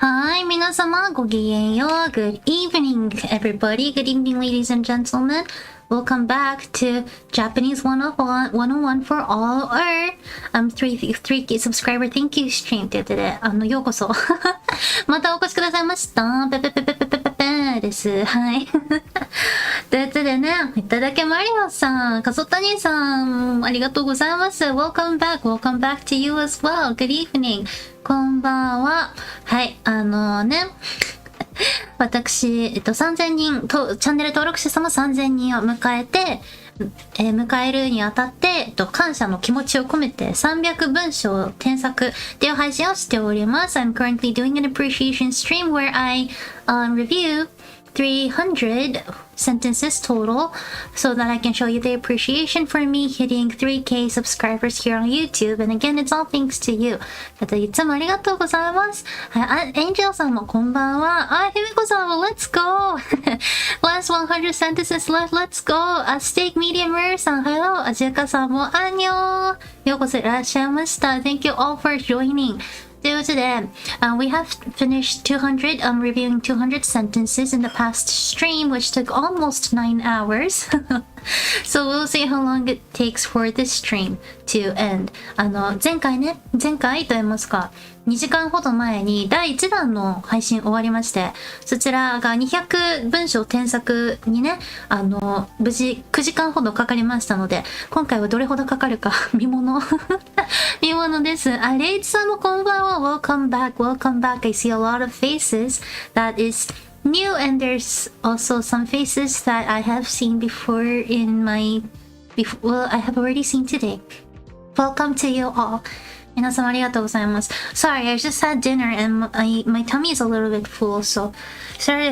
Hi, 皆様ごきげんよう。Good evening, everybody. Good evening, ladies and gentlemen. Welcome back to Japanese 101 for all our 3K subscriber thank you stream ということで、ようこそ。またお越しくださいました。ペペペペペペペペです。はい。ということでね、いただけマリオさん、かそたにさん、ありがとうございます。Welcome back to you as well. Good evening. こんばんは。はい、私、3000人と、チャンネル登録者様3000人を迎えるにあたって、感謝の気持ちを込めて300文章添削っていう配信をしております。I'm currently doing an appreciation stream where I review 300 sentences total so that I can show you the appreciation for me hitting 3K subscribers here on YouTube. And again, it's all thanks to you. いつもありがとうございます。はい、エンジェルさんもこんばんは。ひみこさんも Let's go! Last 100 sentences left, let's go! Steak Medium Rare さん、Hello! アジュカさんもアンニョーようこそいらっしゃいました。Thank you all for joining. ということで、we have finished 200, reviewing 200 sentences in the past stream, which took almost 9 hours. So we'll see how long it takes for this stream to end. 前回と言いますか、2時間ほど前に第1弾の配信終わりまして、そちらが200文章添削にね、無事9時間ほどかかりましたので、今回はどれほどかかるか見ものです。レイジさんもこんばんは。Welcome back. I see a lot of faces. That is new, and there's also some faces that I have seen before I have already seen today. Welcome to you all. 皆様ありがとうございます。Sorry, I just had dinner and my tummy is a little bit full, so sorry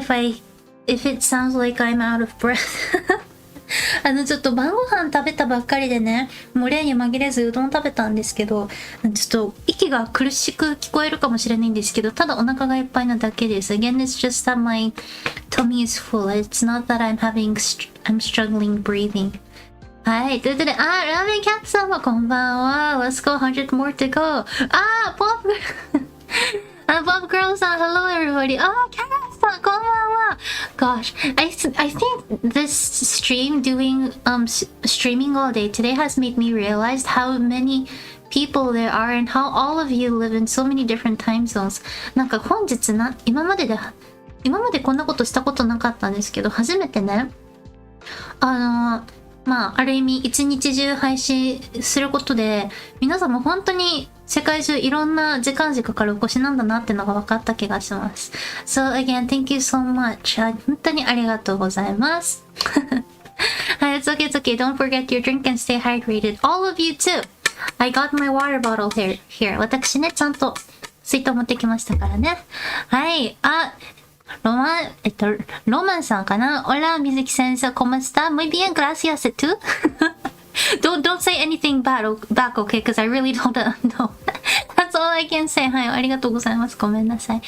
if it sounds like I'm out of breath. ちょっと晩ご飯食べたばっかりでね、もう例に紛れずうどん食べたんですけど、ちょっと息が苦しく聞こえるかもしれないんですけど、ただお腹がいっぱいなだけです。Again, it's just that my tummy is full. It's not that I'm struggling breathing. はい。ということで、ラーメンキャップさんもこんばんは。Let's go 100 more to go. Bob Girl さん、Hello everybody. キャラさん、こんばんは。Gosh, I think this stream doing, streaming all day today has made me realize how many people there are and how all of you live in so many different time zones. なんか本日今までこんなことしたことなかったんですけど、初めてね、ある意味一日中配信することで皆さんも本当に世界中いろんな時間軸からお越しなんだなってのが分かった気がします。So again, thank you so much. 本当にありがとうございます。はい、it's okay. Don't forget your drink and stay hydrated. All of you too. I got my water bottle here. 私ね、ちゃんと水筒持ってきましたからね。はい、ロマンさんかな。Hola, Mizuki sensei, ¿cómo está? Muy bien, gracias. ¿Tú? Don't say anything back, okay? Because I really don't know. That's all I can say. はい、ありがとうございます。ごめんなさい。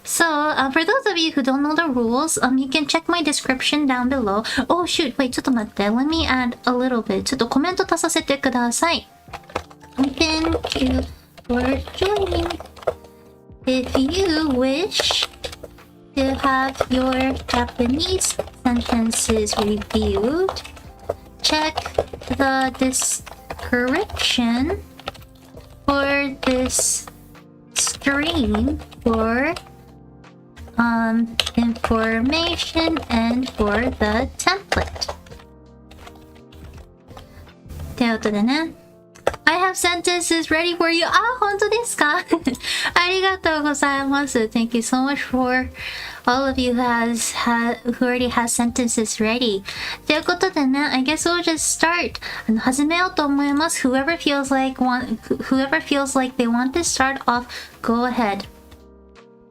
So, for those of you who don't know the rules, you can check my description down below. Oh, shoot. Wait, ちょっと待って。Let me add a little bit. ちょっとコメント足させてください。Thank you for joining. If you wish to have your Japanese sentences reviewed, check the description for this stream for information and for the template. ということでね、I have sentences ready for you. 本当ですか？ありがとうございます。Thank you so much for all of you who already has sentences ready. ということでね、I guess we'll just start. 始めようと思います。Whoever feels like they want to start off, go ahead.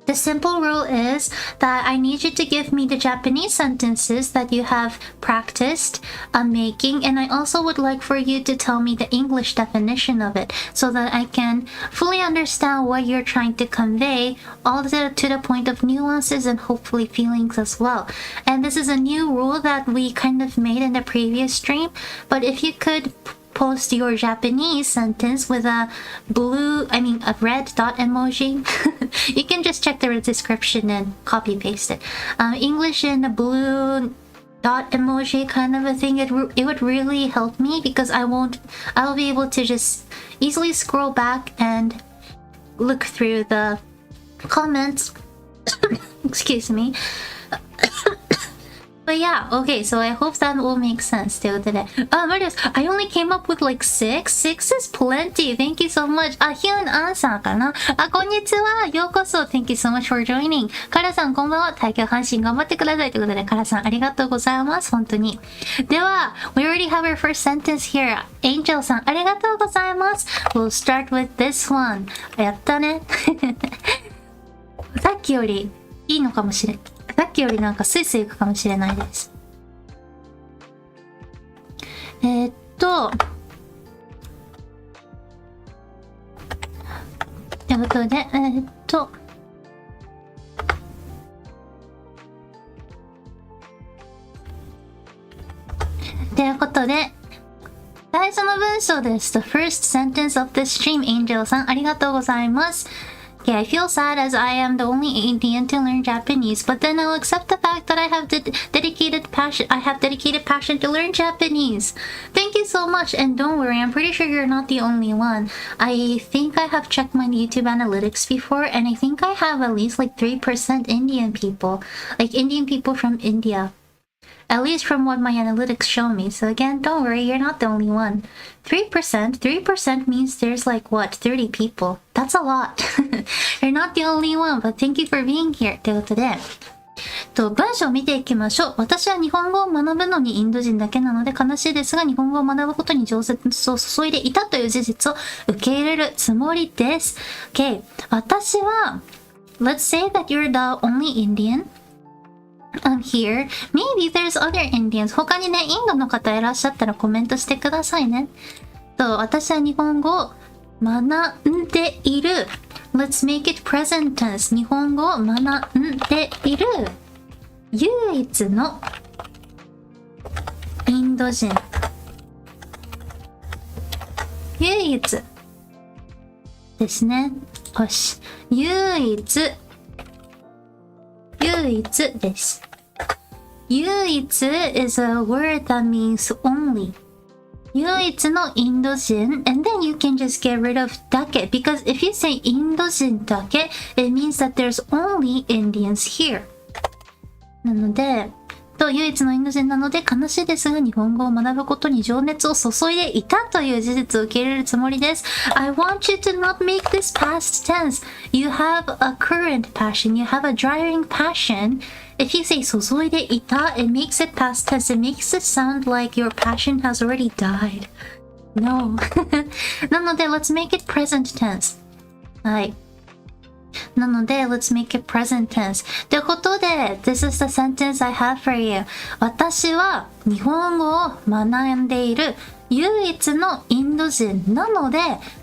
The simple rule is that I need you to give me the Japanese sentences that you have practiced making, and I also would like for you to tell me the English definition of it so that I can fully understand what you're trying to convey, all to the point of nuances and hopefully feelings as well. And this is a new rule that we kind of made in the previous stream, but if you could post your Japanese sentence with a red dot emoji You can just check the description and copy paste it. English in the blue dot emoji kind of a thing, it would really help me because I'll be able to just easily scroll back and look through the comments. Excuse me. But yeah, okay, so I hope that will make sense. ということで、Marius, I only came up with like 6. 6 is plenty. Thank you so much. Hyun An さんかな。こんにちは。ようこそ。Thank you so much for joining. カラさん、こんばんは。体育阪神頑張ってください。ということで、カラさん、ありがとうございます。本当に。では、we already have our first sentence here. Angel さん、ありがとうございます。We'll start with this one. やったね。さっきよりいいのかもしれん。さっきよりなんかスイスイいくかもしれないです。ということで、最初の文章です。The first sentence of this stream, Angel さん、ありがとうございます。Okay, I feel sad as I am the only Indian to learn Japanese, but then I'll accept the fact that I have dedicated passion to learn Japanese. Thank you so much, and don't worry, I'm pretty sure you're not the only one. I think I have checked my YouTube analytics before, and I think I have at least like 3% Indian people, like Indian people from India. At least from what my analytics show me. So again, don't worry, you're not the only one. 3% means there's like what, 30 people. That's a lot. You're not the only one, but thank you for being here. ということで、文章を見ていきましょう。私は日本語を学ぶのにインド人だけなので悲しいですが、日本語を学ぶことに情熱を注いでいたという事実を受け入れるつもりです。Okay, 私は、let's say that you're the only Indian.I'm here. Maybe there's other Indians. 他にね、インドの方いらっしゃったらコメントしてくださいね。私は日本語を学んでいる。Let's make it present tense. 日本語を学んでいる。唯一のインド人。唯一ですね。よし。唯一です。唯一 is a word that means only. 唯一のインド人 and then you can just get rid of だけ because if you say インド人だけ it means that there's only Indians here. なので唯一のインド人なので悲しいですが日本語を学ぶことに情熱を注いでいたという事実を受け入れるつもりです。I want you to not make this past tense. You have a current passion. You have a driving passion. If you say 注いでいた, it makes it past tense. It makes it sound like your passion has already died. No. なので let's make it present tense. はい。なので let's make it present tense ということで This is the sentence I have for you 私は日本語を学んでいる唯一のインド人なので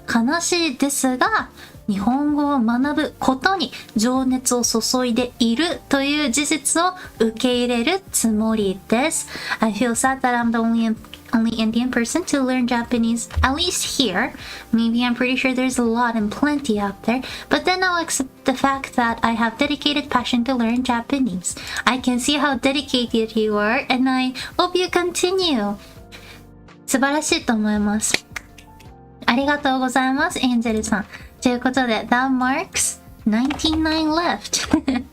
悲しいですが日本語を学ぶことに情熱を注いでいるという事実を受け入れるつもりです I feel sad that I'm the only Indian person to learn Japanese, at least here. Maybe I'm pretty sure there's a lot and plenty out there, but then I'll accept the fact that I have dedicated passion to learn Japanese. I can see how dedicated you are, and I hope you continue. 素晴らしいと思います。ありがとうございます、エンゼルさん。ということで、that marks 99 left.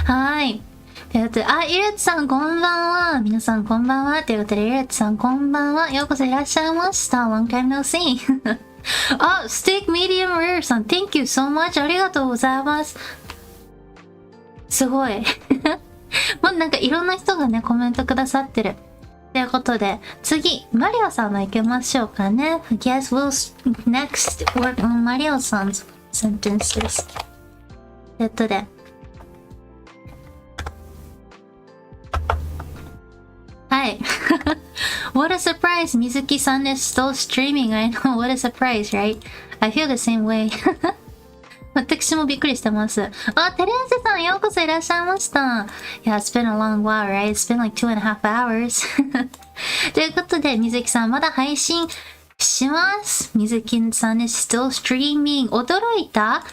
はい。ということで、イルツさんこんばんは。皆さんこんばんは。ということで、イルツさんこんばんは。ようこそいらっしゃいました。Long time no see. ステーキミディアムレアさん、Thank you so much. ありがとうございます。すごい。もうなんかいろんな人がね、コメントくださってる。ということで、次、マリオさんの行きましょうかね。Guess we'll next work on マリオさん 's sentences. ということで、はい。What a surprise! Mizuki-san is still streaming. I know. What a surprise, right? I feel the same way. 私もびっくりしてます。テレンセさんようこそいらっしゃいました。Yeah, it's been a long while, right? It's been like 2.5 hours. ということで、Mizukiさんまだ配信します。Mizuki-san is still streaming. 驚いた？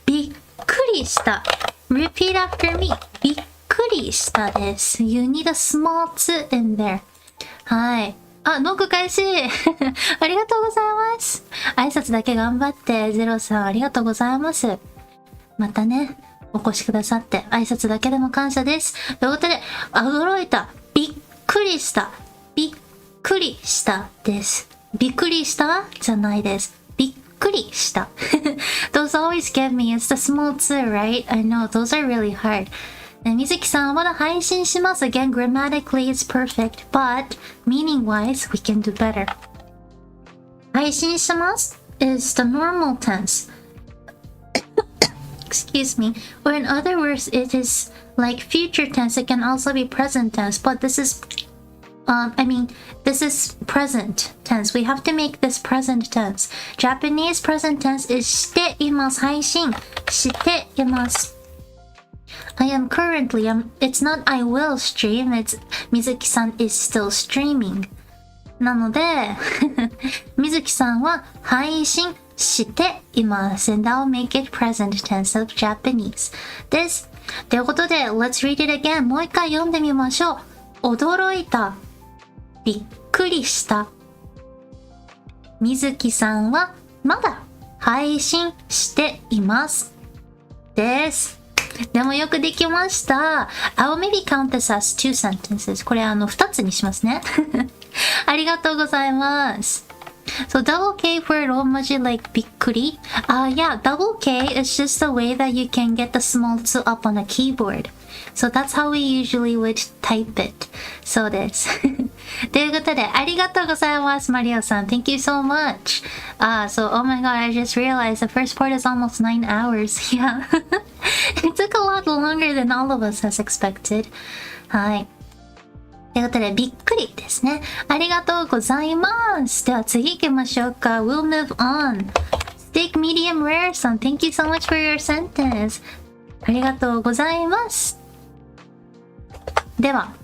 びっくりした。Repeat after me. びっくりしたです。You need a small t in there. はい。あ、ノック開始ありがとうございます。挨拶だけ頑張って、ゼロさんありがとうございます。またね、お越しくださって、挨拶だけでも感謝です。ということで、驚いた。びっくりした。びっくりしたです。びっくりしたじゃないです。びっくりした。Those always get me. It's the small t, right? I know, those are really hard. みずきさんはまだ配信します。Again, grammatically it's perfect, but meaning-wise, we can do better. 配信します is the normal tense. Excuse me. Or in other words, it is like future tense. It can also be present tense, but this is this is present tense. We have to make this present tense. Japanese present tense is しています。配信しています。I am currently, it's not I will stream, it's Mizuki-san is still streaming. なので、Mizuki さんは配信しています。And that will make it present tense of Japanese. です。ということで、let's read it again. もう一回読んでみましょう。驚いた。びっくりした。Mizuki さんはまだ配信しています。です。でもよくできました。I will maybe count this as two sentences. これ2つにしますね。ありがとうございます。So double K for ローマ字 like びっくり。Yeah, double K is just the way that you can get the small t up on a keyboard. So that's how we usually would type it. そうです。ということで、ありがとうございます、マリオさん。Thank you so much. So, oh my god, I just realized the first part is almost 9 hours. Yeah. It took a lot longer than all of us has expected. はい。ということで、びっくりですね。ありがとうございます。では次行きましょうか。We'll move on. Steak medium rare さん、Thank you so much for your sentence. ありがとうございます。では、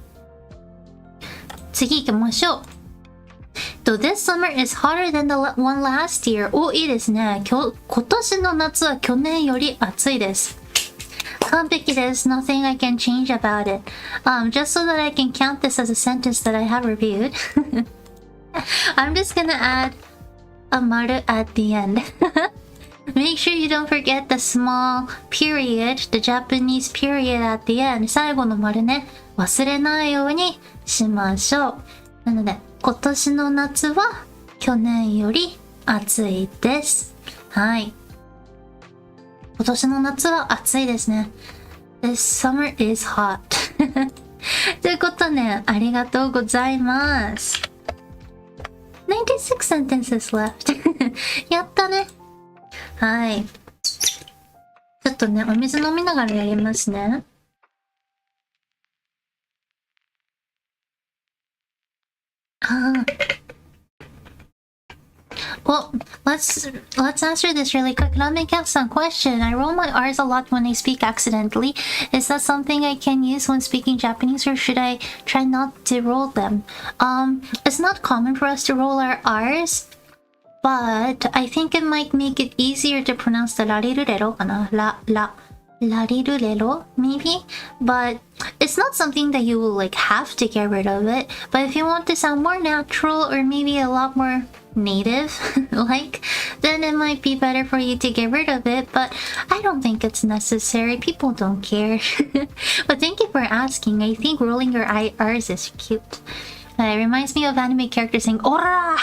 次行きましょう。This summer is hotter than the one last year. お、いいですね。今年の夏は去年より暑いです。完璧です。Nothing I can change about it. Just so that I can count this as a sentence that I have reviewed. I'm just gonna add a maru at the end. Make sure you don't forget the small period, the Japanese period at the end. 最後の丸ね、忘れないようにしましょう。なので、今年の夏は去年より暑いです。はい。今年の夏は暑いですね。This summer is hot. ということで、ありがとうございます。96 sentences left. やったね。はい。ちょっとね、お水飲みながらやりますね。Well, let's answer this really quick. Let me ask some question. I roll my R's a lot when I speak accidentally. Is that something I can use when speaking Japanese, or should I try not to roll them? It's not common for us to roll our R's, but I think it might make it easier to pronounce the larirurero, larirurero, maybe? But it's not something that you will like have to get rid of it. But if you want to sound more natural or maybe a lot more native like, then it might be better for you to get rid of it, but I don't think it's necessary. People don't care. But thank you for asking. I think rolling your R's is cute. It reminds me of anime characters saying "ora."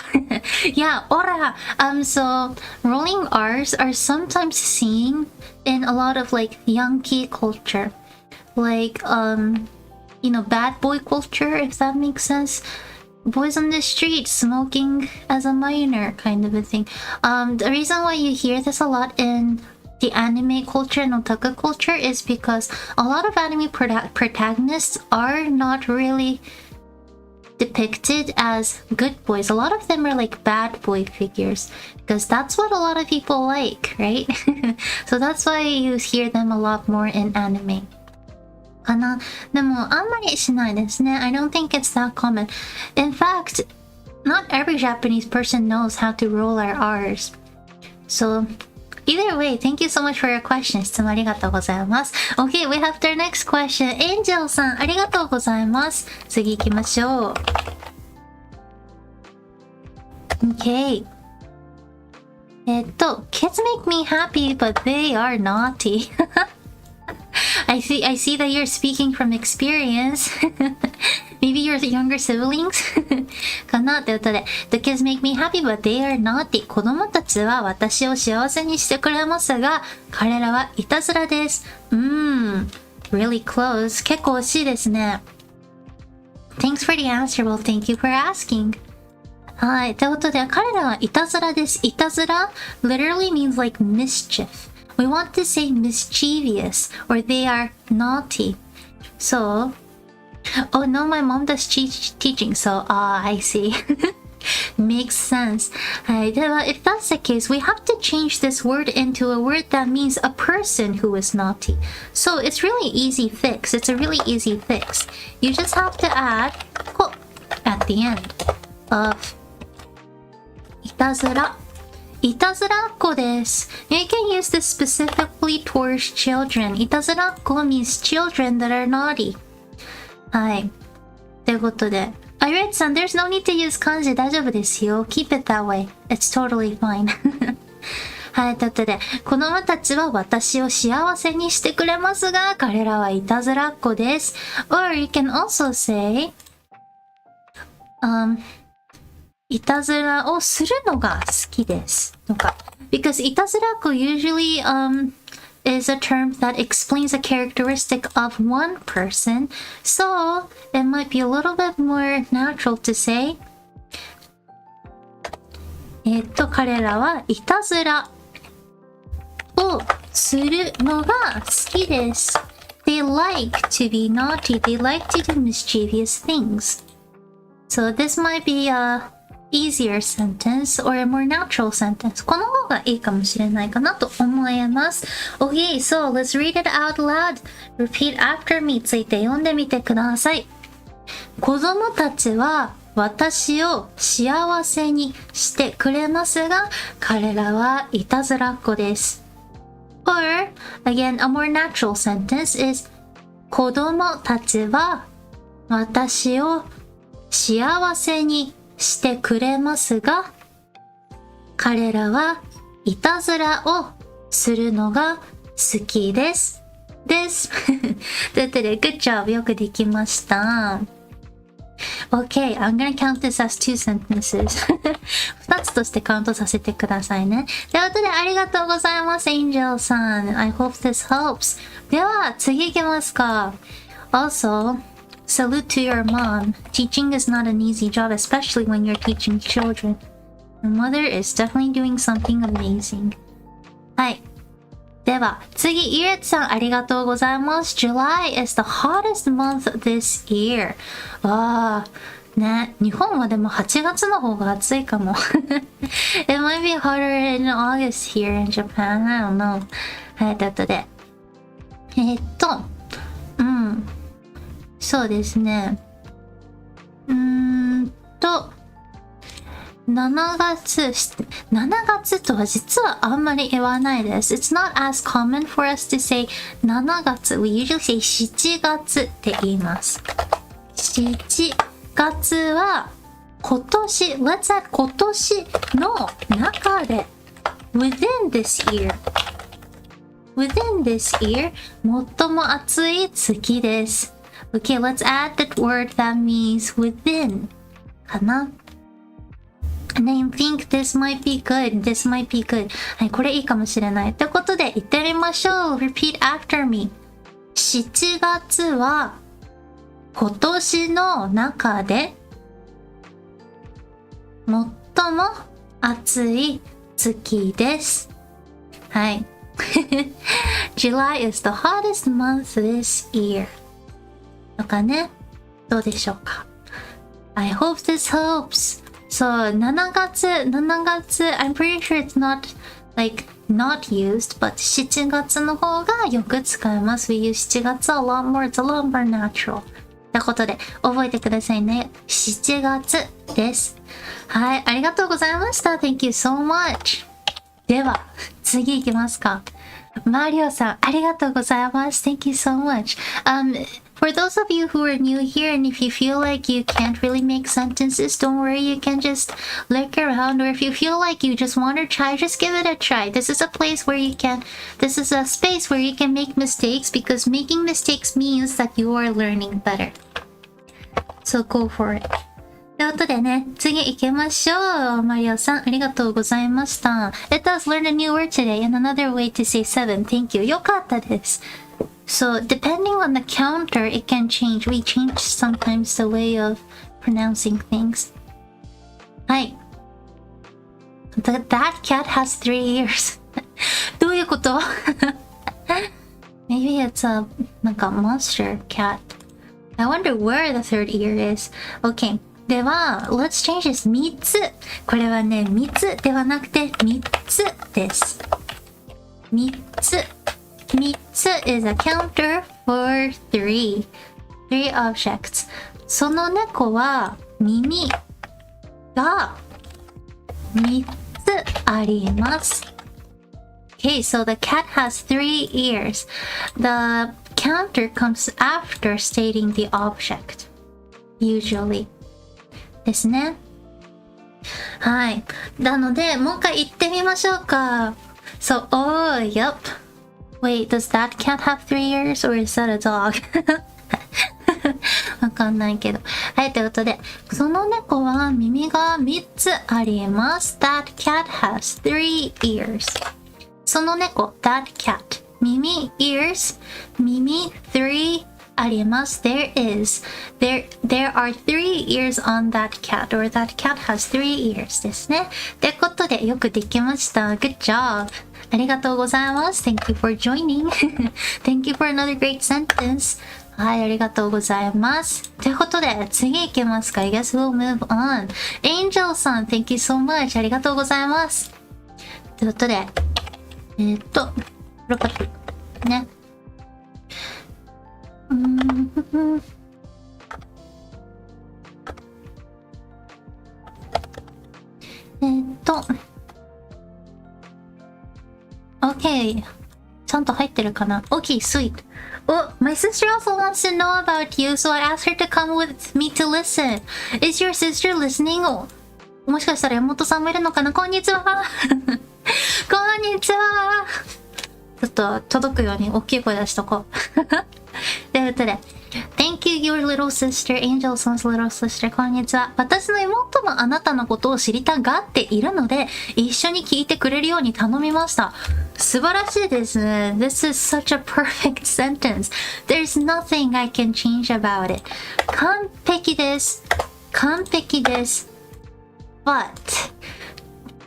Yeah, "ora." So rolling R's are sometimes seen in a lot of like Yankee culture, like bad boy culture, if that makes sense. Boys on the street smoking as a minor kind of a thing. The reason why you hear this a lot in the anime culture and otaku culture is because a lot of anime protagonists are not really depicted as good boys. A lot of them are like bad boy figures because that's what a lot of people like, right? So that's why you hear them a lot more in anime. かな。でもあんまりしないですね。I don't think it's that common. In fact, not every Japanese person knows how to roll our R's. So Either way, thank you so much for your question. 質問ありがとうございます。Okay, we have their next question. Angel さん、ありがとうございます。次行きましょう。Okay. Kids make me happy, but they are naughty. I see that you're speaking from experience. Maybe your younger siblings? かなということで、The kids make me happy, but they are naughty. 子供たちは私を幸せにしてくれますが、彼らはいたずらです。Really close. 結構惜しいですね。Thanks for the answer. Well, thank you for asking. はい。ということで、彼らはいたずらです。いたずら literally means like mischief.We want to say mischievous or they are naughty. So, oh no, my mom does teaching. So, I see. Makes sense. はい。では、if that's the case, we have to change this word into a word that means a person who is naughty. So, it's really easy fix. It's a really easy fix. You just have to add ko at the end of いたずら。いたずらっ子です。You can use this specifically towards children. いたずらっ子 means children that are naughty. はい。ということで。あ、ゆえつさん、there's no need to use 漢字大丈夫ですよ。Keep it that way. It's totally fine. はい。ということで、子供たちは私を幸せにしてくれますが、彼らはいたずらっ子です。Or you can also say, いたずらをするのが好きですとか because いたずらっ子 usually is a term that explains a characteristic of one person, so it might be a little bit more natural to say 彼らはいたずらをするのが好きです。 They like to be naughty. They like to do mischievous things. So this might be a easier sentence or a more natural sentence. この方がいいかもしれないかなと思います。Okay, so let's read it out loud. Repeat after me. ついて読んでみてください。子供たちは私を幸せにしてくれますが、彼らはいたずらっ子です。Or, again, a more natural sentence is 子供たちは私を幸せにしてくれますが、彼らはいたずらをするのが好きです。です。ということで、good job. よくできました。Okay, I'm gonna count this as two sentences. 2つとしてカウントさせてくださいね。ということで、ありがとうございます、Angel さん。I hope this helps. では、次行きますか。Also,Salute to your mom. Teaching is not an easy job, especially when you're teaching children. Your mother is definitely doing something amazing. はい。では、次、ゆえつさん、ありがとうございます。July is the hottest month this year. ね、日本はでも8月の方が暑いかも。It might be hotter in August here in Japan. I don't know. はい、ということで。そうですね。7月とは実はあんまり言わないです。It's not as common for us to say 7月。We usually say 7月って言います。7月は今年、let's say 今年の中で within this year 最も暑い月です。Okay, let's add the word that means within かな。And I think this might be good. This might be good. はい、これいいかもしれない。ということで、言ってみましょう。Repeat after me. 7月は今年の中で最も暑い月です。はい。July is the hottest month this year. とかね。どうでしょうか。I hope this helps. そう、7月、I'm pretty sure it's not, like, not used, but 7月の方がよく使えます。We use 7月 a lot more, it's a lot more natural. ということで、覚えてくださいね。7月です。はい、ありがとうございました。Thank you so much. では、次行きますか。マリオさん、ありがとうございます。Thank you so much. For those of you who are new here, and if you feel like you can't really make sentences, don't worry, you can just look around, or if you feel like you just want to try, just give it a try. This is a space where you can make mistakes, because making mistakes means that you are learning better. So go for it. ということでね、次行きましょう。マリオさん、ありがとうございました。Let us learn a new word today and another way to say 7. Thank you. よかったです。So, depending on the counter, it can change. We change sometimes the way of pronouncing things. はい。That cat has 3 ears. どういうこと？ Maybe it's a, なんか monster cat. I wonder where the third ear is. Okay. では、let's change this. 3つ。これはね、3つではなくて3つです。3つ。3つ is a counter for 3 objects. その猫は耳が3つあります。Okay, so the cat has 3 ears. The counter comes after stating the object. Usually. ですね。はい。なので、もう一回言ってみましょうか。So, oh, yep.Wait, does that cat have 3 ears or is that a dog? わかんないけど。はい、ということで、その猫は耳が3つあります。That cat has 3 ears. その猫、that cat. 耳、ears. 耳、3あります。There are 3 ears on that cat, or that cat has 3 ears ですね。ってことで、よくできました。Good job!ありがとうございます。Thank you for joining. Thank you for another great sentence. はい、ありがとうございます。ということで、次行きますか。I guess we'll move on. Angel さん、Thank you so much. ありがとうございます。ということで、ロカップ。ね。Okay. ちゃんと入ってるかな？ Okay, sweet. Oh, my sister also wants to know about you, so I asked her to come with me to listen. Is your sister listening? もしかしたら山本さんもいるのかな？こんにちは。こんにちは。ちょっと届くように大きい声出しとこう。ということで、Thank you, your little sister, Angel son's little sister. こんにちは。私の妹もあなたのことを知りたがっているので、一緒に聞いてくれるように頼みました。素晴らしいですね。This is such a perfect sentence. There's nothing I can change about it. 完璧です。完璧です。But,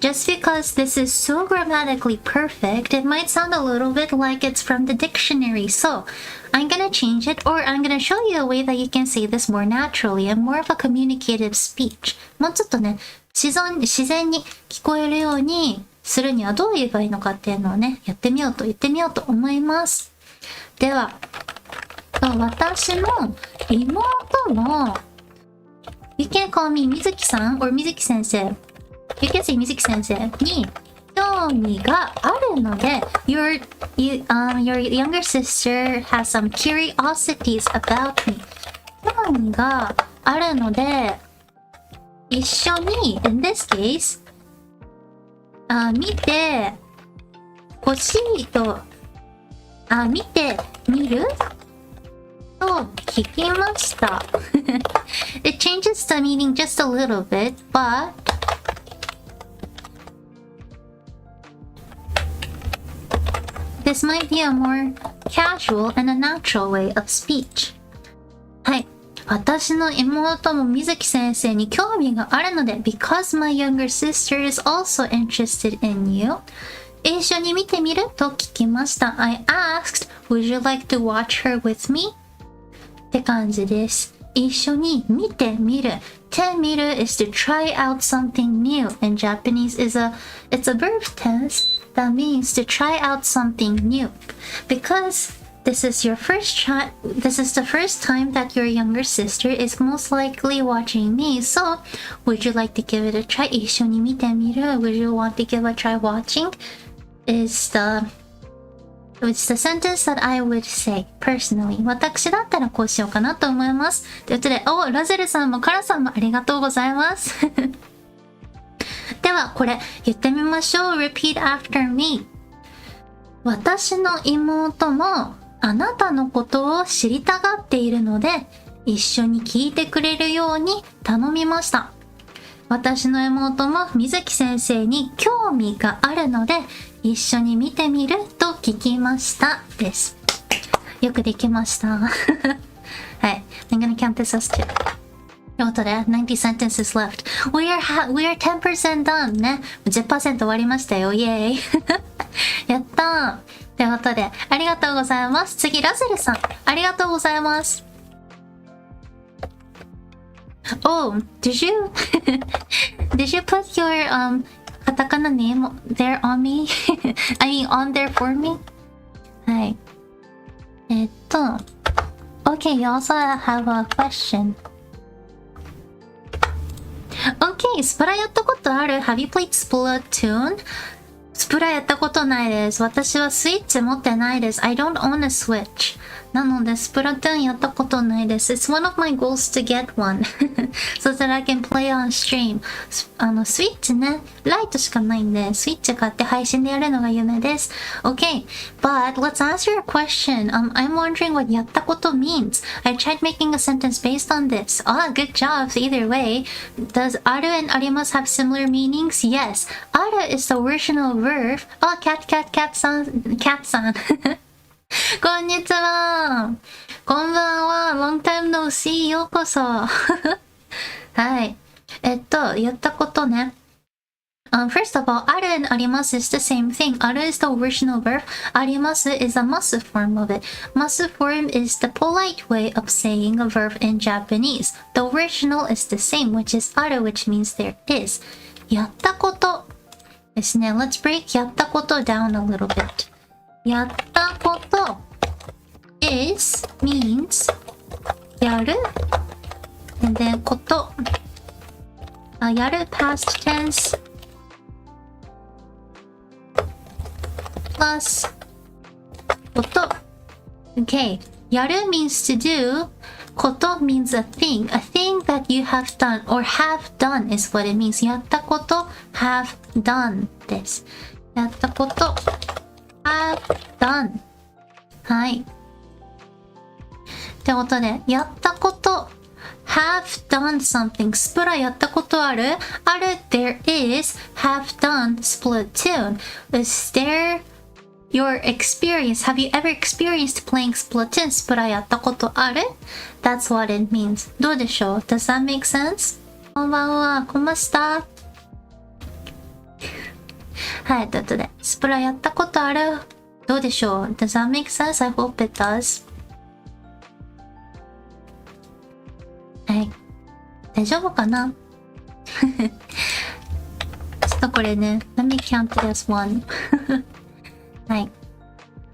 just because this is so grammatically perfect, it might sound a little bit like it's from the dictionary. So, I'm gonna change it, or I'm gonna show you a way that you can say this more naturally and more of a communicative speech. もうちょっとね、自然に聞こえるようにするにはどう言えばいいのかっていうのをね、言ってみようと思います。では、私の妹の、You can call me みずきさん or みずき先生。You can say みずき先生に興味があるので、your younger sister has some curiosities about me. 興味があるので、一緒に、in this case, 見てほしいと、見てみると聞きました。It changes the meaning just a little bit, but this might be a more casual and a natural way of speech. はい。私の妹も水木先生に興味があるので、because my younger sister is also interested in you. 一緒に見てみると聞きました。I asked, would you like to watch her with me? って感じです。一緒に見てみる。てみる is to try out something new. In Japanese, it's a verb tense that means to try out something new. Because this is the first time that your younger sister is most likely watching me. So, would you like to give it a try? 一緒に見てみる。Would you want to give a try watching? is it's the sentence that I would say personally. 私だったらこうしようかなと思います。ということで、ラゼルさんもカラさんもありがとうございます。では、これ言ってみましょう。Repeat after me. 私の妹もあなたのことを知りたがっているので、一緒に聞いてくれるように頼みました。私の妹も水木先生に興味があるので、一緒に見てみると聞きましたです。よくできました。はい。I'm gonna count this as 2。ということで、90 sentences left. We are 10% done ね。10% 終わりましたよ。イェーイ。やったー。ということで、ありがとうございます。次、ラゼルさん。ありがとうございます。Oh, did you put your katakana name there on me? I mean on there for me? はい。Okay, you also have a question. Okay, スプラやったことある？ Have you played Splatoon? スプラやったことないです。私はスイッチ持ってないです。I don't own a Switch. なので、スプラトゥーンやったことないです。It's one of my goals to get one. so that I can play on stream. スイッチね、ライトしかないんで、スイッチ買って配信でやるのが夢です。Okay, but let's answer your question. I'm wondering what やったこと means. I tried making a sentence based on this. Good job. Either way, does ある and あります have similar meanings? Yes. ある is the original verb. cat さん。こんにちは。こんばんは。Long time no see. ようこそ。はい。やったことね。First of all, ある and あります is the same thing. ある is the original verb. あります is the must form of it. Must form is the polite way of saying a verb in Japanese. The original is the same, which is ある which means there is. やったことですね。Let's break やったこと down a little bit. やったこと is means やる and then ことやる past tense plus こと okay やる means to do こと means a thing that you have done or have done is what it means やったこと have done ですやったことhave done はいってことでやったこと have done something スプラやったことあるある there is have done Splatoon is there your experience have you ever experienced playing Splatoon スプラやったことある that's what it means どうでしょう does that make sense こんばんはこんましたはい、ということで、スプラやったことあるどうでしょう Does that make sense? I hope it does. はい。大丈夫かなちょっとこれね、Let me count it as one. はい。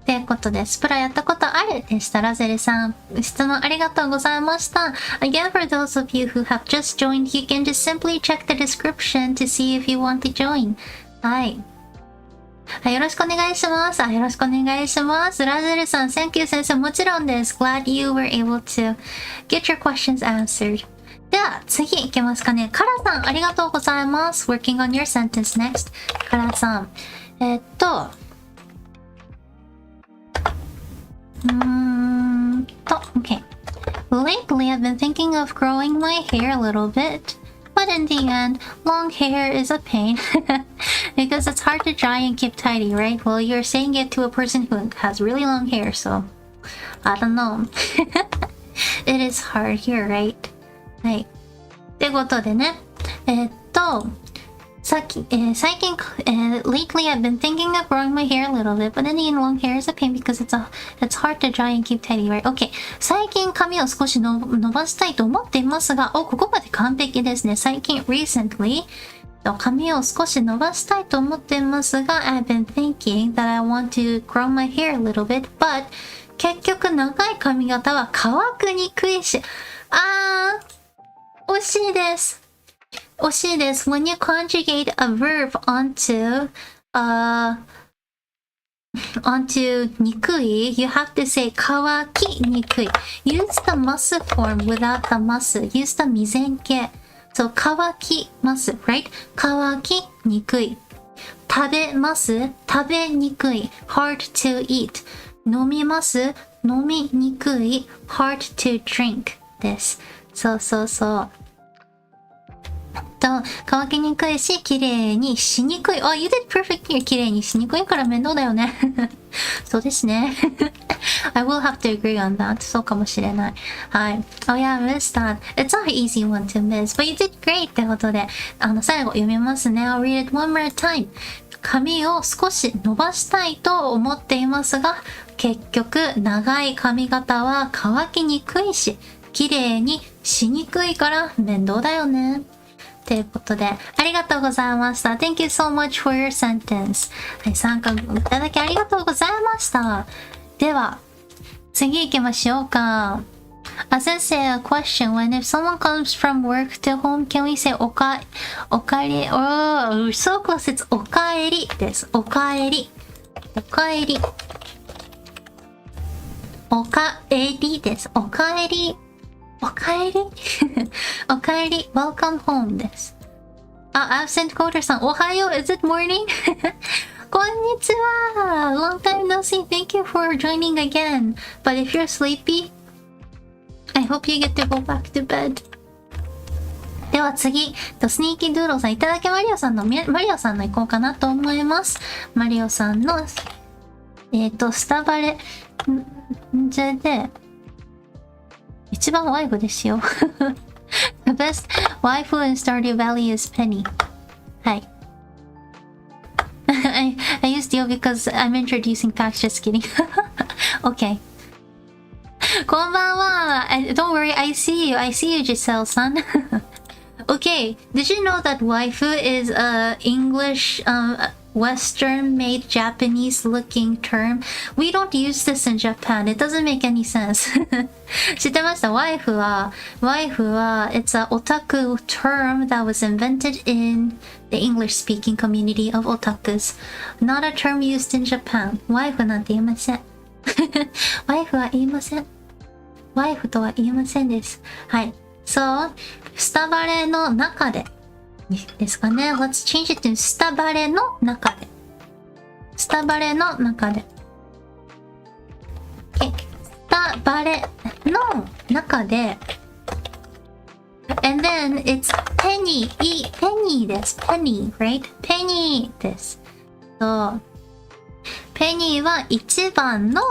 ということで、スプラやったことあるでしたら、ゼレさん。質問ありがとうございました。Again, for those of you who have just joined, you can just simply check the description to see if you want to join. はい。はい、よろしくお願いします。よろしくお願いします。ラゼルさん、Thank you 先生、もちろんです。Glad you were able to get your questions answered. では、次行きますかね。カラさん、ありがとうございます。Working on your sentence next. カラさん。Okay. Lately, I've been thinking of growing my hair a little bit.But in the end, long hair is a pain because it's hard to dry and keep tidy, right? Well, you're saying it to a person who has really long hair, so I don't know. It is hard here, right? はい。ってことでね、最近、lately I've been thinking of growing my hair a little bit, but in the end, long hair is a pain because it's hard to dry and keep tidy, right? Okay. 最近髪を少し伸ばしたいと思っていますが、ここまで完璧ですね。最近、recently、髪を少し伸ばしたいと思っていますが、I've been thinking that I want to grow my hair a little bit, but 結局長い髪型は乾くにくいし、惜しいです。惜しいです。When you conjugate a verb onto onto にくい you have to say 乾きにくい use the ます form without the ます use the 未然形 so 乾きます right 乾きにくい食べます食べにくい hard to eat 飲みます飲みにくい hard to drink ですそうそうそうと乾きにくいし綺麗にしにくい Oh, you did perfectly 綺麗にしにくいから面倒だよねそうですねI will have to agree on that そうかもしれないはい Oh yeah, I missed that It's not an easy one to miss But you did great ってことで最後読みますね I'll read it one more time 髪を少し伸ばしたいと思っていますが結局長い髪型は乾きにくいし綺麗にしにくいから面倒だよねということで、ありがとうございました。Thank you so much for your sentence. はい、参加いただきありがとうございました。では、次行きましょうか。先生、a question. When if someone comes from work to home, can we say おかえり Oh, so close. It's おかえりです。おかえり。おかえり。おかえりです。おかえり。おかえりおかえり Welcome home です。Absent coder さん、おはよう Is it morning? こんにちは Long time no see. Thank you for joining again. But if you're sleepy, I hope you get to go back to bed. では次、スニーキードゥーローさん、いただきマリオさんの行こうかなと思います。マリオさんの、スタバレ、じゃで、一番ワイフですよ。The best waifu in Stardew Valley is Penny. はい。I used you because I'm introducing facts. Just kidding. Okay. こんばんは。Don't worry, I see you. I see you, Giselle-san. Okay. Did you know that waifu is a English, Western-made Japanese-looking term? We don't use this in Japan. It doesn't make any sense. 知ってました？ワイフは、it's a otaku term that was invented in the English-speaking community of otakus. Not a term used in Japan. ワイフなんて言いません。ワイフは言いません。ワイフとは言いませんです。はい。そう、スタバレの中で。ですかね。Let's change it to スタバレの中で。スタバレの中で。スタバレの中で。And then it's penny. penny です。penny, right? penny です。そう。ペニーは一番の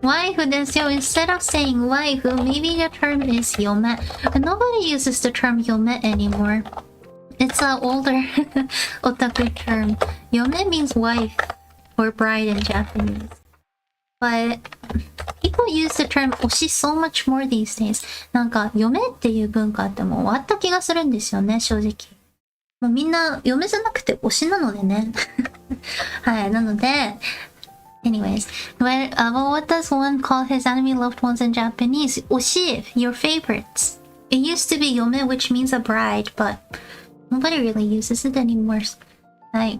ワイフですよ。Instead of saying ワイフ, maybe the term is 嫁. Nobody uses the term 嫁 anymore. It's an older otaku term. 嫁 means wife or bride in Japanese. But people use the term 推し so much more these days. なんか嫁っていう文化ってもう終わった気がするんですよね、正直。もうみんな嫁じゃなくて推しなのでね。はい、なので。Anyways, what does one call his enemy loved ones in Japanese? Oshi, your favorites. It used to be yome, which means a bride, but nobody really uses it anymore. はい。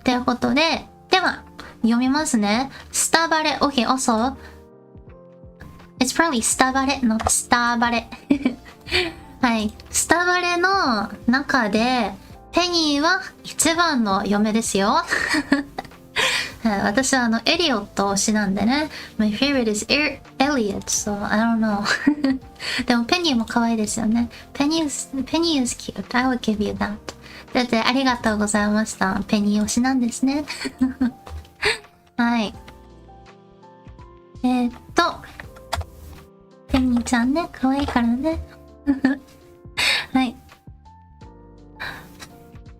ということで、では、読みますね。スタバレ。Okay, also, it's probably スタバレ、not スタバレ。はい。スタバレの中で、ペニーは一番の嫁ですよ。私はエリオット推しなんでね。My favorite is Elliot, so I don't know. でもペニーも可愛いですよね。Penny is cute. I would give you that. だってありがとうございました。ペニー推しなんですね。はい。ペニーちゃんね、可愛いからね。はい。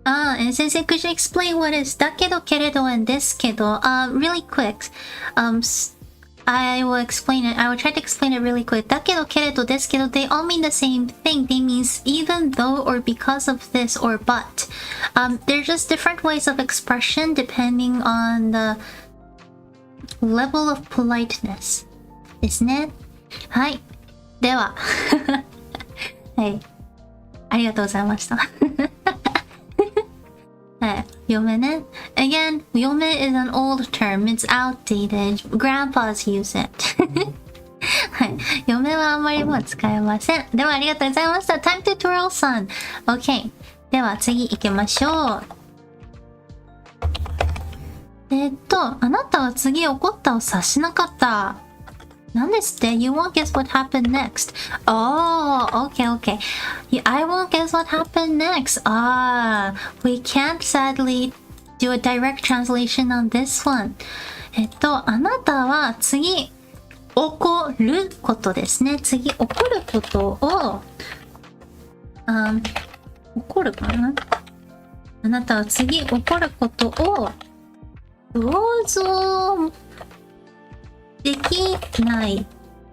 and Sensei, could you explain what is だけどけれど and ですけど? Really quick. I will explain it. I will try to explain it really quick. だけどけれどですけど they all mean the same thing. They mean even though or because of this or but. They're just different ways of expression depending on the level of politeness. ですね。はい。では。はい。ありがとうございました。はい。嫁ね。Again, 嫁 is an old term. It's outdated. Grandpas use it. はい。嫁はあんまりもう使えません。ではありがとうございました。Time tutorial son. OK。では次行きましょう。あなたは次起こったを察しなかった。何ですって ?You won't guess what happened next. Oh, okay, okay. I won't guess what happened next. We can't sadly do a direct translation on this one. あなたは次、起こることですね。次、起こることを、起こるかな？あなたは次、起こることを、想像できない。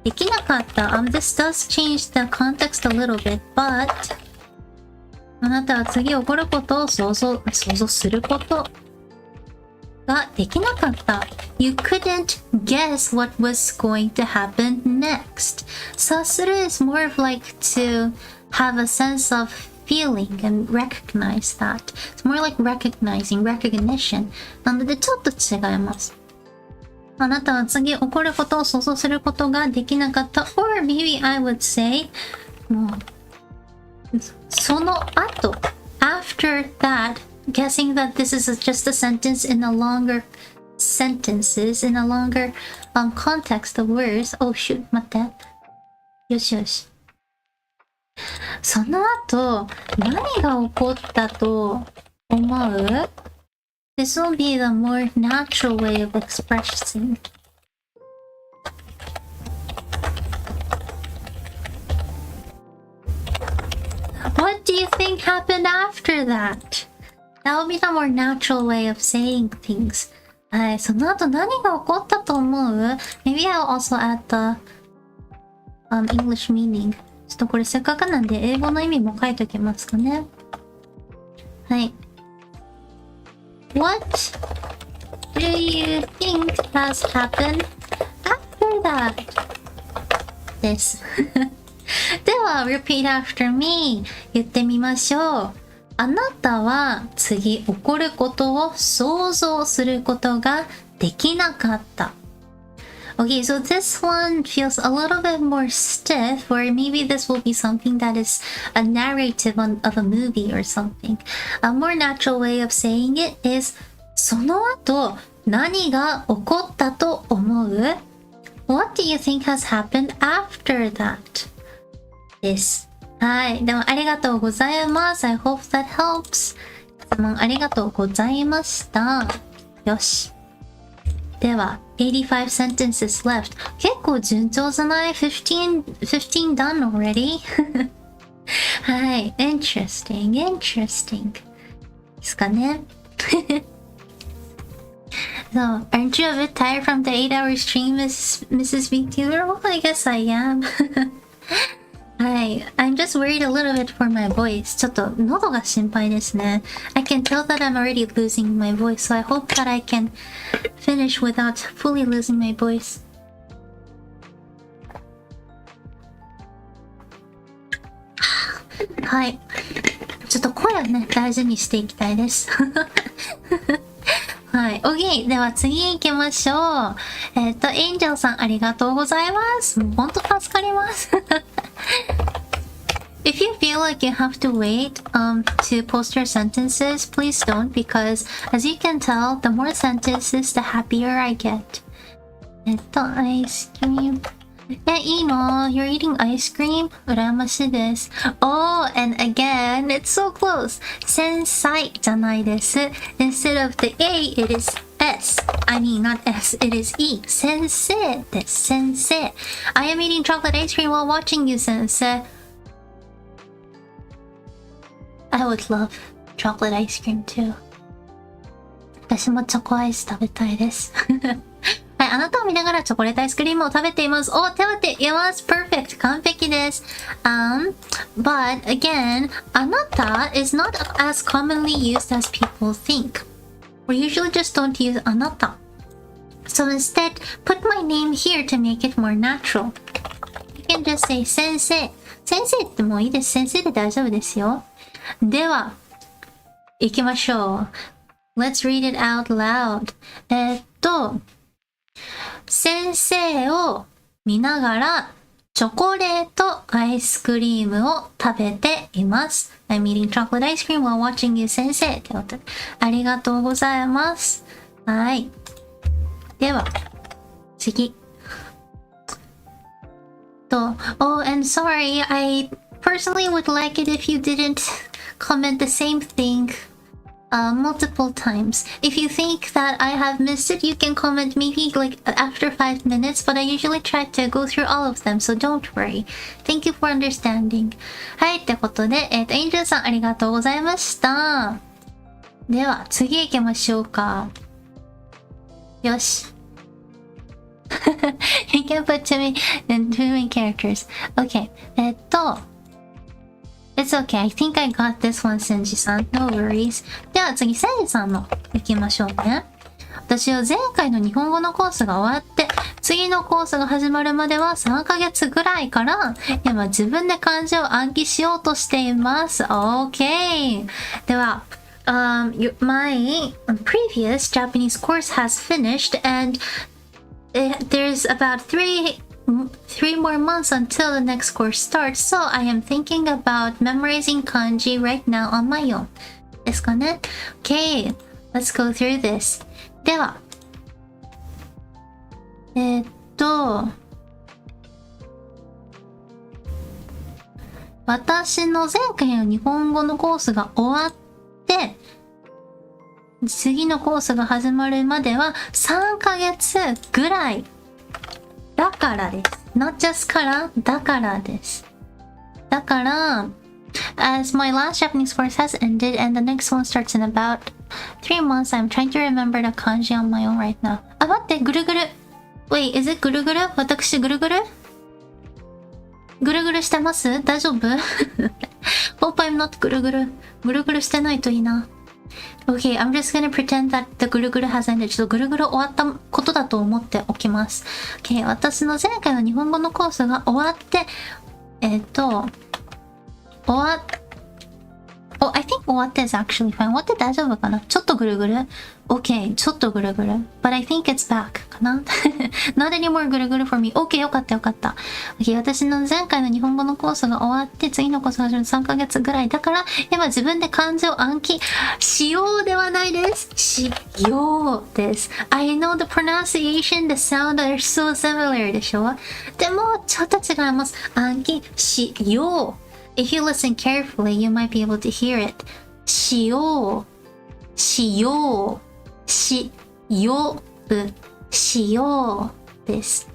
できなかった。This does change the context a little bit, but あなたは次起こることを想像することができなかった。You couldn't guess what was going to happen next. 察する is more of like to have a sense of feeling and recognize that. It's more like recognition. なのでちょっと違います。あなたは次起こることを想像することができなかった。Or maybe I would say もうその後 after that guessing that this is just a sentence in a longer context of words. Oh shoot 待ってよしよしその後何が起こったと思う？This will be the more natural way of expressing. What do you think happened after that? That will be the more natural way of saying things. はい、その後何が起こったと思う？ Maybe I'll also add the English meaning. ちょっとこれせっかくなんで英語の意味も書いておきますかね。はい。What do you think has happened after that? です。では、repeat after me 言ってみましょう。あなたは次起こることを想像することができなかった。Okay, so this one feels a little bit more stiff, or maybe this will be something that is a narrative of a movie or something. A more natural way of saying it is その後何が起こったと思う？ What do you think has happened after that? です。はい。でもありがとうございます。I hope that helps. 質問ありがとうございました。よし。では、85 sentences left. 結構順調じゃない？ 15 done already? はい。interesting. ですかね。So, aren't you a bit tired from the 8-hour stream, Mrs. Vtuber? Well, I guess I am. はい。I'm just worried a little bit for my voice. ちょっと喉が心配ですね。I can tell that I'm already losing my voice, so I hope that I can finish without fully losing my voice. はい。ちょっと声をね、大事にしていきたいです。はい。OK。では次行きましょう。エンジェルさんありがとうございます。もうほんと助かります。If you feel like you have to wait to post your sentences, please don't, because as you can tell, the more sentences, the happier I get. アイスクリーム。いいの You're eating ice cream? 羨ましいです。Oh, and again, it's so close. 繊細じゃないです。Instead of the A, it is S. I mean, not S, it is E. 先生です。先生。I am eating chocolate ice cream while watching you, 先生。I would love chocolate ice cream too. 私もチョコアイス食べたいです。はい、あなたを見ながらチョコレートアイスクリームを食べています。お、食べています。Perfect. 完璧です。But again, あなた is not as commonly used as people think. We usually just don't use あなた。So instead, put my name here to make it more natural. You can just say 先生。先生ってもういいです。先生で大丈夫ですよ。では、行きましょう。Let's read it out loud. 先生を見ながらチョコレートアイスクリームを食べています。I'm eating chocolate ice cream while watching you, 先生。ってことで、ありがとうございます。はい。では、次。Oh, and sorry, I personally would like it if you didn't comment the same thing multiple times. If you think that I have missed it, you can comment maybe like after 5 minutes, but I usually try to go through all of them, so don't worry. Thank you for understanding. はい、ってことで、エンジェルさんありがとうございました。では、次行きましょうか。よし。You can put two main characters. Okay. It's okay. I think I got this one, センジさん。No worries. では次、センジさんの行きましょうね。私は前回の日本語のコースが終わって、次のコースが始まるまでは3ヶ月ぐらいから、今自分で漢字を暗記しようとしています。OK! では、my previous Japanese course has finished and there's about three more months until the next course starts, so I am thinking about memorizing kanji right now on my own. ですかね? Okay, let's go through this. では、私の前回の日本語のコースが終わって、次のコースが始まるまでは3ヶ月ぐらいだからです。not just からだからです。だから、as my last Japanese course has ended and the next one starts in about 3 months, I'm trying to remember the kanji on my own right now. あ、待って、ぐるぐる。Wait, is it ぐるぐる？私ぐるぐる？ぐるぐるしてます？大丈夫？ Hope I'm not ぐるぐる。ぐるぐるしてないといいな。Okay, I'm just gonna pretend that the ぐるぐる has ended. ちょっとぐるぐる終わったことだと思っておきます。Okay, 私の前回の日本語のコースが終わって、Oh, I think 終わって is actually fine. 終わって大丈夫かな？ちょっとぐるぐる ?Okay, ちょっとぐるぐる。But I think it's back かな？Not anymore ぐるぐる for me. Okay, よかったよかった。Okay, 私の前回の日本語のコースが終わって、次のコースが始まる3ヶ月ぐらいだから、今自分で漢字を暗記しようではないです。しようです。I know the pronunciation, the sound are so similar でしょ？でも、ちょっと違います。暗記しよう。If you listen carefully, you might be able to hear it. しよう、しよう、しよう、しようです。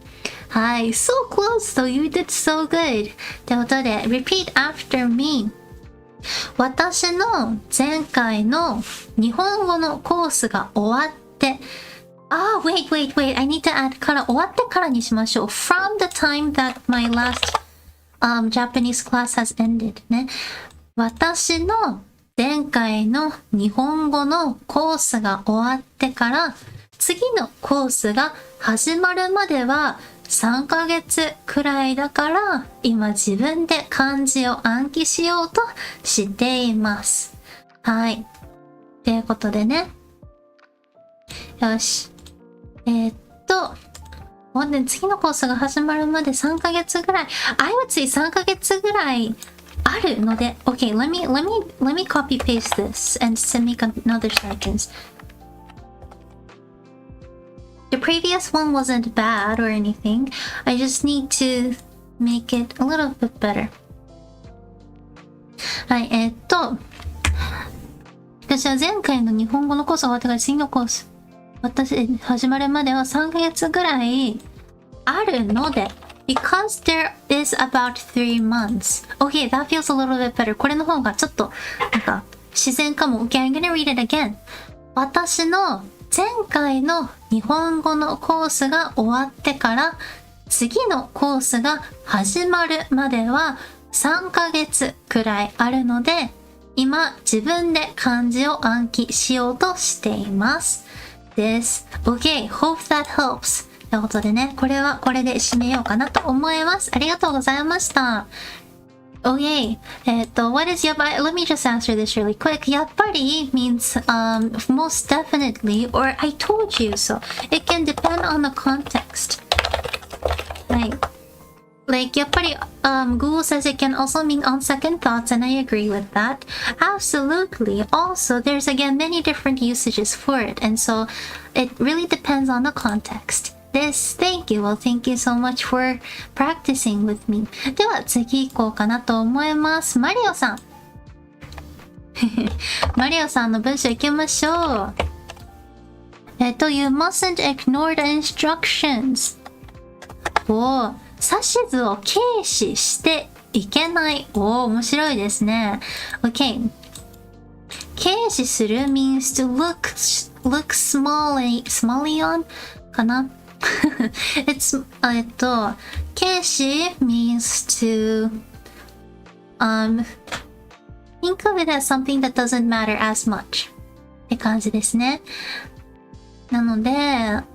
はい。So close though, you did so good. ということで、repeat after me. 私の前回の日本語のコースが終わって、wait. I need to add から終わってからにしましょう。From the time that my last Japanese class has ended ね。私の前回の日本語のコースが終わってから次のコースが始まるまでは3ヶ月くらいだから今自分で漢字を暗記しようとしています。はい。ということでね。よし。次のコースが始まるまで3ヶ月ぐらい。I would say 3ヶ月ぐらいあるので、Okay, let me copy paste this and make another sentence. The previous one wasn't bad or anything. I just need to make it a little bit better. はい、私は前回の日本語のコースが終わってから次のコース。始まるまでは3ヶ月ぐらいあるので because there is about 3 months. Okay, that feels a little bit better. これの方がちょっとなんか自然かも。Okay, I'm gonna read it again. 私の前回の日本語のコースが終わってから次のコースが始まるまでは3ヶ月くらいあるので今自分で漢字を暗記しようとしています。です。Okay, hope that helps. ということでね、これはこれで締めようかなと思います。ありがとうございました。Okay. What is let me just answer this really quick. やっぱり means most definitely or I told you so. It can depend on the context. はい。Like やっぱりGoogle says it can also mean on second thoughts and I agree with that. Absolutely. Also, there's again many different usages for it and so it really depends on the context. This, thank you. Well, thank you so much for practicing with me. では次行こうかなと思います。マリオさん。マリオさんの文章行きましょう。You mustn't ignore the instructions. 指図を軽視していけない。面白いですね。Okay. 軽視する means to look smally on かなIt's 軽視 means to think of it as something that doesn't matter as much って感じですね。なので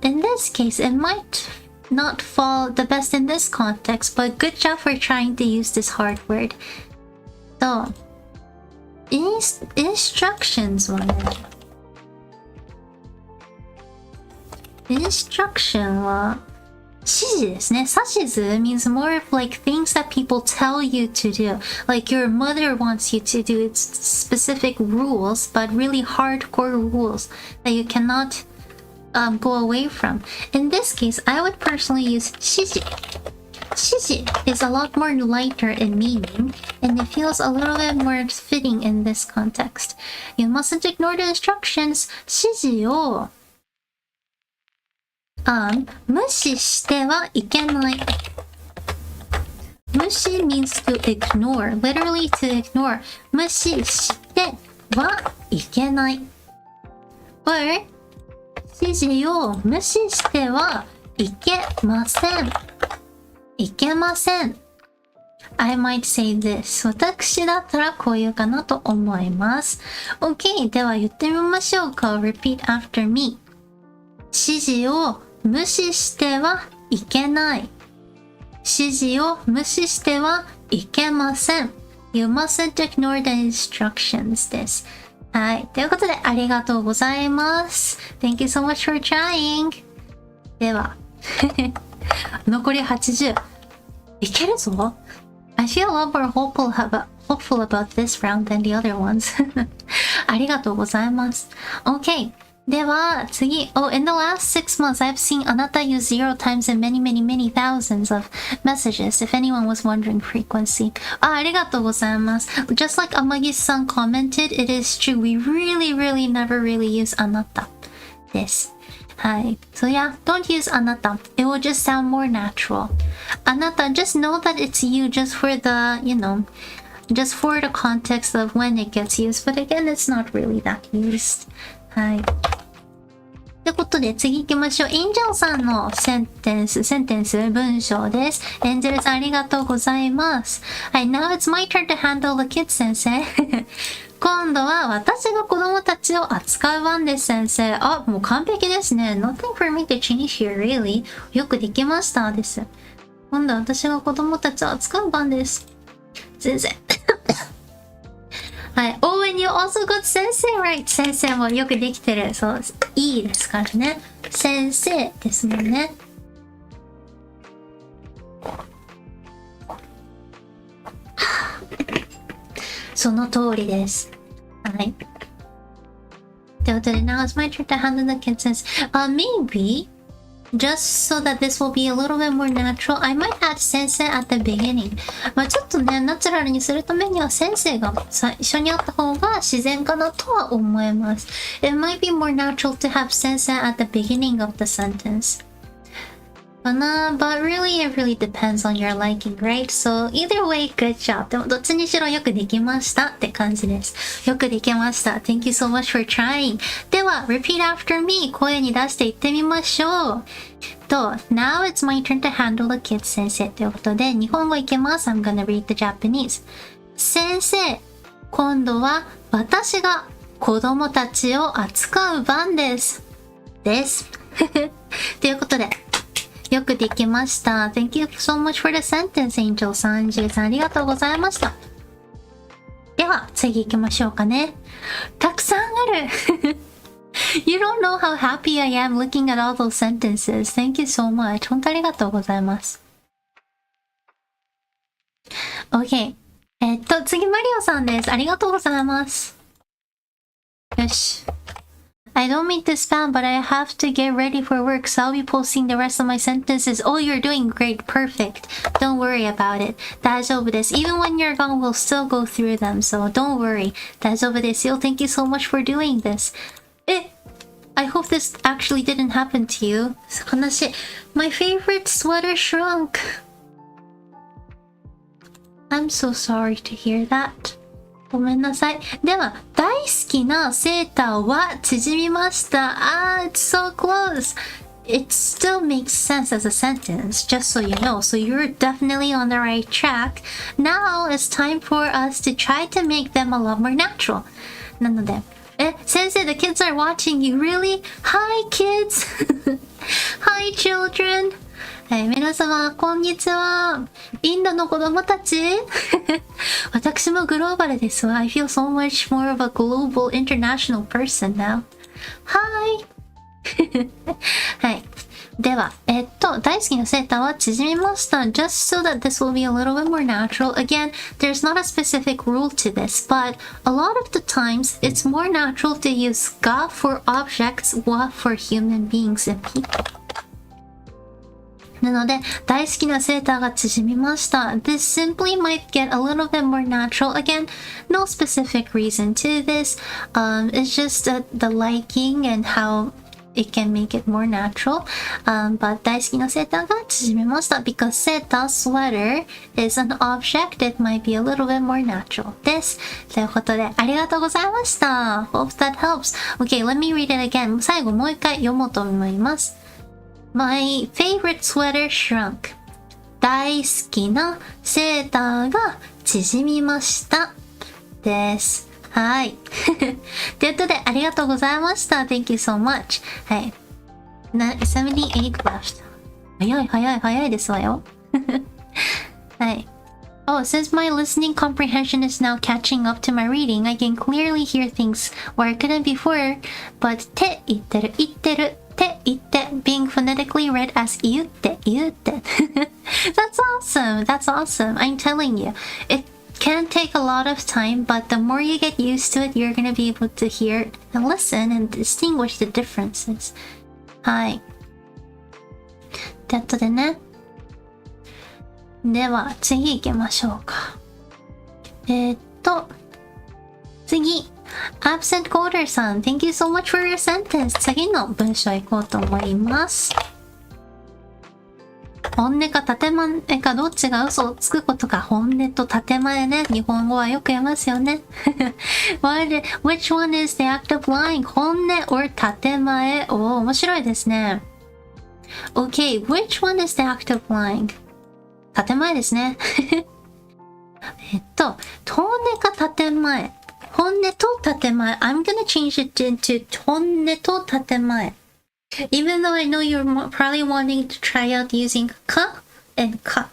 in this case it might not fall the best in this context, but good job for trying to use this hard word. So, instructions はね、instruction は指示ですね。指図 means more of like things that people tell you to do. Like your mother wants you to do its specific rules, but really hardcore rules that you cannot go away from. In this case, I would personally use 指示. 指示 is a lot more lighter in meaning, and it feels a little bit more fitting in this context. You mustn't ignore the instructions. 指示を無視してはいけない。無視 means to ignore, literally to ignore. 無視してはいけない。or 指示を無視してはいけません。いけません。I might say this. 私だったらこう言うかなと思います。OK。では言ってみましょうか。Repeat after me. 指示を無視してはいけない。指示を無視してはいけません。You mustn't ignore the instructions です。はい。ということで、ありがとうございます。Thank you so much for trying. では、残り80。いけるぞ。I feel a lot more hopeful about this round than the other ones. ありがとうございます。OK。では、次。in the last 6 months, I've seen あなた use 0 times in many thousands of messages. If anyone was wondering frequency. ありがとうございます。Just like Amagi-san commented, it is true. We really never really use あなたです。はい。So yeah, don't use あなた. It will just sound more natural. あなた, just know that it's you just for the, just for the context of when it gets used. But again, it's not really that used. はい。ということで次行きましょう。エンジェルさんのセンテンス、文章です。エンジェルさんありがとうございます。はい、now it's my turn to handle the kids 先生。今度は私が子供たちを扱う番です先生。もう完璧ですね。Nothing for me to change here really. よくできましたです。今度は私が子供たちを扱う番です。先生。はい。and you also got 先生 right. 先生もよくできてる。そう。いいですからね。先生ですもんね。その通りです。はい。ということで、now it's my turn to handle the kids since, maybe, just so that this will be a little bit more natural, I might add 先生 at the beginning. ちょっとね、ナチュラルにするためには先生が最初にあった方が自然かなとは思います。It might be more natural to have 先生 at the beginning of the sentence. But really, it really depends on your liking, right? So either way, good job. でもどっちにしろよくできましたって感じです。よくできました。Thank you so much for trying. では、repeat after me. 声に出して言ってみましょう。Now it's my turn to handle the kids 先生。ということで、日本語いきます。I'm gonna read the Japanese. 先生、今度は私が子供たちを扱う番です。です。ということで、よくできました。Thank you so much for the sentence, Angel さん。ジェイさん、ありがとうございました。では、次行きましょうかね。たくさんあるYou don't know how happy I am looking at all those sentences. Thank you so much. 本当ありがとうございます。OK。次、マリオさんです。ありがとうございます。よし。I don't mean to spam, but I have to get ready for work, so I'll be posting the rest of my sentences. Oh, you're doing great. Perfect. Don't worry about it. 大丈夫です。Even when you're gone, we'll still go through them, so don't worry. 大丈夫ですよ。Thank you so much for doing this. I hope this actually didn't happen to you. 悲しい。My favorite sweater shrunk. I'm so sorry to hear that. ごめんなさい。では、大好きなセーターは縮みました。It's so close. It still makes sense as a sentence, just so you know. So you're definitely on the right track. Now it's time for us to try to make them a lot more natural. なので、先生, the kids are watching you. Really? Hi, kids. Hi, children. 皆様、こんにちは。インドの子供たち私もグローバルですわ。I feel so much more of a global international person now. Hi! はい。では、大好きなセーターは縮みました。Just so that this will be a little bit more natural. Again, there's not a specific rule to this, but a lot of the times, it's more natural to use ga for objects, wa for human beings and people. なので、大好きなセーターが縮みました。This simply might get a little bit more natural. Again, no specific reason to this. It's just the liking and how it can make it more natural. But 大好きなセーターが縮みました。Because セーター sweater is an object that might be a little bit more natural. です。ということで、ありがとうございました。Hope that helps. Okay, let me read it again. 最後もう一回読もうと思います。My favorite sweater shrunk. 大好きなセーターが縮みました。です。はい。ということで、ありがとうございました。Thank you so much. はい。78 left. 早いですわよ。はい。Oh, since my listening comprehension is now catching up to my reading, I can clearly hear things where I couldn't before. But て言ってる。て言って being phonetically read as 言って That's awesome. That's awesome. I'm telling you. It can take a lot of time, but the more you get used to it, you're gonna be able to hear and listen and distinguish the differences. はい。ってやつでね。では、次行きましょうか。次。Absent Coder さん、Thank you so much for your sentence. 次の文章行こうと思います。本音か建前かどっちが嘘をつくことか。本音と建前ね。日本語はよく言いますよね。Which one is the act of lying? 本音 or 建前。面白いですね。Okay, which one is the act of lying? 建前ですね。本音か建前。本音と建前。I'm gonna change it into 本音と建前。Even though I know you're probably wanting to try out using か and か。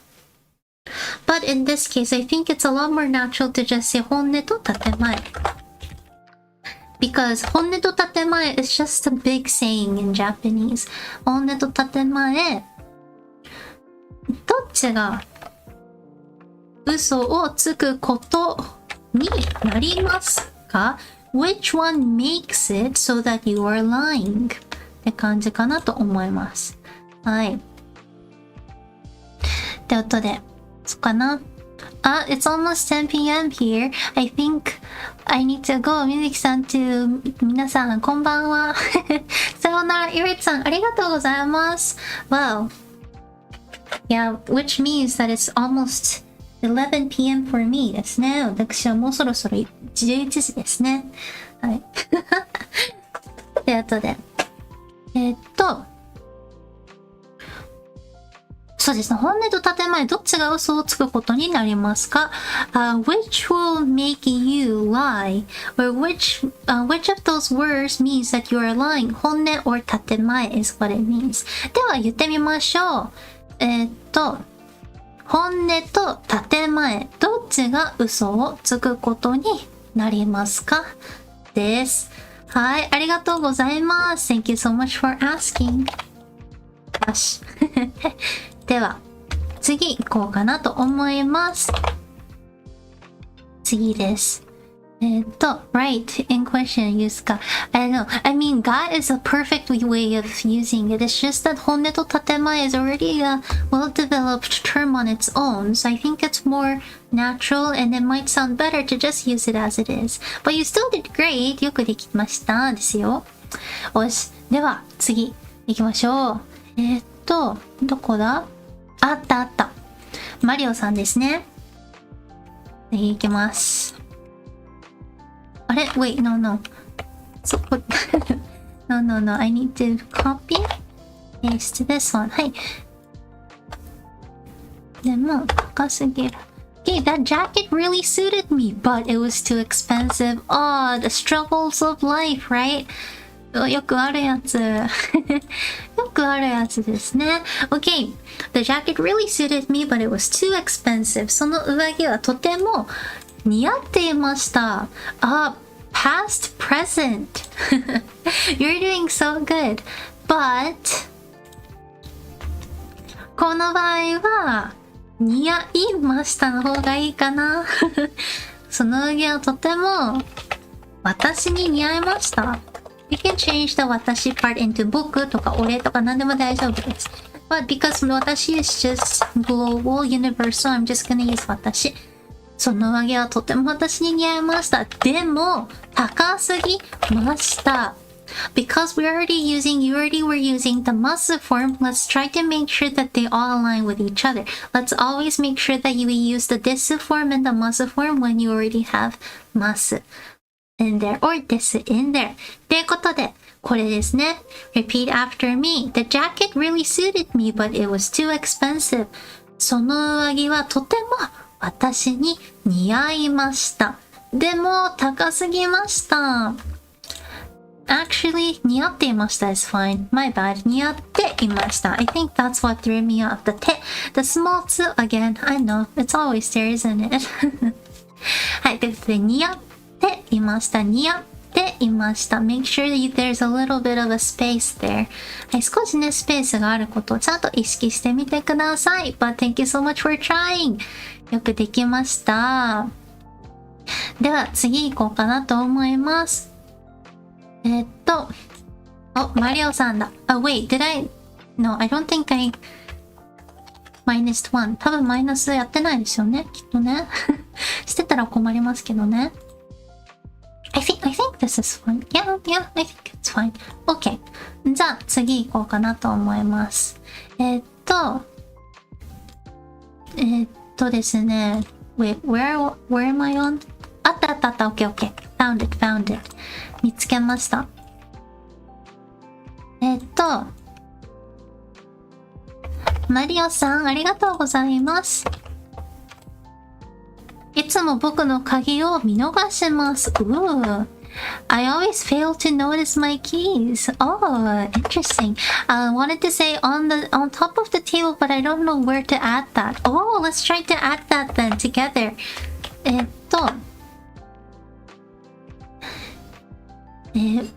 But in this case, I think it's a lot more natural to just say 本音と建前。Because 本音と建前 is just a big saying in Japanese. 本音と建前。どっちが嘘をつくことになりますか？ Which one makes it so that you are lying? って感じかなと思います。はい。ってことで、そっかな。It's almost 10 p.m. here. I think I need to go. みずきさん to 皆さん、こんばんは。さようなら、ゆりさん、ありがとうございます。Wow. Yeah, which means that it's almost 11 p.m. for me ですね。私はもうそろそろ11時ですね。はい。で、後で。そうですね。本音と建前、どっちが嘘をつくことになりますか？ Which will make you lie? Or which of those words means that you are lying? 本音 or 建前 is what it means. では言ってみましょう。本音と建前、どっちが嘘をつくことになりますか？です。はい、ありがとうございます。Thank you so much for asking. よし。では、次行こうかなと思います。次です。right in question use か。I mean, God is a perfect way of using it. It's just that 本音と建前 is already a well-developed term on its own. So I think it's more natural and it might sound better to just use it as it is. But you still did great. よくできました。ですよ。よし。では、次行きましょう。どこだ？あったあった。マリオさんですね。次行きます。あれ Wait, no. そこ、no. I need to copy, paste this one. はい。でも、高すぎる。Okay, that jacket really suited me, but it was too expensive. Oh, the struggles of life, right? よくあるやつ。よくあるやつですね。Okay, the jacket really suited me, but it was too expensive. その上着はとても似合っていました。Past present. You're doing so good. But この場合は似合いましたの方がいいかな。その上着はとても私に似合いました。You can change the 私 part into 僕とか俺とか何でも大丈夫です。But because 私 is just global, universal, I'm just gonna use 私。その上着はとても私に似合いました。でも、高すぎました。Because you already were using the must form, let's try to make sure that they all align with each other. Let's always make sure that you use the this form and the must form when you already have must in there or this in there. ということで、これですね。Repeat after me. The jacket really suited me, but it was too expensive. その上着はとても私に似合いました。でも高すぎました。Actually, 似合っていました is fine. My bad. 似合っていました。I think that's what threw me off. The small two again. I know. It's always there, isn't it? はい。ということで、似合っていました。似合っていました。Make sure that there's a little bit of a space there. はい。少しね、スペースがあることをちゃんと意識してみてください。But thank you so much for trying. よくできました。では次行こうかなと思います。マリオさんだ。wait, did I? No, I don't think I minused one. 多分マイナスやってないですよね。きっとね。してたら困りますけどね。I think this is fine. Yeah, I think it's fine. Okay. じゃあ次行こうかなと思います。ですね。Wait, where am I on? あった。Okay. Found it. 見つけました。マリオさん、ありがとうございます。いつも僕の鍵を見逃します。I always fail to notice my keys. Oh, interesting. I wanted to say on top of the table, but I don't know where to add that. Oh, let's try to add that then together. い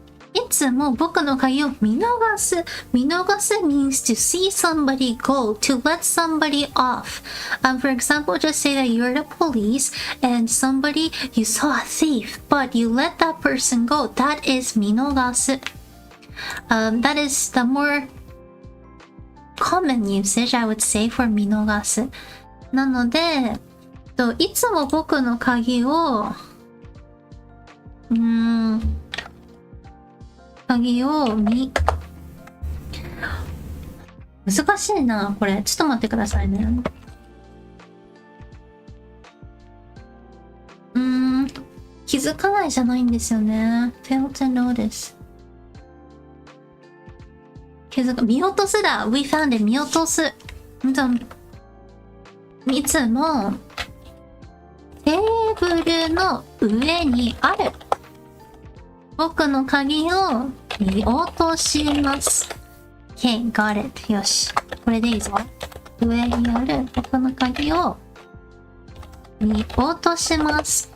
つも僕の鍵を見逃す。見逃す means to see somebody go, to let somebody off. For example, just say that you're the police and you saw a thief, but you let that person go. That is 見逃す。That is the more common usage, I would say, for 見逃す。なので、いつも僕の鍵を、難しいな、これ。ちょっと待ってくださいね。気づかないじゃないんですよね。fail to notice。見落とすだ。We found it. 見落とす。いつもテーブルの上にある僕の鍵を見落とします。Okay, got it. よし。これでいいぞ。上にある僕の鍵を見落とします。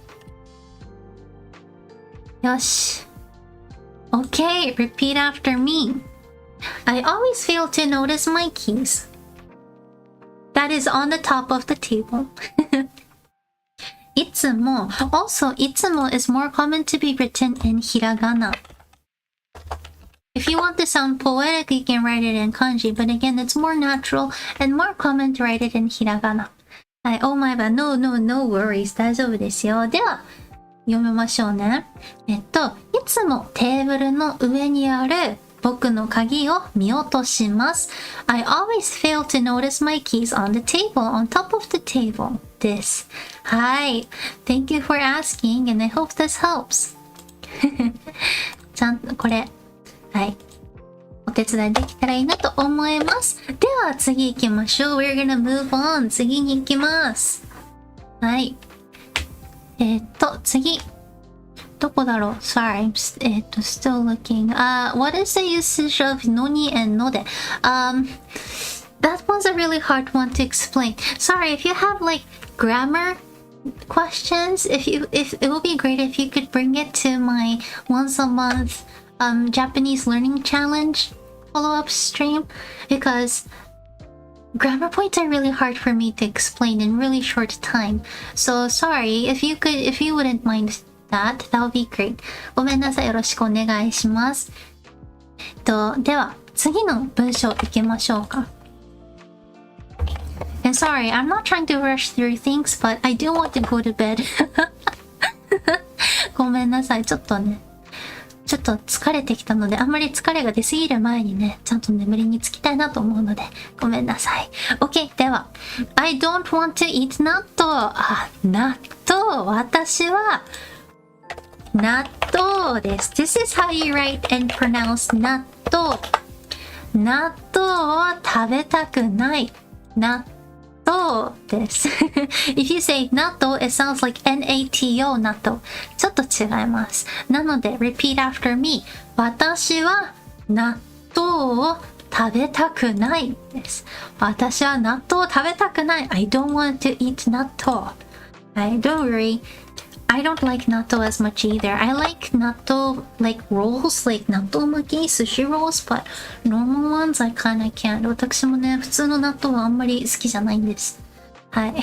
よし。Okay, repeat after me. I always fail to notice my keys. That is on the top of the table. いつも also いつも is more common to be written in hiragana. If you want to sound poetic, you can write it in kanji, but again, it's more natural and more common to write it in hiragana. はい、oh my bad, no worries, 大丈夫ですよ。では、読みましょうね。いつもテーブルの上にある僕の鍵を見落とします。I always fail to notice my keys on the table, on top of the table. です。はい。Thank you for asking, and I hope this helps. ちゃんとこれ、はい。お手伝いできたらいいなと思います。では次行きましょう。We're gonna move on. 次に行きます。はい。次。どこだろう Sorry, I'm still looking. What is the usage of noni and node? That one's a really hard one to explain. Sorry, if you have like grammar questions, if it would be great if you could bring it to my once a month Japanese learning challenge follow-up stream, because grammar points are really hard for me to explain in really short time. So sorry, if you wouldn't mind that would be great. ごめんなさい、よろしくお願いします。では次の文章いきましょうか。And sorry, I'm not trying to rush through things, but I do want to go to bed. ごめんなさい、ちょっと疲れてきたので、あんまり疲れが出すぎる前にね、ちゃんと眠りにつきたいなと思うので、ごめんなさい。OK、では、I don't want to eat 納豆。納豆。私は、納豆です。This is how you write and pronounce 納豆。納豆を食べたくない。納豆です。If you say 納豆, it sounds like N-A-T-O 納豆。ちょっと違います。なので、repeat after me. 私は納豆を食べたくないです。私は納豆を食べたくない。I don't want to eat 納豆。Don't worry.I don't like natto as much either. I like natto like rolls, like natto maki, sushi rolls, but normal ones I kinda can't. 私もね、普通の納豆はあんまり好きじゃないんです。はい。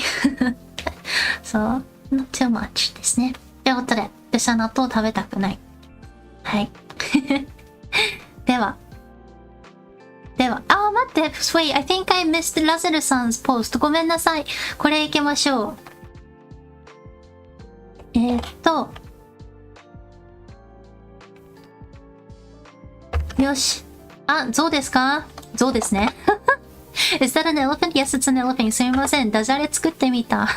So, not too much ですね。ということで、私は納豆を食べたくない。はい。では、待って、wait, I think I missed ラゼルさん 's post. ごめんなさい。これ行きましょう。よし。象ですか？象ですね。Is that an elephant? Yes, it's an elephant. すみません。ダジャレ作ってみた。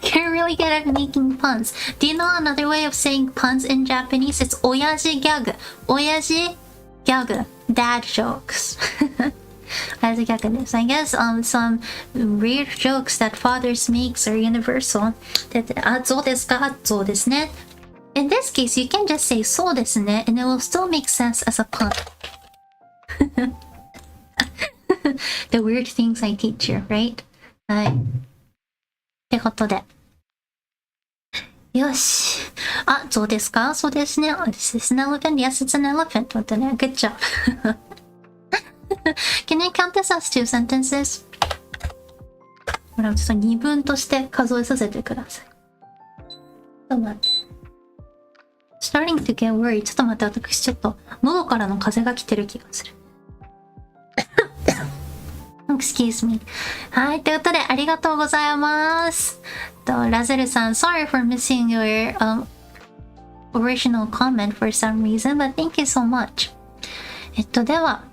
You're really good at making puns. Do you know another way of saying puns in Japanese? It's 親父ギャグ。親父ギャグ。Dad jokes. As a gag this, I guess some weird jokes that fathers makes are universal. そうですか？そうですね。In this case, you can just say そうですね and it will still make sense as a pun. The weird things I teach you, right? はい。ってことで。よし。そうですか？そうですね。This is an elephant. Yes, it's an elephant. とってね。Good job. Can I count this as 2 sentences? ほら、ちょっと2分として数えさせてください。ちょっと待って。Starting to get worried. ちょっと待って、私ちょっと喉からの風が来てる気がする。Excuse me. はい、ということでありがとうございます。ラゼルさん、Sorry for missing your original comment for some reason, but thank you so much. では、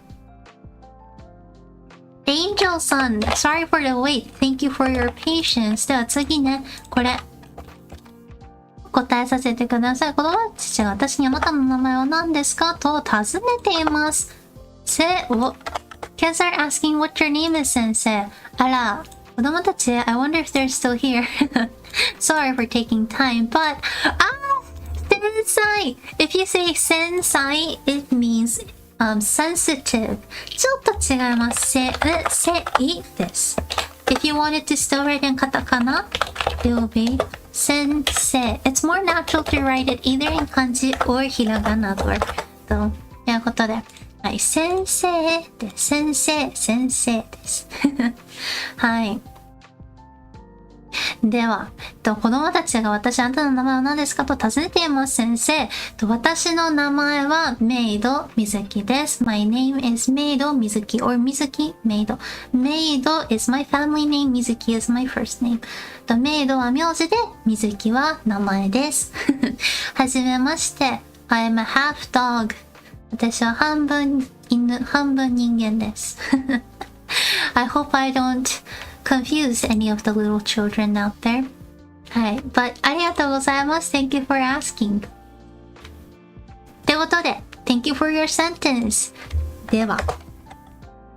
Angel さん、Sorry for the wait. Thank you for your patience. では次ね、これ、答えさせてください。子供たちが私にあなたの名前は何ですかと尋ねています。背を Kids are asking what your name is, 先生。あら、子供たち、I wonder if they're still here. Sorry for taking time, but... Sensei! If you say sensei, it means sensitive. ちょっと違います。せいです。If you wanted to still write in katakana, it will be sensei. It's more natural to write it either in kanji or hiragana ということで。はい、先生です。先生です。はい。では、子供たちが私、あなたの名前は何ですかと尋ねています、先生。私の名前はmaid Mizukiです。My name is maid Mizuki or Mizuki Meido. Maid is my family name. Mizuki is my first name. maidは名字で、Mizukiは名前です。はじめまして。I am a half dog. 私は半分犬、半分人間です。I hope I don't confuse any of the little children out there. はい。But ありがとうございます。Thank you for asking. ってことで、Thank you for your sentence. では、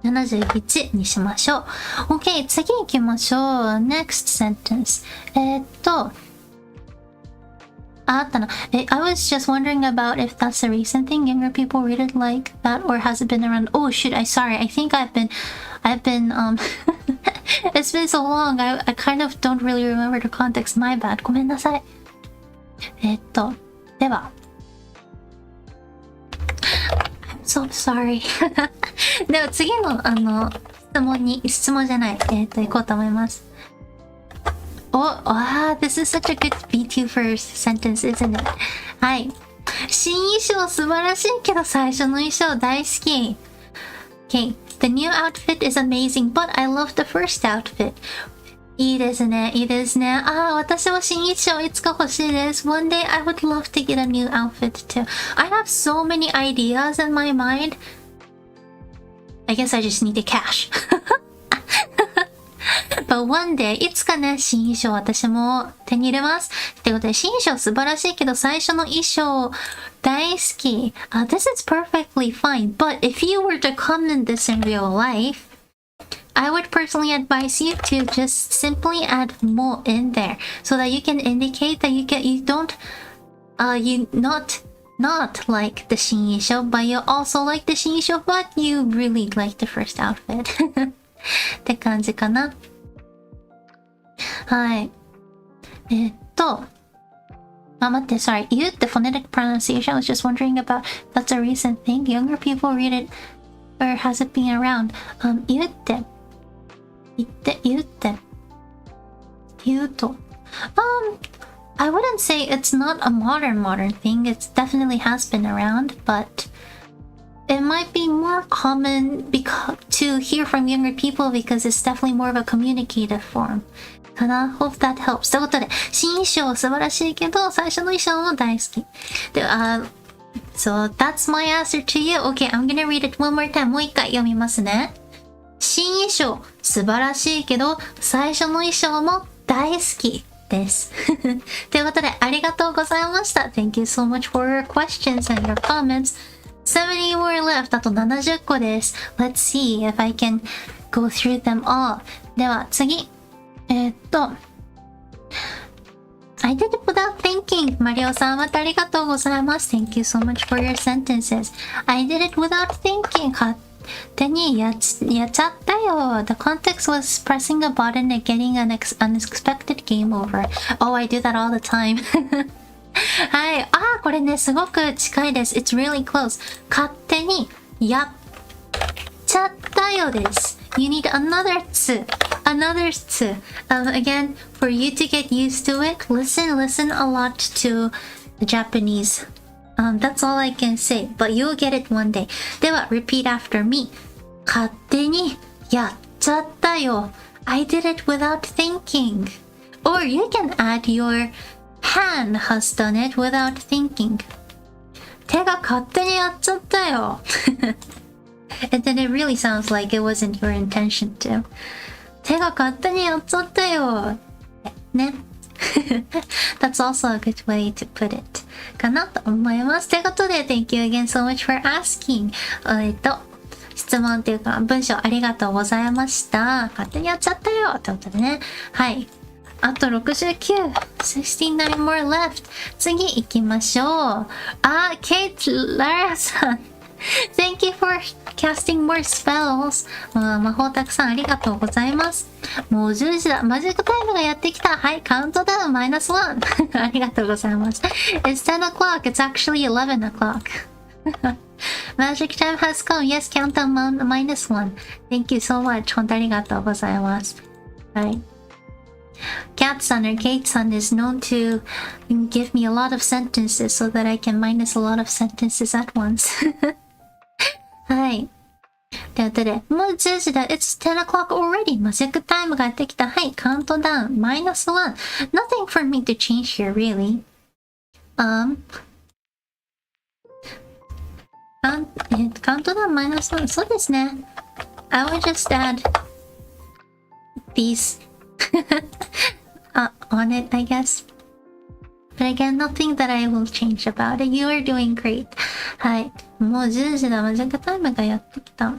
71にしましょう。OK、次行きましょう。Next sentence. あったな。I was just wondering about if that's a recent thing. Younger people read it like that or has it been around? Oh shoot, sorry. I think I've been It's been so long. I kind of don't really remember the context. My bad. ごめんなさい。では。I'm so sorry. では次の質問じゃない。行こうと思います。this is such a good Vtuber sentence, isn't it? はい。新衣装素晴らしいけど最初の衣装大好き。Okay. The new outfit is amazing, but I love the first outfit. いいですね、いいですね。私も新衣装いつか欲しいです。One day I would love to get a new outfit too. I have so many ideas in my mind. I guess I just need the cash. But one day, いつかね、新衣装私も手に入れます。ってことで、新衣装素晴らしいけど、最初の衣装大好き。This is perfectly fine. But if you were to comment this in real life, I would personally advise you to just simply add more in there so that you can indicate that you don't, you not like the 新衣装, but you also like the 新衣装, but you really like the first outfit. って感じかな。はい。待って、sorry. You, the phonetic pronunciation, I was just wondering about, that's a recent thing. Younger people read it, or has it been around? 言うと。I wouldn't say it's not a modern thing. It definitely has been around, but it might be more common to hear from younger people because it's definitely more of a communicative form. かな Hope that helps. ということで、新衣装素晴らしいけど、最初の衣装も大好き。で、so that's my answer to you. Okay, I'm gonna read it one more time. もう一回読みますね。新衣装素晴らしいけど、最初の衣装も大好きです。ということで、ありがとうございました。Thank you so much for your questions and your comments. 70 more left. あと70個です。Let's see if I can go through them all. では次。I did it without thinking. マリオさん、またありがとうございます。Thank you so much for your sentences. I did it without thinking. 勝手にやっちゃったよ。The context was pressing a button and getting an unexpected game over. Oh, I do that all the time. はい。これね、すごく近いです。It's really close. 勝手にやっちゃったよです。You need another tsu. Again, for you to get used to it, listen a lot to the Japanese. That's all I can say, but you'll get it one day. では、repeat after me. 勝手にやっちゃったよ。I did it without thinking. Or you can add your hand has done it without thinking. 手が勝手にやっちゃったよ。And then it really sounds like it wasn't your intention to. 手が勝手にやっちゃったよ。ね。That's also a good way to put it. かなと思います。ということで、Thank you again so much for asking. 質問っていうか文章ありがとうございました。勝手にやっちゃったよってことでね。はい。あと69。69 more left. 次行きましょう。ケイト・ララさん。Thank you for casting more spells. 魔法たくさんありがとうございます。もう10時だ。マジックタイムがやってきた。はい、カウントダウン-1。ありがとうございます。It's 10 o'clock. It's actually 11 o'clock. Magic time has come. Yes, countdown -1. Thank you so much. 本当ありがとうございます。はい。Cat-san or Kate-san is known to give me a lot of sentences so that I can minus a lot of sentences at once. はい。ということで、もう10時だ。It's 10 o'clock already. マジックタイムがやってきた。はい、カウントダウン-1。Nothing for me to change here, really. カウントダウン-1。そうですね。I will just add these on it, I guess. But again, nothing that I will change about it. You are doing great. はい。もう10時だ。マジックタイムがやってきた。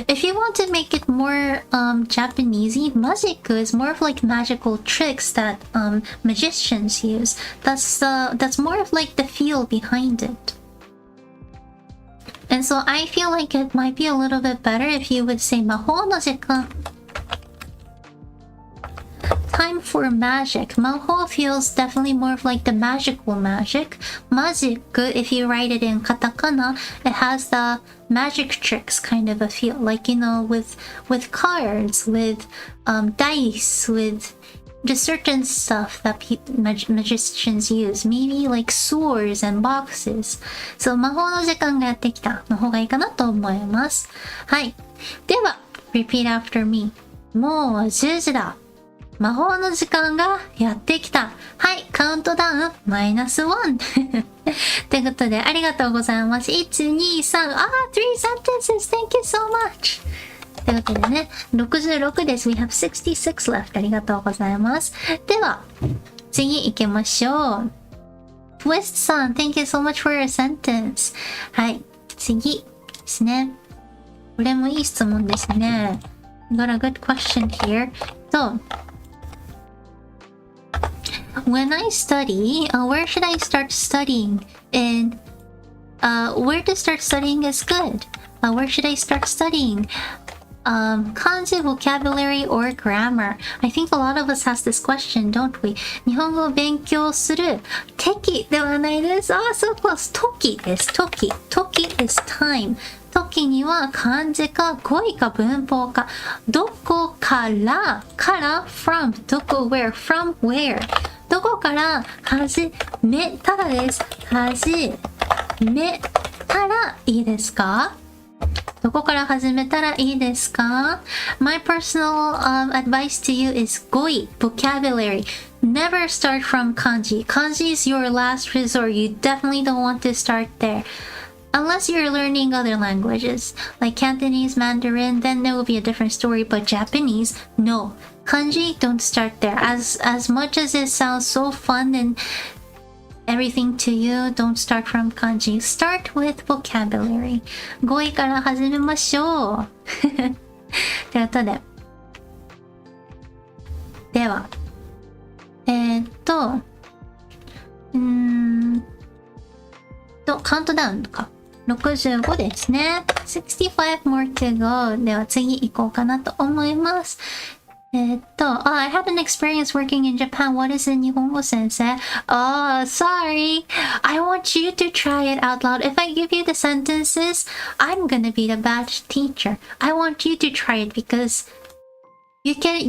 If you want to make it more Japanesey, magic is more of like magical tricks that magicians use. That's more of like the feel behind it. And so I feel like it might be a little bit better if you would say 魔法の時間。Time for magic. 魔法 feels definitely more of like the magical magic. Magic, if you write it in katakana, it has the magic tricks kind of a feel. Like, you know, with cards, with dice, with just certain stuff that magicians use. Maybe like swords and boxes. So, 魔法の時間がやってきたの方がいいかなと思います。はい。では、repeat after me. もう10時だ。魔法の時間がやってきた。はい、カウントダウン-1。ということで、ありがとうございます。1、2、3、3 sentences. Thank you so much. ということでね、66です。We have 66 left. ありがとうございます。では、次行きましょう。Twist さん、Thank you so much for your sentence. はい、次ですね。これもいい質問ですね。Got a good question here. と、When I study, where should I start studying? And where to start studying is good. Where should I start studying? Kanji, vocabulary, or grammar? I think a lot of us has this question, don't we? 日本語を勉強する時ではないです。so close. 時です。時 is time. 時には漢字か語彙か文法かどこからfrom どこ where from where どこから始めたらです始めたらいいですかどこから始めたらいいですか My personal advice to you is 語彙 vocabulary Never start from kanji. Kanji is your last resort. You definitely don't want to start there. Unless you're learning other languages, like Cantonese, Mandarin, then there will be a different story. But Japanese, no. Kanji, don't start there. As much as it sounds so fun and everything to you, don't start from kanji. Start with vocabulary. 語彙から始めましょう。ということで。では。カウントダウンとか。65ですね。65 more to go. では次行こうかなと思います。I had an experience working in Japan. What is in 日本語先生? Oh, sorry. I want you to try it out loud. If I give you the sentences, I'm gonna be the bad teacher. I want you to try it because you can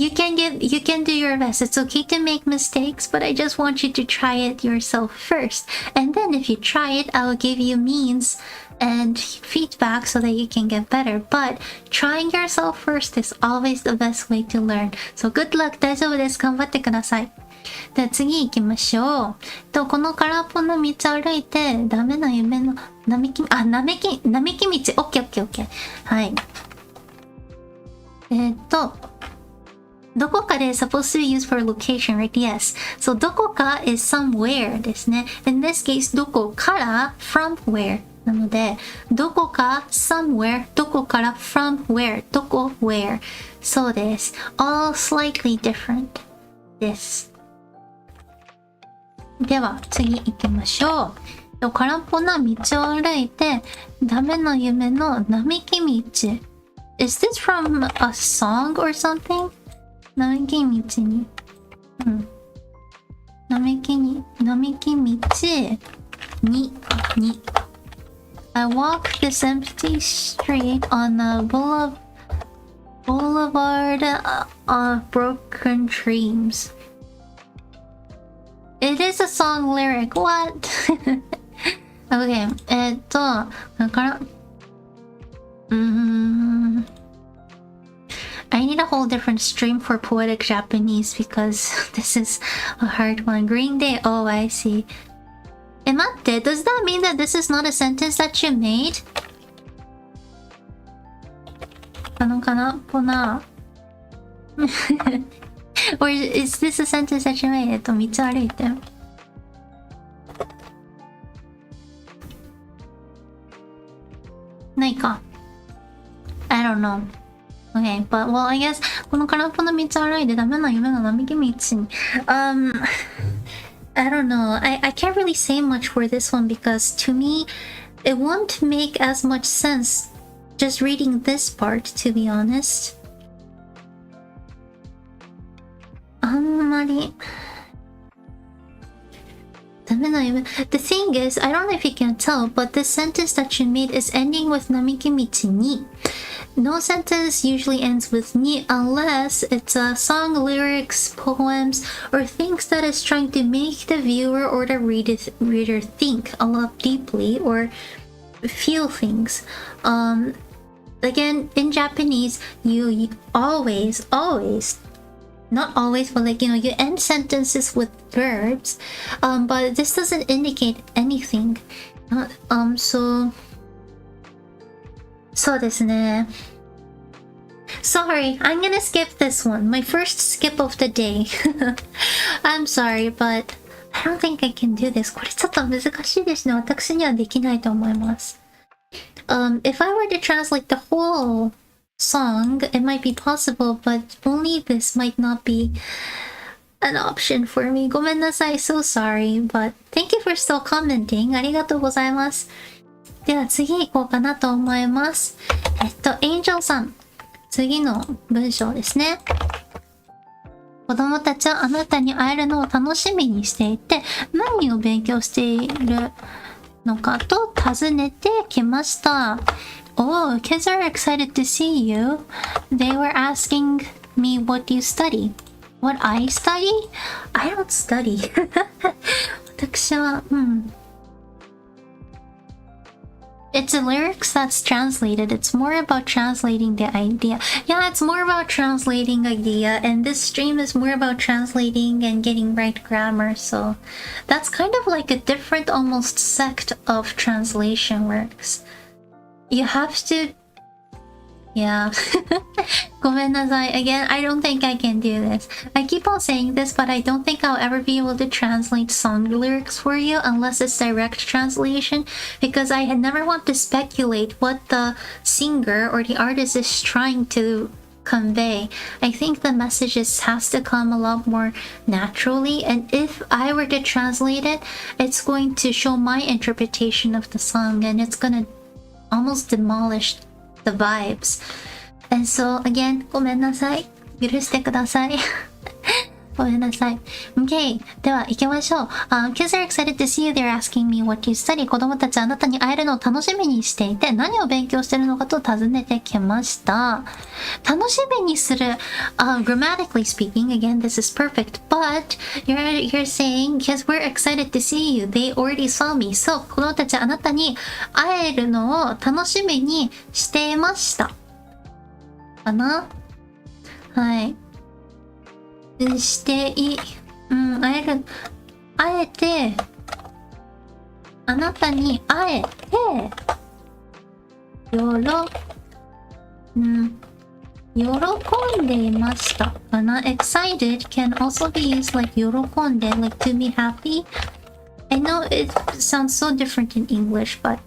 do your best. It's okay to make mistakes, but I just want you to try it yourself first. And then if you try it, I will give you means and feedback so that you can get better. But trying yourself first is always the best way to learn. So good luck. 大丈夫です。頑張ってください。では次行きましょう。この空っぽの道歩いて、ダメな夢の並木道。並木道。オッケー。はい。どこかで supposed to be used for location, right? Yes. So どこか is somewhere ですね。In this case, どこから from where なので、どこか somewhere、どこから from where、どこ where。そうです。all slightly different です。では、次行きましょう。空っぽな道を歩いて、ダメな夢の並木道。Is this from a song or something? 並木道に。並木道に。I walk this empty street on a boulevard of broken dreams. It is a song lyric. What? Okay. だから、I need a whole different stream for poetic Japanese because this is a hard one. Green Day. Oh, I see. 待って。Does that mean that this is not a sentence that you made? 空っぽな。Or is this a sentence that you made? 道歩いて。ないか。I don't know. Okay, but well, I guess この空っぽの道歩いてダメな夢の並木道に。I don't know. I can't really say much for this one because to me, it won't make as much sense just reading this part, to be honest. あんまりダメな夢。The thing is, I don't know if you can tell, but this sentence that you made is ending with 並木道に。No sentence usually ends with ni unless it's a song, lyrics, poems, or things that is trying to make the viewer or the reader think a lot deeply or feel things. Again, in Japanese, you always, not always, but like, you end sentences with verbs, but this doesn't indicate anything. Soですね。Sorry, I'm gonna skip this one. My first skip of the day. I'm sorry, but I don't think I can do this. これちょっと難しいですね。私にはできないと思います。If I were to translate the whole song, it might be possible, but only this might not be an option for me. ごめんなさい. So sorry, but thank you for still commenting. ありがとうございます。では次行こうかなと思います。エンジェルさん。次の文章ですね。子供たちはあなたに会えるのを楽しみにしていて、何を勉強しているのかと尋ねてきました。Oh, kids are excited to see you. They were asking me what you study. What I study? I don't study. 私は、It's the lyrics that's translated. It's more about translating the idea. Yeah, it's more about translating idea, and this stream is more about translating and getting right grammar. So that's kind of like a different almost sect of translation works. You have to... Yeah. ごめんなさい. Again, I don't think I can do this. I keep on saying this, but I don't think I'll ever be able to translate song lyrics for you unless it's direct translation, because I had never want to speculate what the singer or the artist is trying to convey. I think the messages has to come a lot more naturally, and if I were to translate it, it's going to show my interpretation of the song, and it's gonna almost demolish the vibes. And so again, ごめんなさい。許してください。ごめんなさい。Okay. では行きましょう。Kids are excited to see you. They're asking me what you study. 子供たちはあなたに会えるのを楽しみにしていて、何を勉強しているのかと尋ねてきました。楽しみにする。Grammatically speaking, again, this is perfect. But you're saying, kids were excited to see you. They already saw me. そう、子供たちはあなたに会えるのを楽しみにしていました。かな？はい。会えて、あなたに会えて、喜んでいましたかな？ Excited can also be used like 喜んで, like to be happy. I know it sounds so different in English, but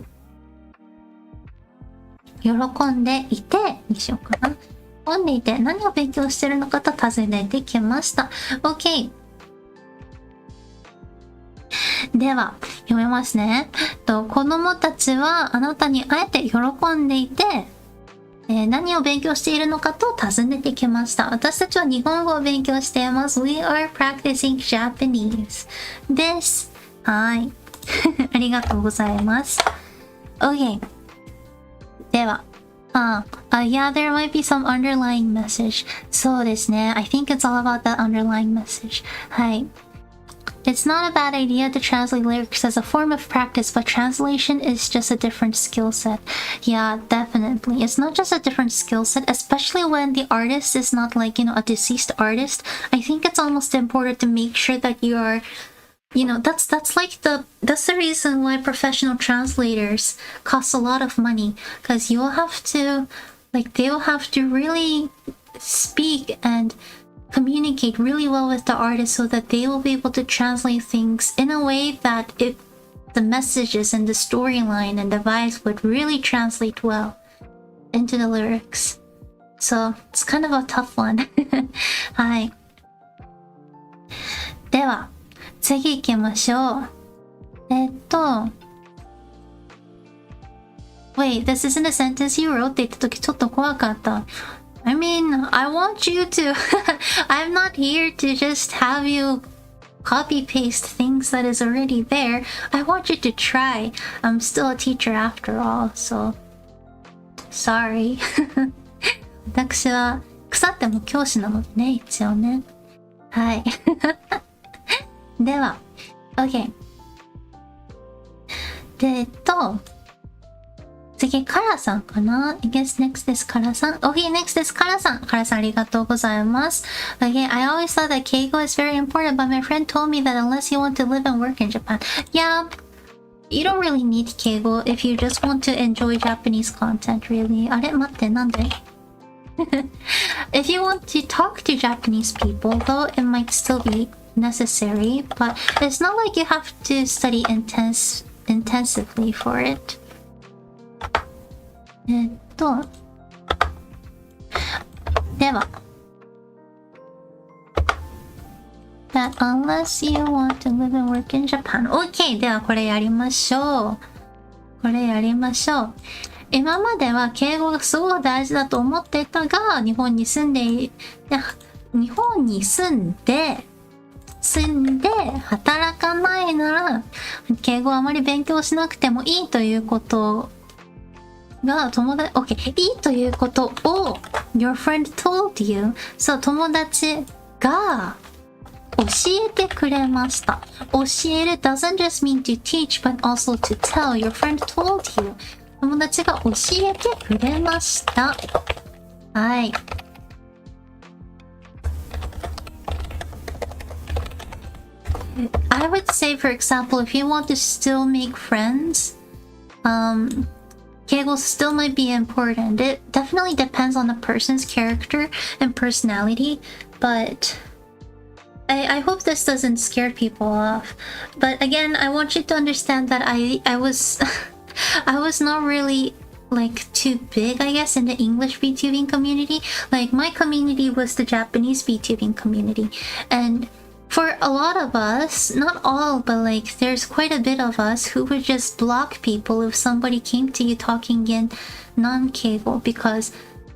喜んでいてにしようかな。喜んでいて何を勉強してるのかと尋ねてきました。OK。では読めますね。子供たちはあなたに会えて喜んでいて、何を勉強しているのかと尋ねてきました。私たちは日本語を勉強しています。We are practicing Japanese です。はい。ありがとうございます。OK。では。Yeah, there might be some underlying message. そうですね。I think it's all about that underlying message. はい。It's not a bad idea to translate lyrics as a form of practice, but translation is just a different skill set. Yeah, definitely. It's not just a different skill set, especially when the artist is not like, a deceased artist. I think it's almost important to make sure that you are, that's the reason why professional translators cost a lot of money, because you'll have to, they'll have to really speak and communicate really well with the artist so that they will be able to translate things in a way that the messages and the storyline and the vibes would really translate well into the lyrics. So it's kind of a tough one. はい。では次行きましょう。Wait, this isn't a sentence you wrote って言った時ちょっと怖かった。I mean, I want you to. I'm not here to just have you copy paste things that is already there. I want you to try. I'm still a teacher after all, so sorry. 私は腐っても教師なのでね、一応ね。はい。では、OK。で、次、カラさんかな ?I guess next です、カラさん。OK, next です、カラさん。カラさんありがとうございます。Again, I always thought that Keigo is very important, but my friend told me that unless you want to live and work in Japan, yeah, you don't really need Keigo if you just want to enjoy Japanese content, really. あれ待って、なんでIf you want to talk to Japanese people, though, it might still be necessary, but it's not like you have to study intensively for it. では That unless you want to live and work in Japan. OK! ではこれやりましょう。今までは敬語がすごい大事だと思っていたが、日本に住んで働かないなら敬語をあまり勉強しなくてもいいということがOK いいということを your friend told you そう友達が教えてくれました。教える doesn't just mean to teach but also to tell. Your friend told you 友達が教えてくれました。はい。I would say, for example, if you want to still make friends, Keigo still might be important. It definitely depends on the person's character and personality, but I hope this doesn't scare people off. But again, I want you to understand that I was I was not really too big, I guess, in the English VTubing community. My community was the Japanese VTubing community, and for a lot of us, not all, but there's quite a bit of us who would just block people if somebody came to you talking in non-Keigo, because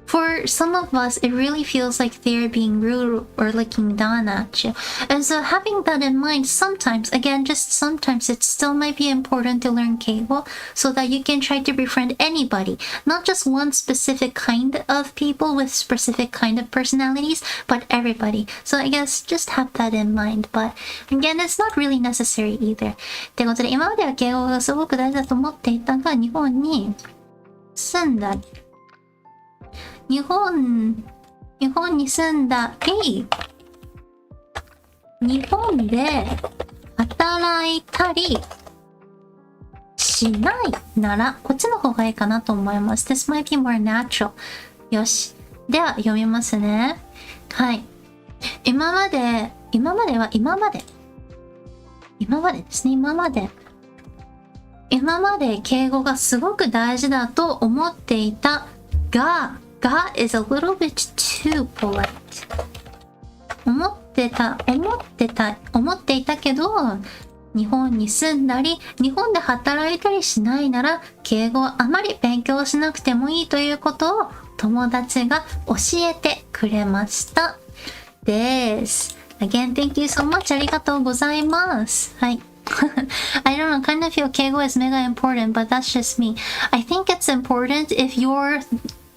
for some of us, it really feels like they're being rude or looking down at you. And so having that in mind, sometimes, again, just sometimes, it still might be important to learn Keigo so that you can try to befriend anybody. Not just one specific kind of people with specific kind of personalities, but everybody. So I guess just have that in mind. But again, it's not really necessary either. ってことで、今までは敬語がすごく大事だと思っていたが、日本に住んだり、日本で働いたりしないなら、こっちの方がいいかなと思います。This might be more natural. よし。では読みますね。はい。今までですね。今まで今まで敬語がすごく大事だと思っていたが is a little bit too polite. 思っていたけど、日本に住んだり、日本で働いたりしないなら、敬語をあまり勉強しなくてもいいということを友達が教えてくれましたです。Again, thank you so much. ありがとうございます。はい。I don't know, kind of feel 敬語 is mega important, but that's just me. I think it's important if your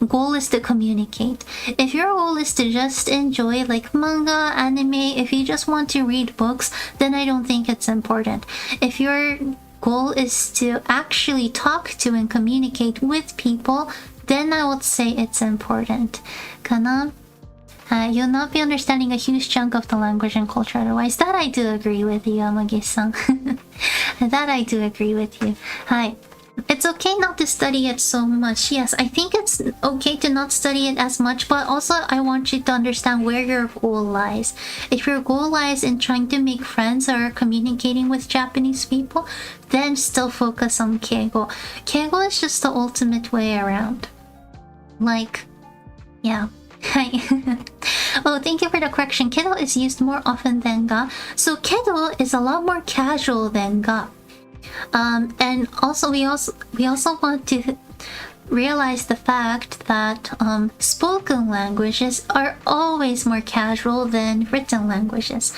goal is to communicate. If your goal is to just enjoy like manga, anime, if you just want to read books, then I don't think it's important. If your goal is to actually talk to and communicate with people, then I would say it's important. かな？You'll not be understanding a huge chunk of the language and culture otherwise. That I do agree with you, Amagi-san. That I do agree with you. はい。It's okay not to study it so much. Yes, I think it's okay to not study it as much, but also I want you to understand where your goal lies. If your goal lies in trying to make friends or communicating with Japanese people, then still focus on Keigo. Keigo is just the ultimate way around. Like, yeah. Oh, thank you for the correction. Kedo is used more often than ga. So kedo is a lot more casual than ga. And also we also want to realize the fact that spoken languages are always more casual than written languages.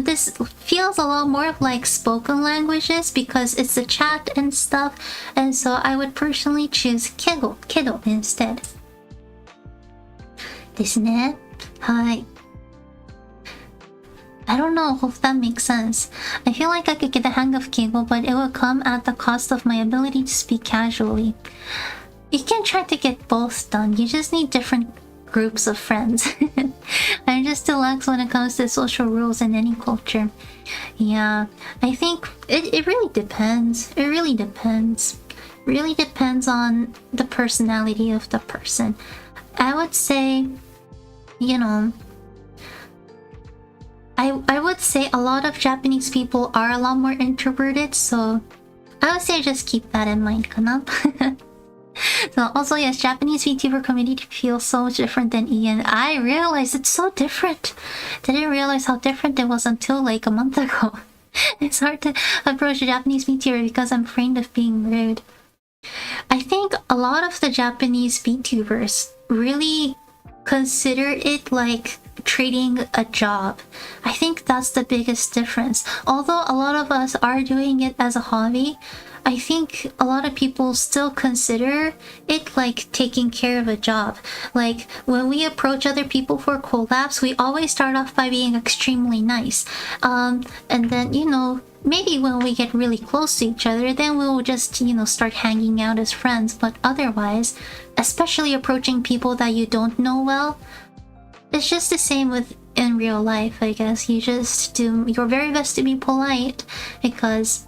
This feels a lot more like spoken languages because it's a chat and stuff, and so I would personally choose kedo instead. ですね。はい。I don't know, hope that makes sense. I feel like I could get the hang of Keigo, but it would come at the cost of my ability to speak casually. You can try to get both done. You just need different groups of friends. I'm just too lax when it comes to social rules in any culture. Yeah, I think it really depends. It really depends. Really depends on the personality of the person. I would say, you know, I would say a lot of Japanese people are a lot more introverted, so I would say just keep that in mind, kana? So also, yes, Japanese VTuber community feels so much different than Ian. I realized it's so different. Didn't realize how different it was until like a month ago. It's hard to approach a Japanese VTuber because I'm afraid of being rude. I think a lot of the Japanese VTubers really consider it like treating a job. I think that's the biggest difference. Although a lot of us are doing it as a hobby, I think a lot of people still consider it like taking care of a job. Like when we approach other people for collabs, we always start off by being extremely nice. And then, you know, maybe when we get really close to each other, then we'll just, you know, start hanging out as friends. But otherwise, especially approaching people that you don't know well, it's just the same with in real life, I guess. You just do your very best to be polite because...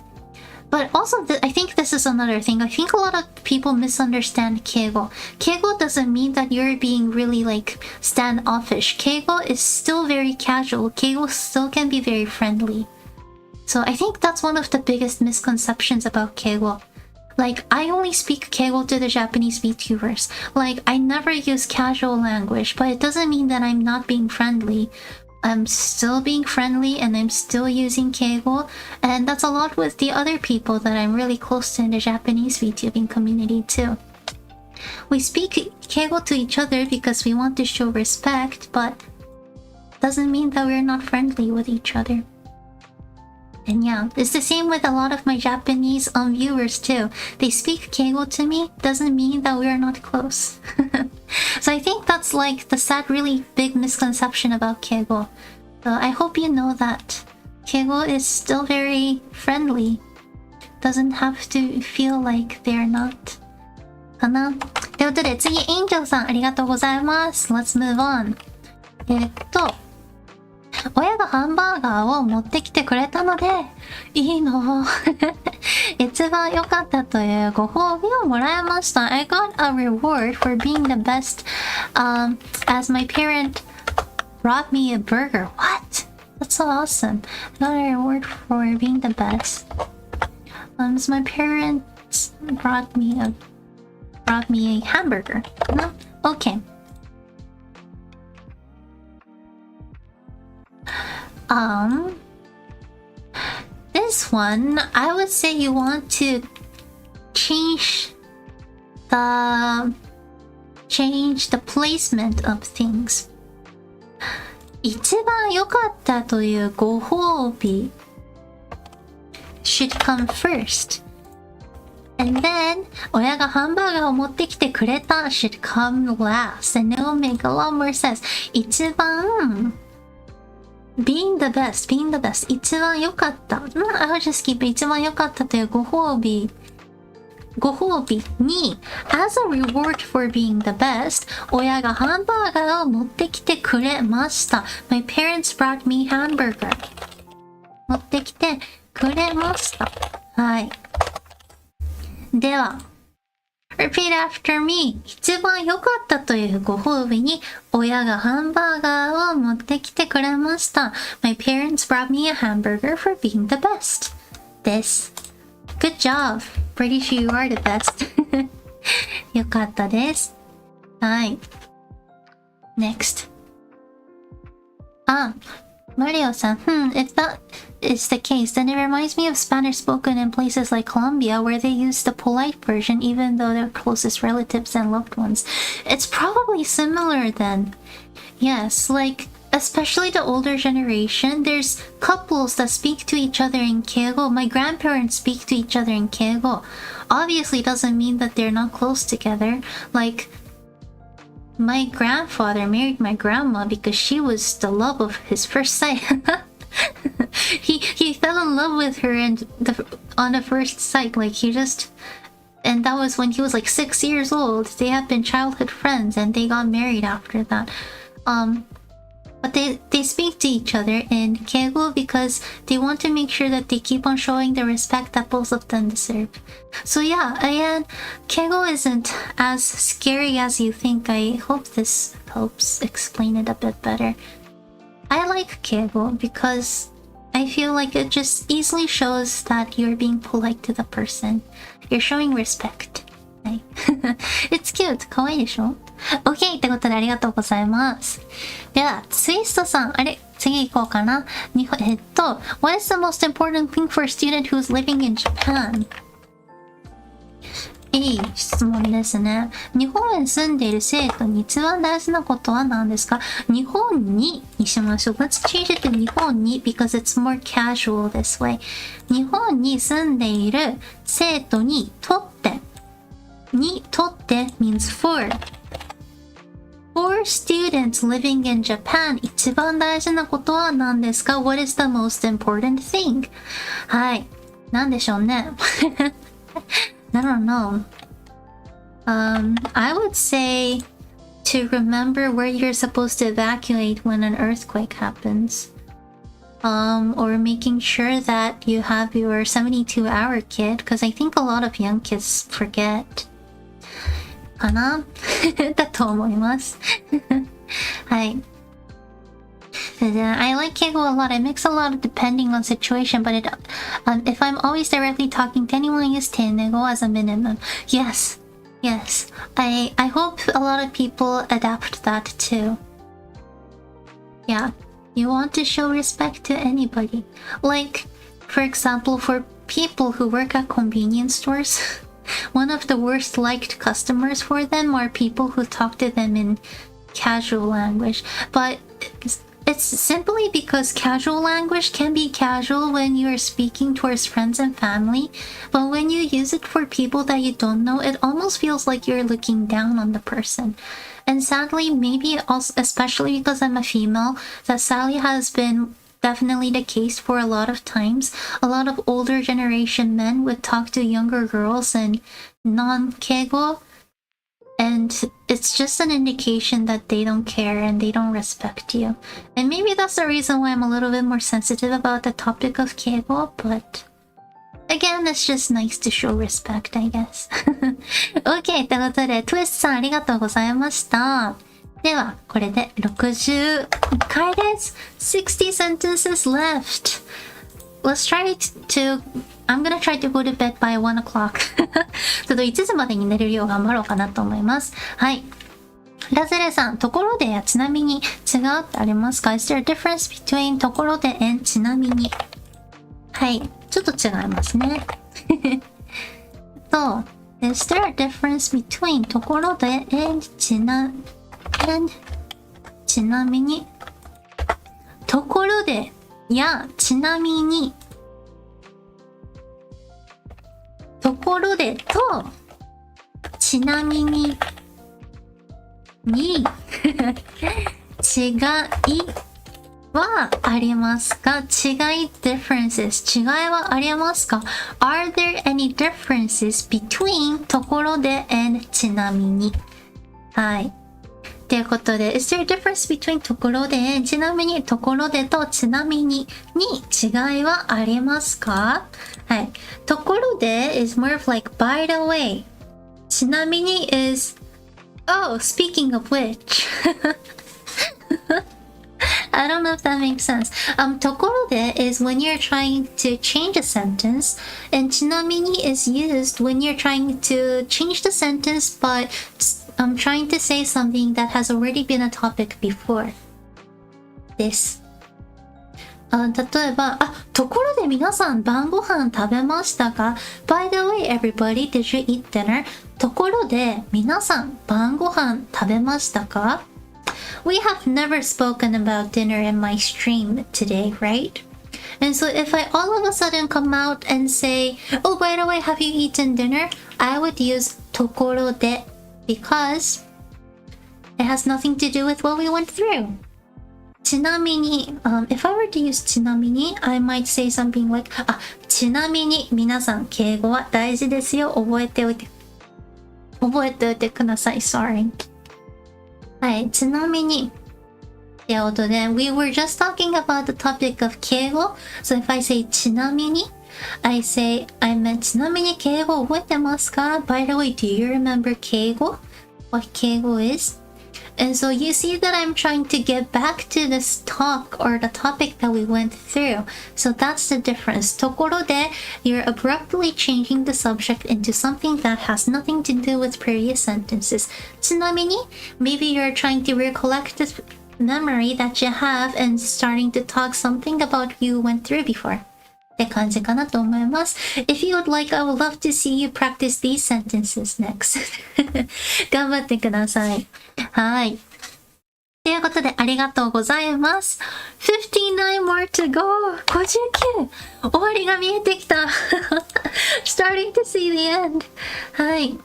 But also, I think this is another thing. I think a lot of people misunderstand Keigo. Keigo doesn't mean that you're being really like standoffish. Keigo is still very casual. Keigo still can be very friendly. So I think that's one of the biggest misconceptions about Keigo. Like, I only speak Keigo to the Japanese VTubers. Like, I never use casual language, but it doesn't mean that I'm not being friendly. I'm still being friendly and I'm still using Keigo, and that's a lot with the other people that I'm really close to in the Japanese VTubing community too. We speak Keigo to each other because we want to show respect, but doesn't mean that we're not friendly with each other. And yeah, it's the same with a lot of my Japanese viewers too. They speak Keigo to me, doesn't mean that we're not close. So I think that's like the sad, really big misconception about Keigo. So I hope you know that Keigo is still very friendly. Doesn't have to feel like they're not. かな。ということで次、エンジョルさんありがとうございます。Let's move on. 親がハンバーガーを持ってきてくれたので、いいの一番良かったというご褒美をもらいました。I got a reward for being the best, as my parent brought me a burger. What? That's so awesome. I got a reward for being the best. My parents brought me a hamburger. No? Okay. This one, I would say you want to change the placement of things. 一番良かったというご褒美 should come first. And then, 親がハンバーガーを持ってきてくれた should come last. And it will make a lot more sense. 一番 being the best. 一番良かった。I will just keep it. 一番良かったというご褒美に as a reward for being the best 親がハンバーガーを持ってきてくれました。 My parents brought me hamburger 持ってきてくれました。はい。では repeat after me 一番良かったというご褒美に親がハンバーガーを持ってきてくれました。 My parents brought me a hamburger for being the best です。Good job! Pretty sure you are the best. よかったです。はい。Next. Mario さん。If that is the case, then it reminds me of Spanish spoken in places like Colombia where they use the polite version even though they're closest relatives and loved ones. It's probably similar then. Yes, especially the older generation, there's couples that speak to each other in Keigo. My grandparents speak to each other in Keigo. Obviously doesn't mean that they're not close together. My grandfather married my grandma because she was the love of his first sight. he fell in love with her on the first sight. And that was when he was 6 years old. They have been childhood friends and they got married after that. But they speak to each other in Keigo because they want to make sure that they keep on showing the respect that both of them deserve. So yeah, again, Keigo isn't as scary as you think. I hope this helps explain it a bit better. I like Keigo because I feel like it just easily shows that you're being polite to the person. You're showing respect. It's cute. かわいいでしょ ?OK! ってことでありがとうございます。では、ツイストさん、次行こうかな。What is the most important thing for a student who's living in Japan? いい質問ですね。日本に住んでいる生徒に一番大事なことは何ですか？日本にしましょう。Let's change it to 日本に because it's more casual this way. 日本に住んでいる生徒にとってmeans for students living in Japan 一番大事なことは何ですか？ What is the most important thing? はい。何でしょうね。I don't know. I would say to remember where you're supposed to evacuate when an earthquake happens. Or making sure that you have your 72-hour kit, because I think a lot of young kids forget. かなだと思います。はい。I like Keigo a lot. I mix a lot depending on situation, but if I'm always directly talking to anyone, I use Tenego as a minimum. Yes. I hope a lot of people adapt that too. Yeah. You want to show respect to anybody. For example, for people who work at convenience stores, one of the worst liked customers for them are people who talk to them in casual language. But it's simply because casual language can be casual when you are speaking towards friends and family, but when you use it for people that you don't know, it almost feels like you're looking down on the person. And sadly, maybe also, especially because I'm a female, that sadly has been definitely the case for a lot of times. A lot of older generation men would talk to younger girls in non-Keigo, and it's just an indication that they don't care and they don't respect you. And maybe that's the reason why I'm a little bit more sensitive about the topic of Keigo, but again, it's just nice to show respect, I guess. OK! ということで、トゥイスさんありがとうございました。では、これで61回です。60 sentences left. let's try to I'm gonna try to go to bed by 1 o'clock ちょっと1時までに寝れるよう頑張ろうかなと思います。はい。ラゼレさん、ところでやちなみに違うってありますか？ Is there a difference between ところで and ちなみに？はい。ちょっと違いますね。と、Is there a difference between ところで and ちなみに？ところでやちなみにところでとちなみにに違いはありますか？違い differences 違いはありますか？ Are there any differences between ところで and ちなみに？はい。ということで、Is there a difference between ところでちなみにところでとちなみにに違いはありますか？はい。ところで is more of like by the way ちなみに is oh speaking of which I don't know if that makes sense. ところで is when you're trying to change a sentence and ちなみに is used when you're trying to change the sentence but I'm trying to say something that has already been a topic before です。例えば、ところで皆さん晩ご飯食べましたか？ By the way, everybody, did you eat dinner? ところで皆さん晩ご飯食べましたか？ We have never spoken about dinner in my stream today, right? And so if I all of a sudden come out and say, oh, by the way, have you eaten dinner? I would use ところで because it has nothing to do with what we went through. ちなみに、if I were to use ちなみに、I might say something like ちなみに皆さん敬語は大事ですよ。覚えておいてください。Sorry. はい、ちなみにってことで、we were just talking about the topic of 敬語。So if I say ちなみに、I meant ちなみに敬語覚えてますか？ By the way, do you remember 敬語? What 敬語 is? And so you see that I'm trying to get back to this talk or the topic that we went through. So that's the difference. ところで you're abruptly changing the subject into something that has nothing to do with previous sentences. ちなみに maybe you're trying to recollect this memory that you have and starting to talk something about you went through before. って感じかなと思います。If you would like, I would love to see you practice these sentences next. 頑張ってください。はい。ということで、ありがとうございます。59 more to go! 59! 終わりが見えてきた。Starting to see the end. はい。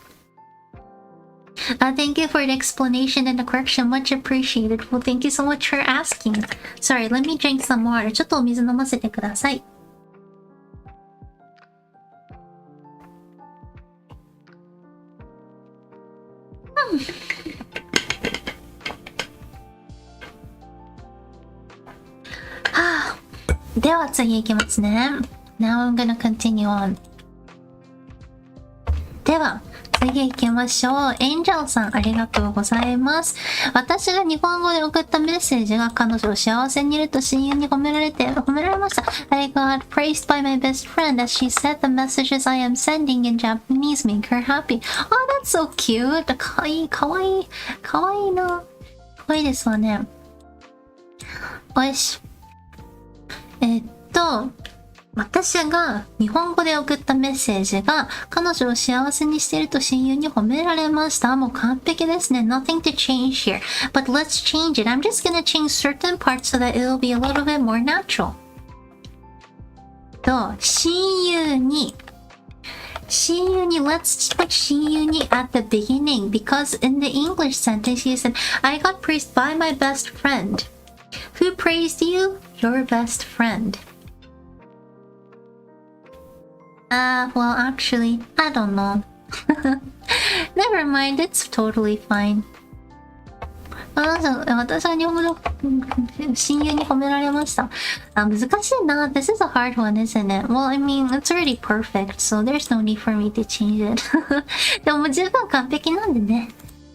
Thank you for the explanation and the correction. Much appreciated. Well, thank you so much for asking. Sorry, let me drink some water. ちょっとお水飲ませてください。では次いきますね。Now I'm gonna continue on. では次行きましょう。エンジェルさんありがとうございます。私が日本語で送ったメッセージが彼女を幸せにいると親友に褒められました。I got praised by my best friend as she said the messages I am sending in Japanese make her happy. Oh, that's so cute. かわいいな。かわいいですわね。よし。私が日本語で送ったメッセージが彼女を幸せにしていると親友に褒められました。もう完璧ですね。Nothing to change here. But let's change it. I'm just gonna change certain parts so that it'll be a little bit more natural. 親友に let's put 親友に at the beginning because in the English sentence you said, I got praised by my best friend. Who praised you? Your best friend. Well, actually, I don't know. Never mind, it's totally fine. 私は日本語の親友に褒められました。難しいな。This is a hard one, isn't it? Well, I mean, it's already perfect, so there's no need for me to change it. でももう十分完璧なんでね。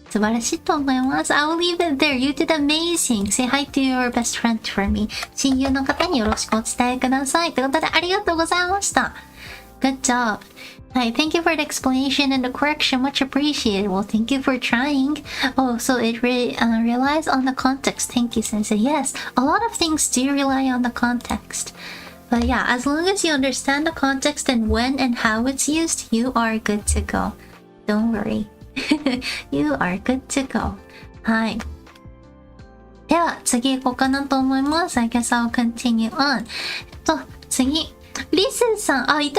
素晴らしいと思います。I'll leave it there. You did amazing. Say hi to your best friend for me. 親友の方によろしくお伝えください。ということでありがとうございました。Good job. Hi, thank you for the explanation and the correction. Much appreciated. Well, thank you for trying. Oh, so it relies on the context. Thank you, Sensei. Yes, a lot of things do rely on the context. But yeah, as long as you understand the context and when and how it's used, you are good to go. Don't worry. You are good to go. はい。では、次行こうかなと思います。I guess I'll continue on. 次。リスさん、マリ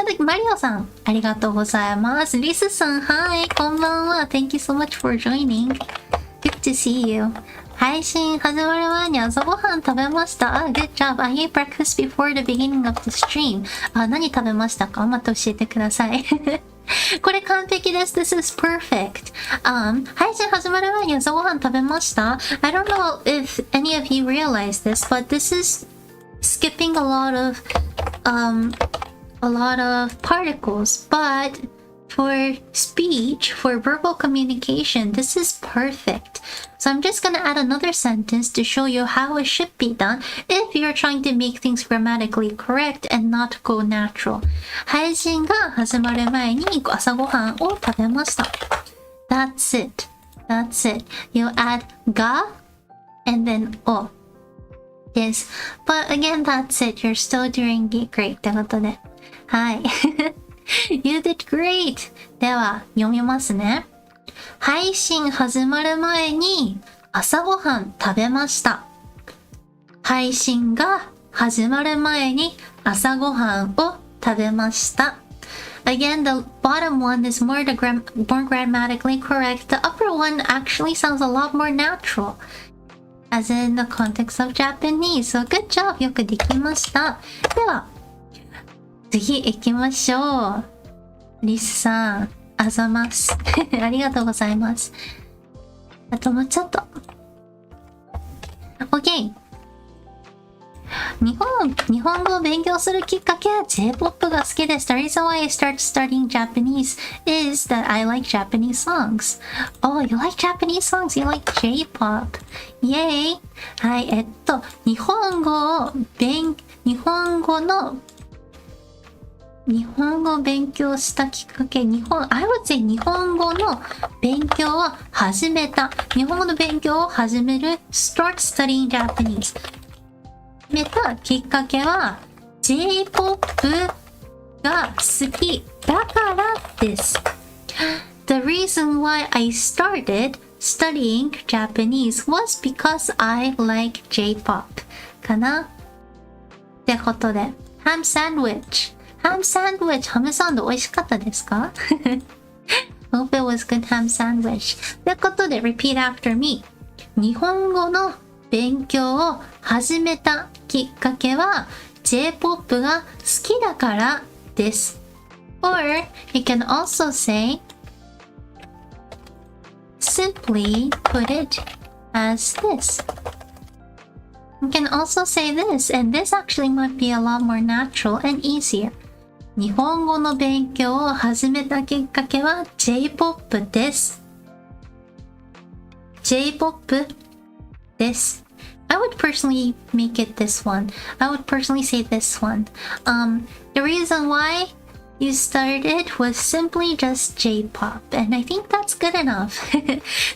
オさん、ありがとうございます。リスさん、はい、こんばんは。Thank you so much for joining. Good to see you. 配信始まる前に朝ごはん食べました。Good job. I ate breakfast before the beginning of the stream. 何食べましたか？また教えてください。これ完璧です。This is perfect. 配信始まる前に朝ごはん食べました？ I don't know if any of you realize this, but this is skipping a lot of particles, but for speech, for verbal communication, this is perfect. So I'm just gonna add another sentence to show you how it should be done if you're trying to make things grammatically correct and not go natural. 配信が始まる前に朝ごはんを食べました。That's it. That's it. You add ga and then o. Yes. But again, that's it. You're still doing great. ってことで。はい。You did great! では、読みますね。配信始まる前に朝ごはん食べました。配信が始まる前に朝ごはんを食べました。Again, the bottom one is more grammatically correct. The upper one actually sounds a lot more natural, as in the context of Japanese. So good job! よくできました。では、次行きましょう。リスさん、あざます。ありがとうございます。あともうちょっと。OK。日本語を勉強するきっかけは J-POP が好きです。The reason why I started studying Japanese is that I like Japanese songs. Oh, you like Japanese songs? You like J-POP? Yay! はい、日本語を勉強したきっかけ、I would say 日本語の勉強を始めた。日本語の勉強を始める start studying Japanese。始めたきっかけは J-POP が好きだからです。The reason why I started studying Japanese was because I like J-POP かなってことで、ハムサンドイッチ、ハムサンド美味しかったですか？ Hope it was good ham sandwich. ということで、repeat after me. 日本語の勉強を始めたきっかけは J-POP が好きだからです。Or you can also say, simply put it as this. You can also say this, and this actually might be a lot more natural and easier. 日本語の勉強を始めたきっかけは J-POP です。J-POP です。I would personally make it this one. I would personally say this one. The reason why you started was simply just J-POP, and I think that's good enough.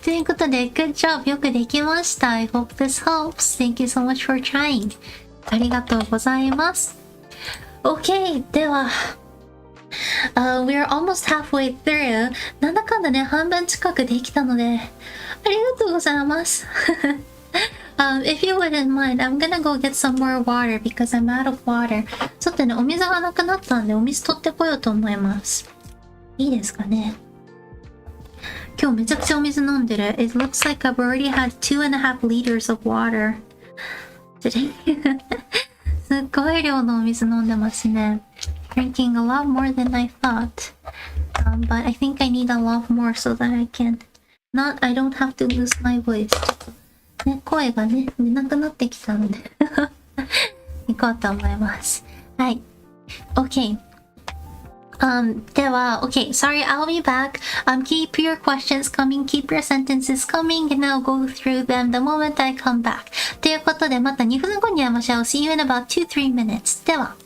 ということで、good job! よくできました。I hope this helps. Thank you so much for trying. ありがとうございます。OK! では、we're almost halfway through. なんだかんだね、半分近くできたので、ありがとうございます。If you wouldn't mind, I'm gonna go get some more water because I'm out of water. ちょっとね、お水がなくなったんで、お水取ってこようと思います。いいですかね。今日めちゃくちゃお水飲んでる。It looks like I've already had 2.5 liters of water today. すっごい量のお水飲んでますね。Drinking a lot more than I thought. But I think I need a lot more so that I don't have to lose my voice. ね、声がね、出なくなってきたので行こうと思います。はい。OK。では、okay, sorry, I'll be back. Keep your questions coming, keep your sentences coming, and I'll go through them the moment I come back. ということで、また2分後に会いましょう。See you in about 2-3 minutes. では。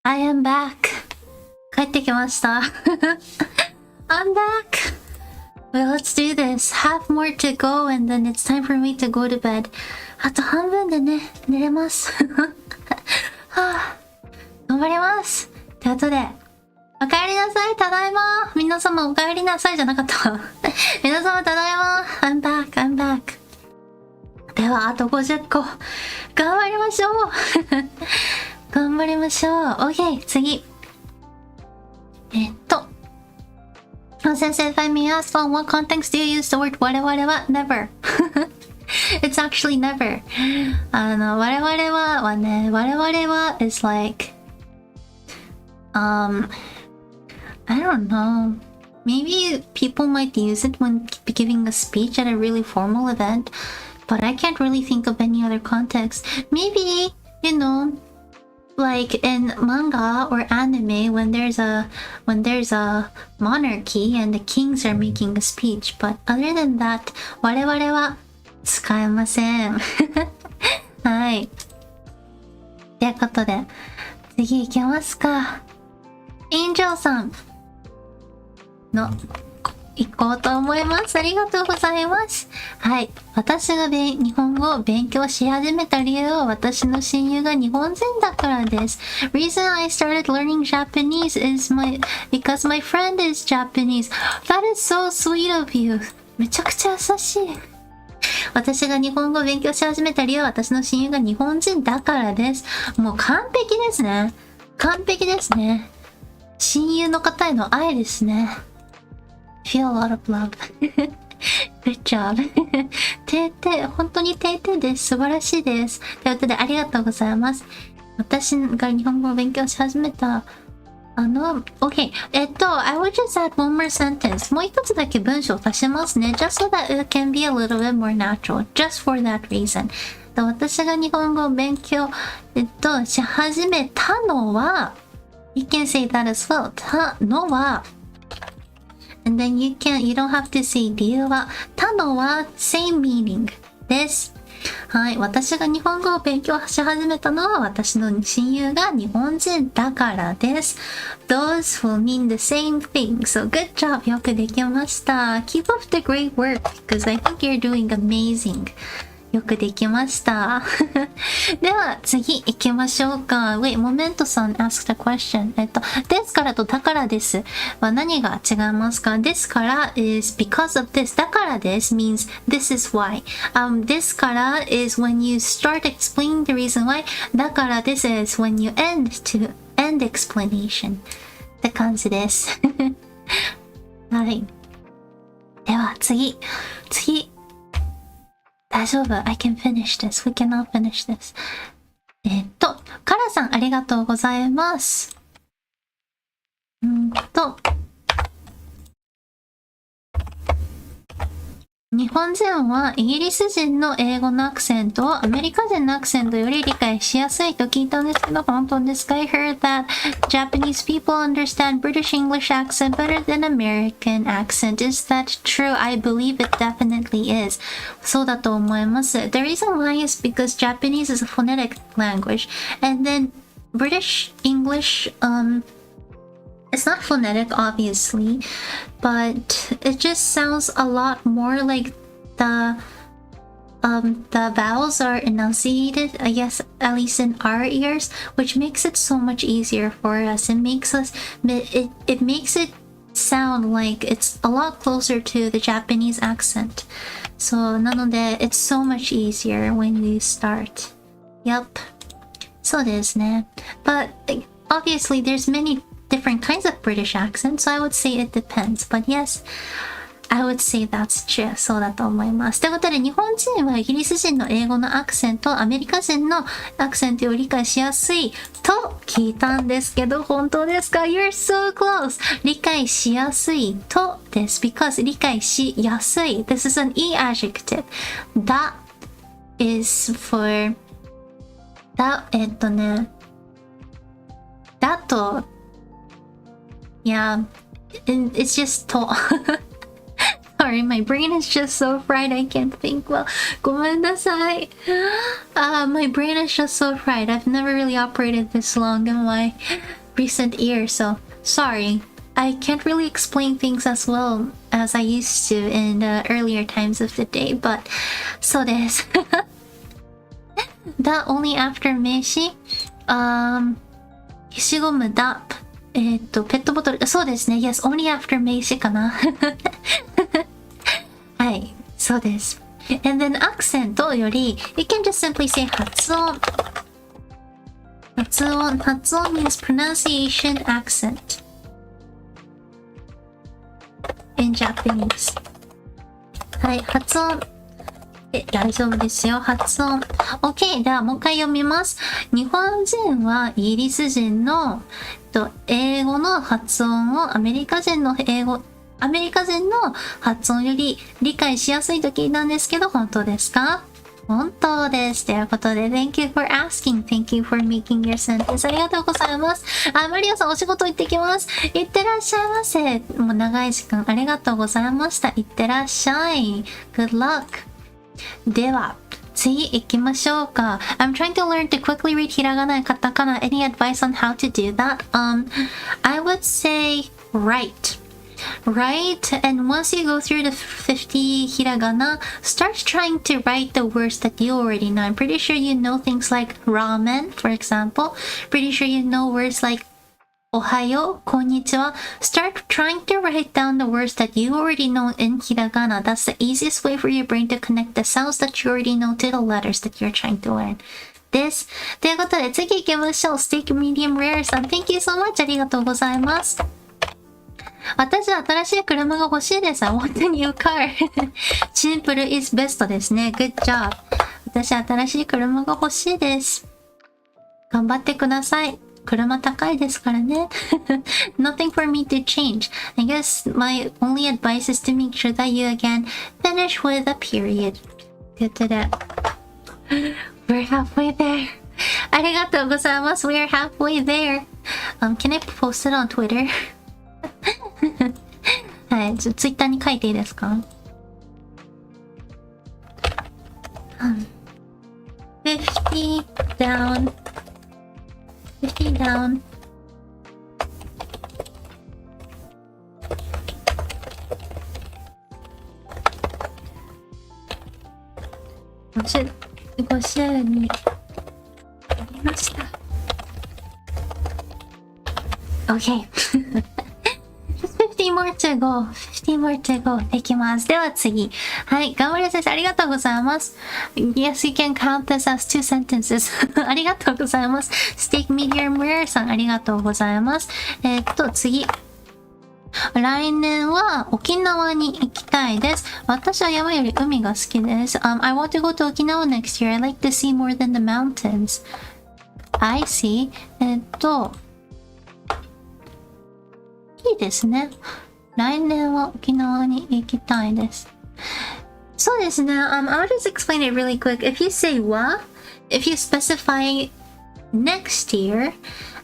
I am back. 帰ってきました。I'm back. Well, let's do this. Half more to go and then it's time for me to go to bed. あと半分でね、寝れます。はぁ、頑張ります。ということで、お帰りなさい、ただいま。皆様お帰りなさいじゃなかった。皆様ただいま。I'm back, I'm back. では、あと50個。頑張りましょう。頑張りましょう。OK、次。先生、if I may ask, on what context do you use the word 我々は never? It's actually never. 我々はね、我々は is like, I don't know. Maybe people might use it when giving a speech at a really formal event, but I can't really think of any other context. Maybe, you know, like in manga or anime when there's a monarchy and the kings are making a speech, but other than that 我々は使えません。はい。ということで次行きますか。エンジェルさんの行こうと思います。ありがとうございます。はい。私が日本語を勉強し始めた理由は私の親友が日本人だからです。Reason I started learning Japanese is because my friend is Japanese. That is so sweet of you. めちゃくちゃ優しい。私が日本語を勉強し始めた理由は私の親友が日本人だからです。もう完璧ですね。完璧ですね。親友の方への愛ですね。Feel a lot of love. Good job. 本当に定々です。素晴らしいです。ということでありがとうございます。私が日本語を勉強し始めたOK. I would just add one more sentence. もう一つだけ文章を足しますね。just so that it can be a little bit more natural. Just for that reason. 私が日本語を勉強、し始めたのは、You can say that as well. たのは、and then you don't have to say 理由は、他のは same meaning です。はい。私が日本語を勉強し始めたのは私の親友が日本人だからです。Those will mean the same thing. So good job. よくできました。Keep up the great work because I think you're doing amazing. よくできました。では次行きましょうか。Wait, モメントさん asked a question. ですからとだからですは何が違いますか？ですから is because of this. だからです means this is why. ですから is when you start explaining the reason why. だから this is when you end explanation. って感じです。はい。では次。大丈夫 I can finish this. We cannot finish this. カラさんありがとうございます。日本人はイギリス人の英語のアクセントをアメリカ人のアクセントより理解しやすいと聞いたんですけど、本当ですか？ I heard that Japanese people understand British English accent better than American accent. Is that true? I believe it definitely is. そうだと思います。The reason why is because Japanese is a phonetic language, and then British English, it's not phonetic, obviously, but it just sounds a lot more like the vowels are enunciated, I guess, at least in our ears, which makes it so much easier for us. It makes it sound like it's a lot closer to the Japanese accent. So, なので, it's so much easier when you start. Yep. そうですね. But obviously, there's many different kinds of British accents, so I would say it depends. But yes, I would say that's true. そうだと思います。ということで、日本人はイギリス人の英語のアクセント、アメリカ人のアクセントを理解しやすいと聞いたんですけど、本当ですか？ You're so close! 理解しやすいとです。because 理解しやすい。This is an E adjective. That is for that, だとYeah, it's just to. Sorry, my brain is just so fried I can't think well. ごめんなさい。My brain is just so fried. I've never really operated this long in my recent year, so sorry. I can't really explain things as well as I used to in the earlier times of the day, but そうです。that only after 名詞、消しゴムだ。ペットボトル、そうですね。Yes, only after 名詞かな。はい、そうです。And then アクセントより、you can just simply say 発音。発音 means pronunciation accent in Japanese. はい、発音。大丈夫ですよ。発音。OK。では、もう一回読みます。日本人はイギリス人の英語の発音をアメリカ人の発音より理解しやすいと聞いたんですけど、本当ですか？本当です。ということで、Thank you for asking. Thank you for making your sentence. ありがとうございます。マリオさんお仕事行ってきます。行ってらっしゃいませ。もう長い時間ありがとうございました。行ってらっしゃい。Good luck. では、次行きましょうか。I'm trying to learn to quickly read ひらがな、カタカナ。Any advice on how to do that? I would say write. Write, and once you go through the 50 hiragana, start trying to write the words that you already know. I'm pretty sure you know things like ramen, for example. Pretty sure you know words like Ohayo, konnichiwa. Start trying to write down the words that you already know in hiragana. That's the easiest way for your brain to connect the sounds that you already know to the letters that you're trying to learn. です。ということで次行きましょう。Steak Medium Rare さん、Thank you so much. ありがとうございます。私は新しい車が欲しいです。I want a new car. シンプル is best ですね。Good job. 私は新しい車が欲しいです。頑張ってください。車高いですからね。Nothing for me to change. I guess my only advice is to make sure that you again finish with a period. ということで、We're halfway there. ありがとうございます。We're halfway there. Can I post it on Twitter? ははい。ツイッターに書いていいですか？50 down. 50 down. $50になりました。Okay. Just 50 more to go. 50 more to go. できます。では次。はい。頑張り先生、ありがとうございます。Yes, you can count this as 2 sentences. ありがとうございます。Steak Medium Rare さん、ありがとうございます。次。来年は沖縄に行きたいです。私は山より海が好きです。I want to go to 沖縄 next year. I like the sea more than the mountains. I see. いいですね。来年は沖縄に行きたいです。そうですね。I'll just explain it really quick. If you say what, if you specify next year,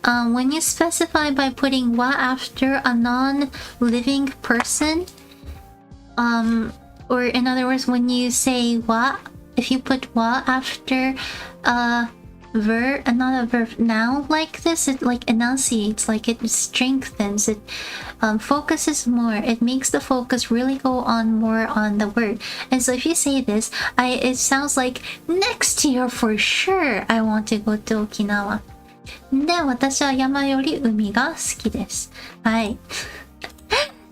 when you specify by putting what after a non-living person, or in other words, when you say what, if you put what after a verb, another verb noun like this, it like enunciates, like it strengthens, it focuses more, it makes the focus really go on more on the word. And so if you say this, it sounds like next year for sure I want to go to 沖縄。で、私は山より海が好きです。はい。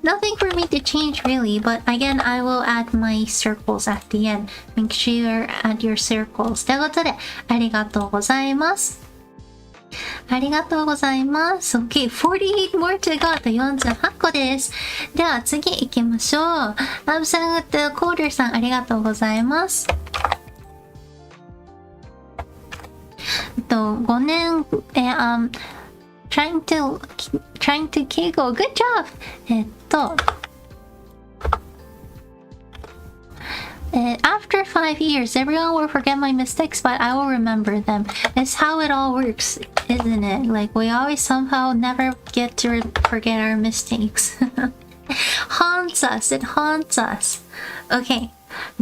Nothing for me to change really, but again, I will add my circles at the end. Make sure you add your circles. ということで、ありがとうございます。ありがとうございます。Okay, 48 more to go と48個です。では次行きましょう。ラブさんとコールさん、ありがとうございます。5年、trying to giggle. Good job! After 5 years, everyone will forget my mistakes, but I will remember them. It's how it all works, isn't it? Like, we always somehow never get to forget our mistakes. Haunts us. It haunts us. Okay.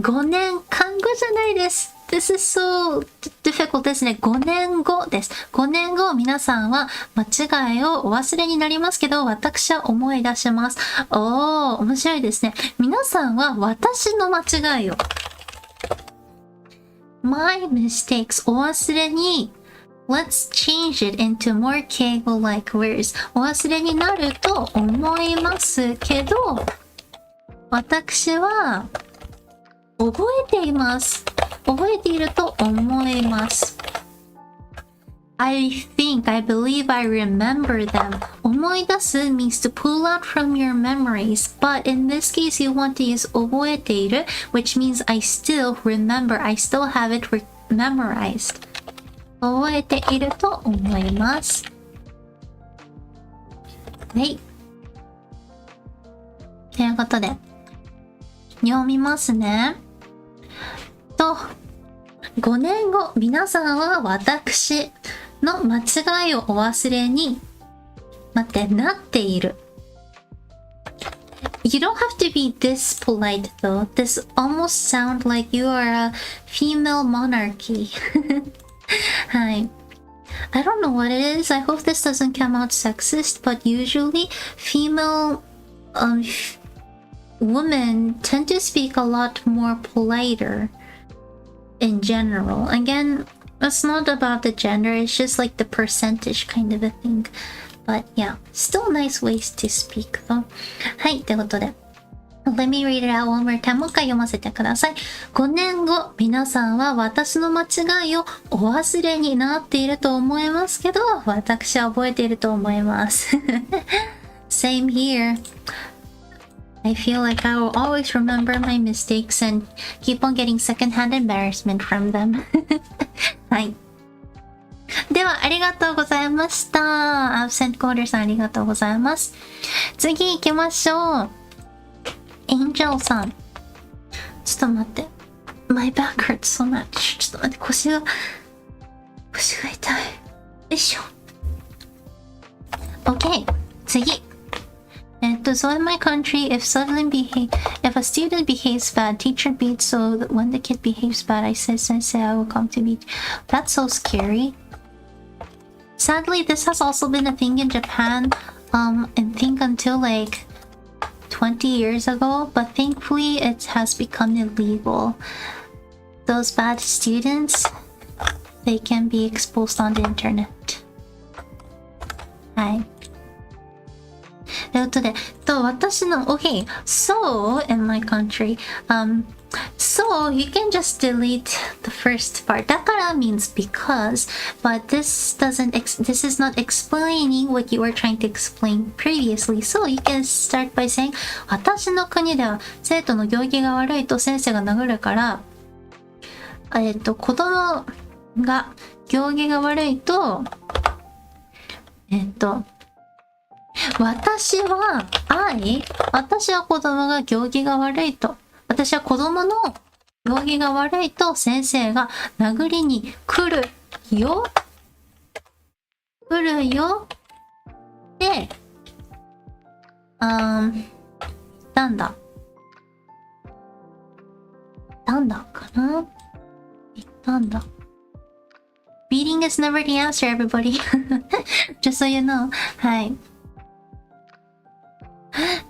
5年、漢語じゃないです。This is so difficult ですね。5年後です。5年後、皆さんは間違いをお忘れになりますけど、私は思い出します。面白いですね。皆さんは私の間違いを、my mistakes お忘れに、let's change it into more 敬語 like words お忘れになると思いますけど、私は覚えています。覚えていると思います。I believe, I remember them. 思い出す means to pull out from your memories. But in this case, you want to use 覚えている which means I still remember. I still have it memorized. 覚えていると思います。はい。ということで、読みますね。5年後、皆さんは私の間違いをお忘れに、なっている。You don't have to be this polite though. This almost sounds like you are a female monarchy. はい。I don't know what it is. I hope this doesn't come out sexist, but usually female women tend to speak a lot more politer. In general. Again, it's not about the gender, it's just like the percentage kind of a thing. But yeah, still nice ways to speak though. はい、ということで。Let me read it out one more time. もう一回読ませてください。5年後、皆さんは私の間違いをお忘れになっていると思いますけど、私は覚えていると思います。Same here.I feel like I will always remember my mistakes and keep on getting secondhand embarrassment from them. はい。では、ありがとうございました。Absent Quarter さんありがとうございます。次行きましょう。Angel さん。ちょっと待って。My back hurts so much. ちょっと待って、腰が痛い。よいしょ。OK。次。So in my country, if a student behaves bad, teacher beats. So when the kid behaves bad, I say, Sensei, I will come to beat. That's so scary. Sadly, this has also been a thing in Japan, I think until like 20 years ago, but thankfully it has become illegal. Those bad students, they can be exposed on the internet. はい。ということで、私の、okay, so in my country, so you can just delete the first part. だから means because, but this is not explaining what you were trying to explain previously. So you can start by saying, 私の国では生徒の行儀が悪いと先生が殴るから、子供が行儀が悪いと、私は子供が行儀が悪いと、私は子供の行儀が悪いと先生が殴りに来るよで、なんだかな言ったんだ。Beating is never the answer, everybody. Just so you know. はい。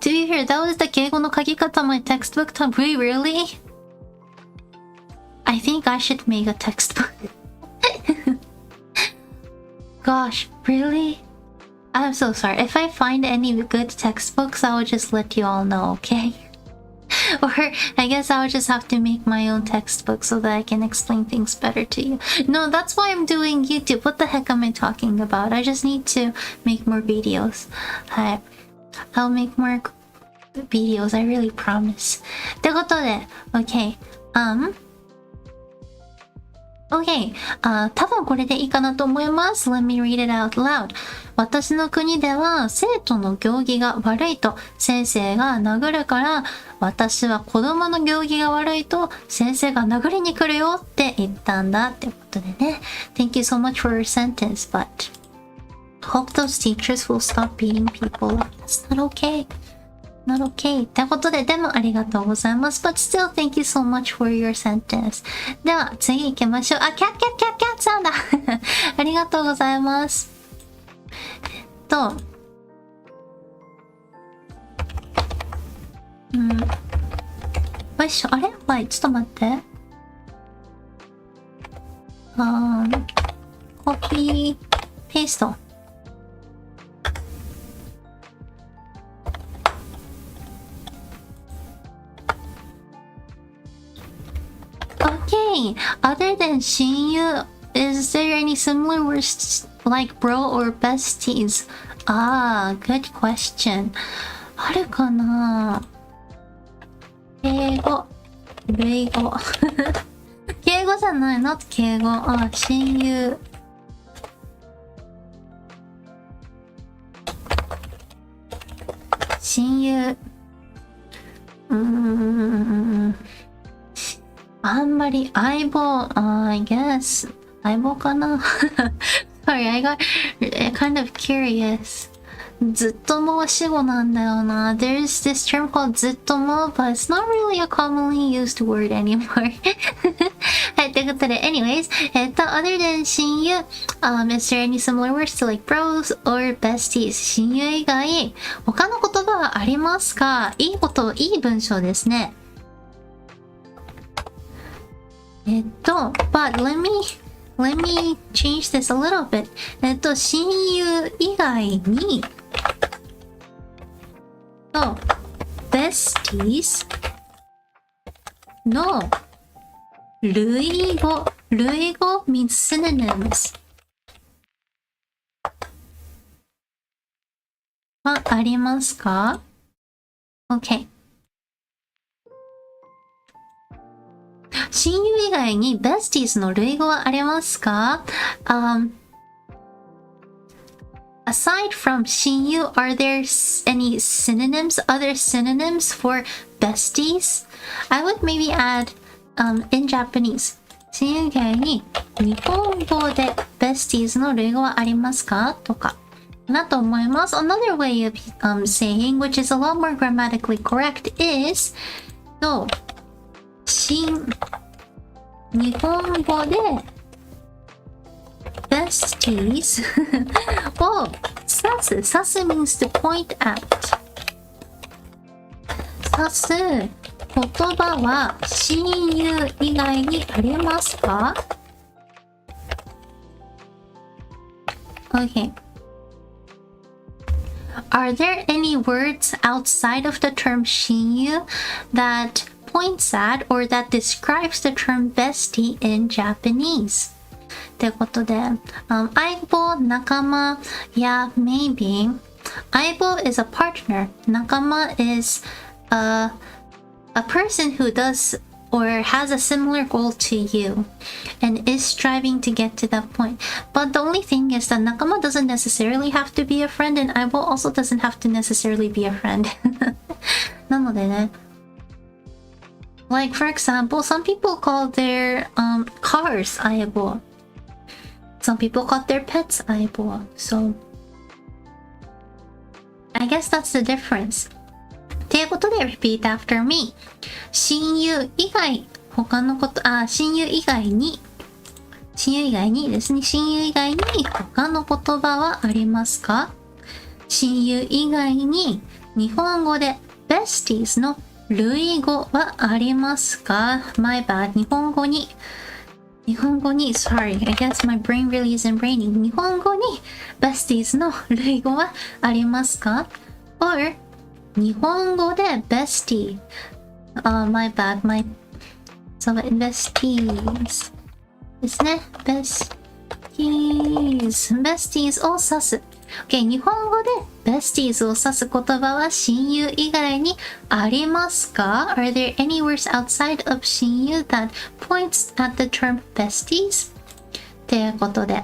Do you hear? That was the 敬語の書き方 my textbook taught. Really? I think I should make a textbook. Gosh, really? I'm so sorry. If I find any good textbooks, I will just let you all know, okay? Or I guess I would just have to make my own textbook so that I can explain things better to you. No, that's why I'm doing YouTube. What the heck am I talking about? I just need to make more videos. Hi. I'll make more videos, I really promise. ってことで、OK. OK. 多分これでいいかなと思います。Let me read it out loud. 私の国では生徒の行儀が悪いと先生が殴るから、私は子供の行儀が悪いと先生が殴りに来るよって言ったんだってことでね。Thank you so much for your sentence, but hope those teachers will stop beating people. That's not okay. Not okay. ってことで、でもありがとうございます。But still, thank you so much for your sentence. では、次行きましょう。キャッさんだありがとうございます。よいしょ。あれ？はい、ちょっと待って。コピー、ペースト。Okay, other than 親友, is there any similar words like bro or besties? Good question. あるかな？敬語、類語。敬語じゃない、not 敬語。親友。親友。あんまり相棒、I guess 相棒かなSorry, I got kind of curious. ずっともは死語なんだよな。There's this term called ずっとも but it's not really a commonly used word anymore. はい、ということで、anyways, other than 親友, is there any similar words to like bros or besties? 親友以外、他の言葉はありますか？いい文章ですね。but let me change this a little bit. 親友以外に、besties の類語 means synonyms はありますか？ OK。親友以外に besties の類語はありますか？ Aside from 親友, are there any other synonyms for besties? I would maybe add in Japanese. 親友以外に日本語で besties の類語はありますか？とか。なと思います。Another way of saying, which is a lot more grammatically correct, is 日本語で besties を指す means to point at 指す言葉は親友以外にありますか？ Okay. Are there any words outside of the term 親友 that points at or that describes the term bestie in Japanese? ということで、相棒、仲間や maybe 相棒 is a partner, 仲間 is a person who does or has a similar goal to you and is striving to get to that point. But the only thing is that nakama doesn't necessarily have to be a friend and aibo also doesn't have to necessarily be a friend. なのでね、like for example, some people call their cars aibo. Some people call their pets aibo. So I guess that's the difference. ということで repeat after me. 親友以外にですね、親友以外に他の言葉はありますか？親友以外に日本語で besties の類語はありますか？ My bad. 日本語に sorry, I guess my brain really isn't braining. 日本語に besties の類語はありますか？ Or 日本語で bestie my bad, so besties ですね。besties を指す。Okay, 日本語で besties を指す言葉は親友以外にありますか？ Are there any words outside of 親友 that points at the term besties? ということで。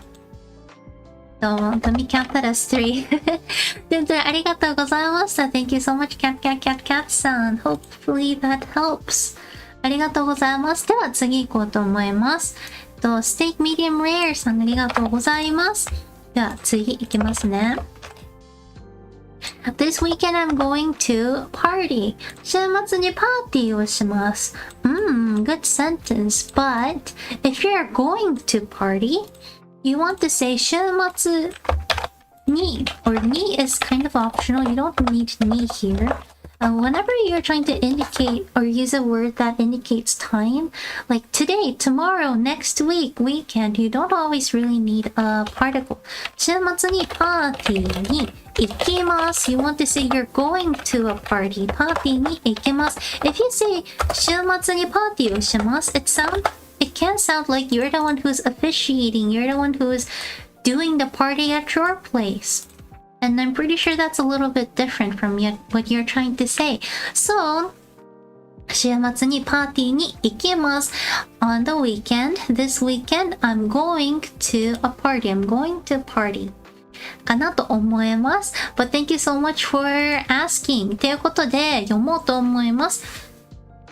どうも、let me count that as 3. 全然ありがとうございました。Thank you so much, cat さん。Hopefully that helps. ありがとうございます。では次行こうと思います。Steak Medium Rare さんありがとうございます。では次行きますね。This weekend I'm going to party. 週末にパーティーをします。Good sentence. But if you're going to party,You want to say 週末に or に is kind of optional. You don't need に here. Whenever you're trying to indicate or use a word that indicates time, like today, tomorrow, next week, weekend, you don't always really need a particle. 週末にパーティーに行きます。You want to say you're going to a party. パーティーに行きます。If you say 週末にパーティーをします、it can sound like you're the one who's officiating, you're the one who's doing the party at your place. And I'm pretty sure that's a little bit different from what you're trying to say. So, 週末にパーティーに行きます。On the weekend, this weekend, I'm going to a party. I'm going to party. かなと思います。But thank you so much for asking. ということで読もうと思います。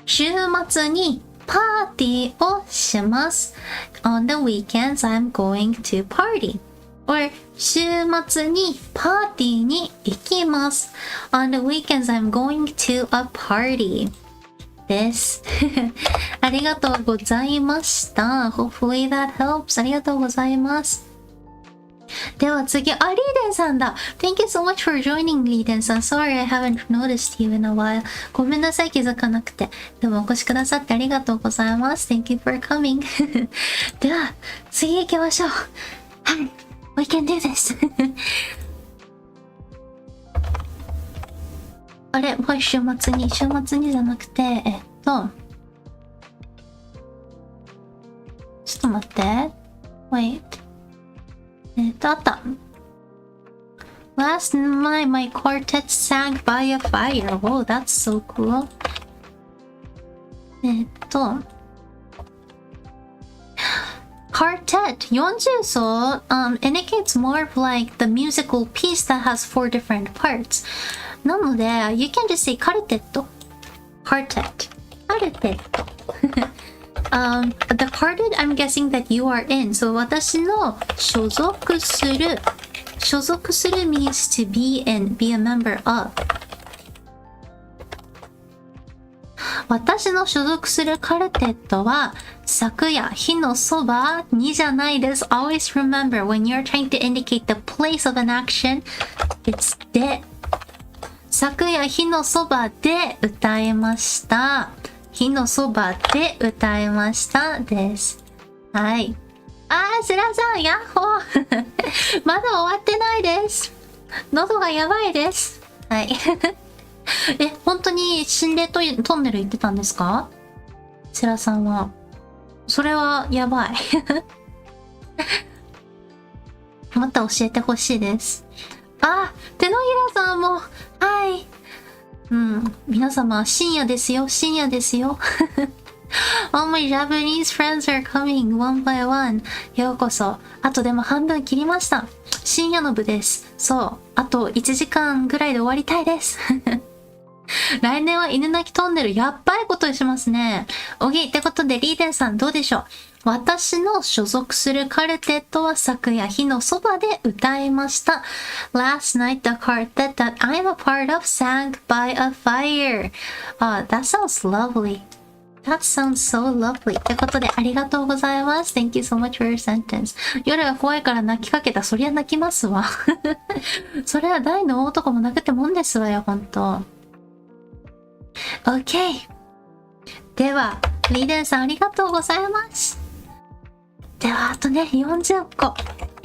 週末にパーティーをします。On the weekends, I'm going to party. Or 週末にパーティーに行きます。On the weekends, I'm going to a party. です。ありがとうございました。Hopefully that helps. ありがとうございます。では次、リーデンさんだ。Thank you so much for joining, リーデンさん。Sorry, I haven't noticed you in a while. ごめんなさい、気づかなくて。でもお越しくださってありがとうございます。Thank you for coming. では、次行きましょう。はい。We can do this. あれ、もう週末にじゃなくて、ちょっと待って。Wait. あった。Last night my quartet sang by a fire. Whoa, that's so cool. Quartet 40奏 indicates more of like the musical piece that has 4 different parts. なので you can just say カルテット quartet カルテットthe quartet I'm guessing that you are in. So 私の所属する所属する means to be in, be a member of. 私の所属するカルテットは昨夜火のそばにじゃないです。Always remember when you're trying to indicate the place of an action, it's で。昨夜火のそばで歌いました。火のそばで歌いましたです。はい。スラさん、ヤッホーまだ終わってないです。喉がやばいです。はい。本当に心霊トンネル行ってたんですか？セラさんは。それはやばい。また教えてほしいです。手のひらさんも、はい。皆様、深夜ですよ、深夜ですよ。All my Japanese friends are coming one by one. ようこそ。あとでも半分切りました。深夜の部です。そう。あと1時間ぐらいで終わりたいです。来年は犬鳴トンネルやっばいことしますね。OK。ってことで、リーデンさんどうでしょう？私の所属するカルテットは昨夜火のそばで歌いました。Last night the quartet that I'm a part of sang by a fire. That sounds lovely.That sounds so lovely. ってことでありがとうございます。Thank you so much for your sentence. 夜が怖いから泣きかけた。そりゃ泣きますわ。それは大の大男も泣くってもんですわよ、ほんと。OK。では、リーデンさんありがとうございます。では、あとね、40個。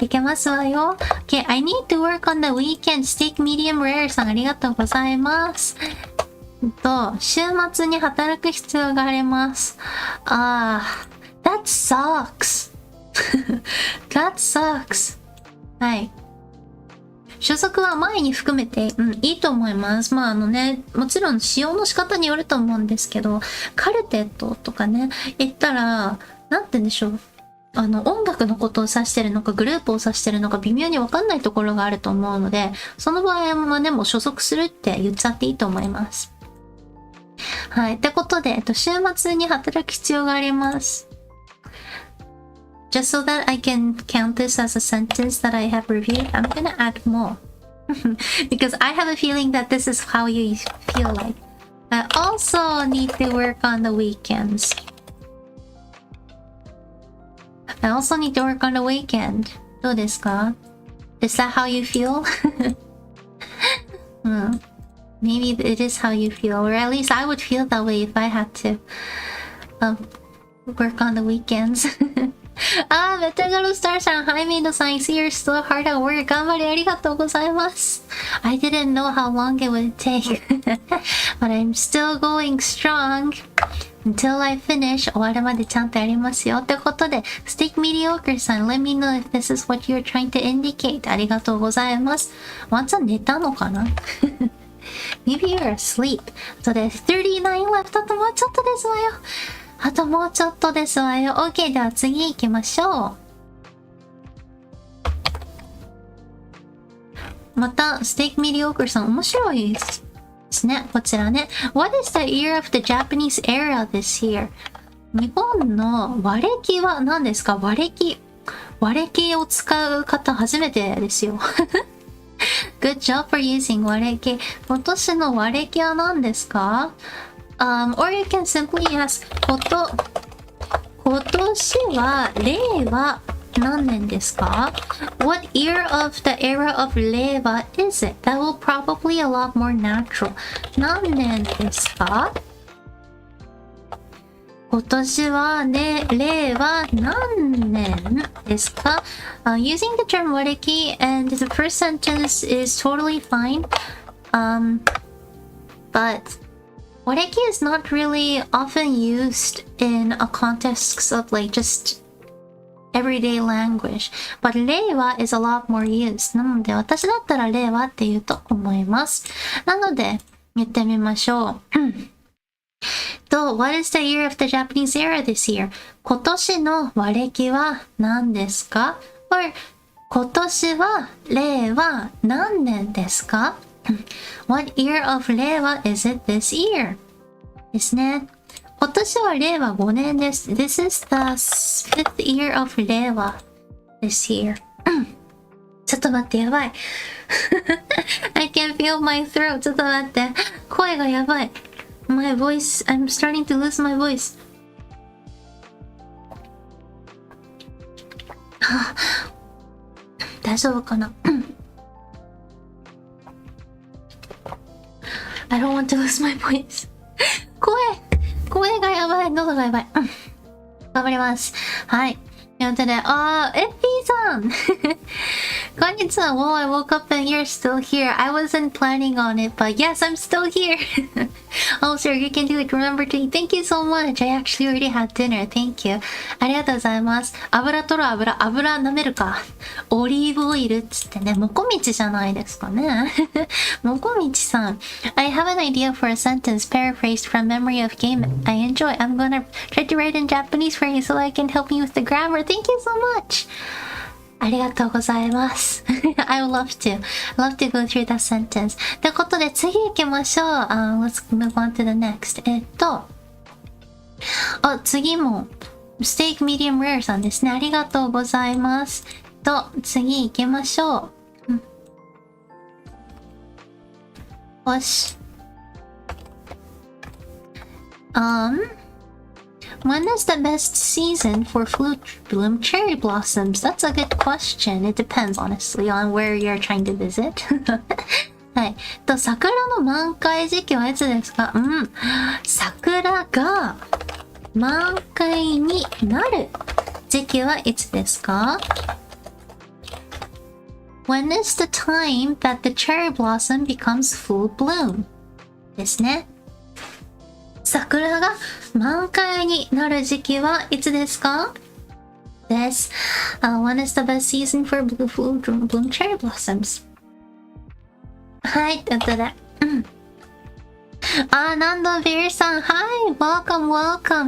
いけますわよ。OK, I need to work on the weekend. Steak medium rare さんありがとうございます。週末に働く必要があります。that sucks. That sucks. はい。所属は前に含めて、いいと思います。もちろん使用の仕方によると思うんですけど、カルテットとかね、言ったら、なんて言うんでしょう。音楽のことを指してるのか、グループを指してるのか、微妙にわかんないところがあると思うので、その場合はね、もう所属するって言っちゃっていいと思います。はい。ってことで、週末に働く必要があります。Just so that I can count this as a sentence that I have reviewed, I'm gonna add more. Because I have a feeling that this is how you feel like. I also need to work on the weekends. I also need to work on the weekend. どうですか？ Is that how you feel? Maybe it is how you feel, or at least I would feel that way if I had to work on the weekends. メタガロスターさん、Hi Maidさん、I see you're still hard at work. 頑張りありがとうございます。I didn't know how long it would take. But I'm still going strong until I finish. 終わるまでちゃんとやりますよ。ってことで、Steak Mediocre さん、Let me know if this is what you're trying to indicate. ありがとうございます。ワンちゃん寝たのかなMaybe you're asleep. あとで39 left. あともうちょっとですわよ。あともうちょっとですわよ。OK。では次行きましょう。また、ステーキミディオークルさん、面白いですね。こちらね。What is the year of the Japanese era this year? 日本の和暦は何ですか？和暦を使う方初めてですよ。Good job for using 和暦。今年の和暦は何ですか？Or you can simply ask 今年は令和何年ですか？ What year of the era of 令和 is it? That will probably a lot more natural. 何年ですか？今年はね、令和何年ですか？ Using the term 和暦 and the first sentence is totally fine. But 和暦 is not really often used in a context of like just everyday language. But 令和 is a lot more used. なので私だったら令和って言うと思います。なので言ってみましょう。What is the year of the Japanese era this year? 今年の和暦は何ですか？ Or 今年は令和何年ですか？ What year of 令和 is it this year? ですね。今年は令和5年です。This is the 5th year of 令和 this year. ちょっと待って、やばい。I can feel my throat. ちょっと待って。声がやばい。My voice, I'm starting to lose my voice. 大丈夫かなI don't want to lose my voice. 声がやばい。喉がやばい。頑張ります。はい。ということで、エッピーさんこんにちは。Well, I woke up and you're still here. I wasn't planning on it, but yes, I'm still here. Oh, sir, you can do it. Remember to eat. Thank you so much. I actually already had dinner. Thank you. ありがとうございます。油舐めるか。オリーブオイルっつってね、もこみちじゃないですかね。もこみちさん。I have an idea for a sentence paraphrased from memory of game I enjoy. I'm gonna try to write in Japanese for you so I can help you with the grammar. Thank you so much. ありがとうございます。I would love to. Love to go through that sentence. ということで次行きましょう。Let's move on to the next. 次もステーキミディアムレアさんですね。ありがとうございます。次行きましょう。よし。When is the best season for fruit bloom cherry blossoms? That's a good question. It depends, honestly, on where you're trying to visit. はい。桜の満開時期はいつですか？桜が満開になる時期はいつですか？ When is the time that the cherry blossom becomes full bloom? ですね。桜が満開になる時期はいつですか？です。When is the best season for bloom cherry blossoms? はい、ということで。ナンドベアさん、Hi! Welcome!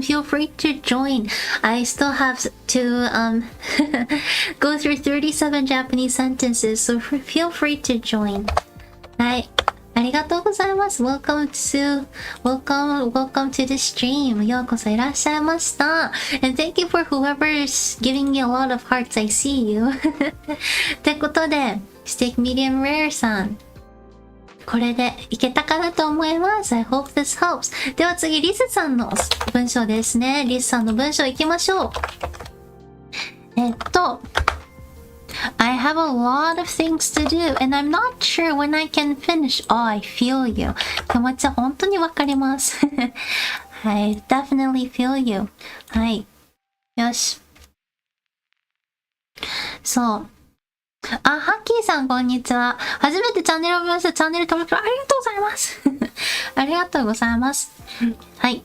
Feel free to join. I still have to go through 37 Japanese sentences, so feel free to join. はい。ありがとうございます。Welcome to the stream. ようこそいらっしゃいました。And thank you for whoever's giving me a lot of hearts. I see you. ってことで、ステーキミディアムレアさん。これでいけたかなと思います。I hope this helps. では次、リスさんの文章ですね。リスさんの文章いきましょう。I have a lot of things to do and I'm not sure when I can finish. Oh, I feel you. 気持ちは本当にわかります。I definitely feel you. はい。よし。そう。ハッキーさんこんにちは。初めてチャンネルを見ました。チャンネル登録ありがとうございます。ありがとうございます。はい。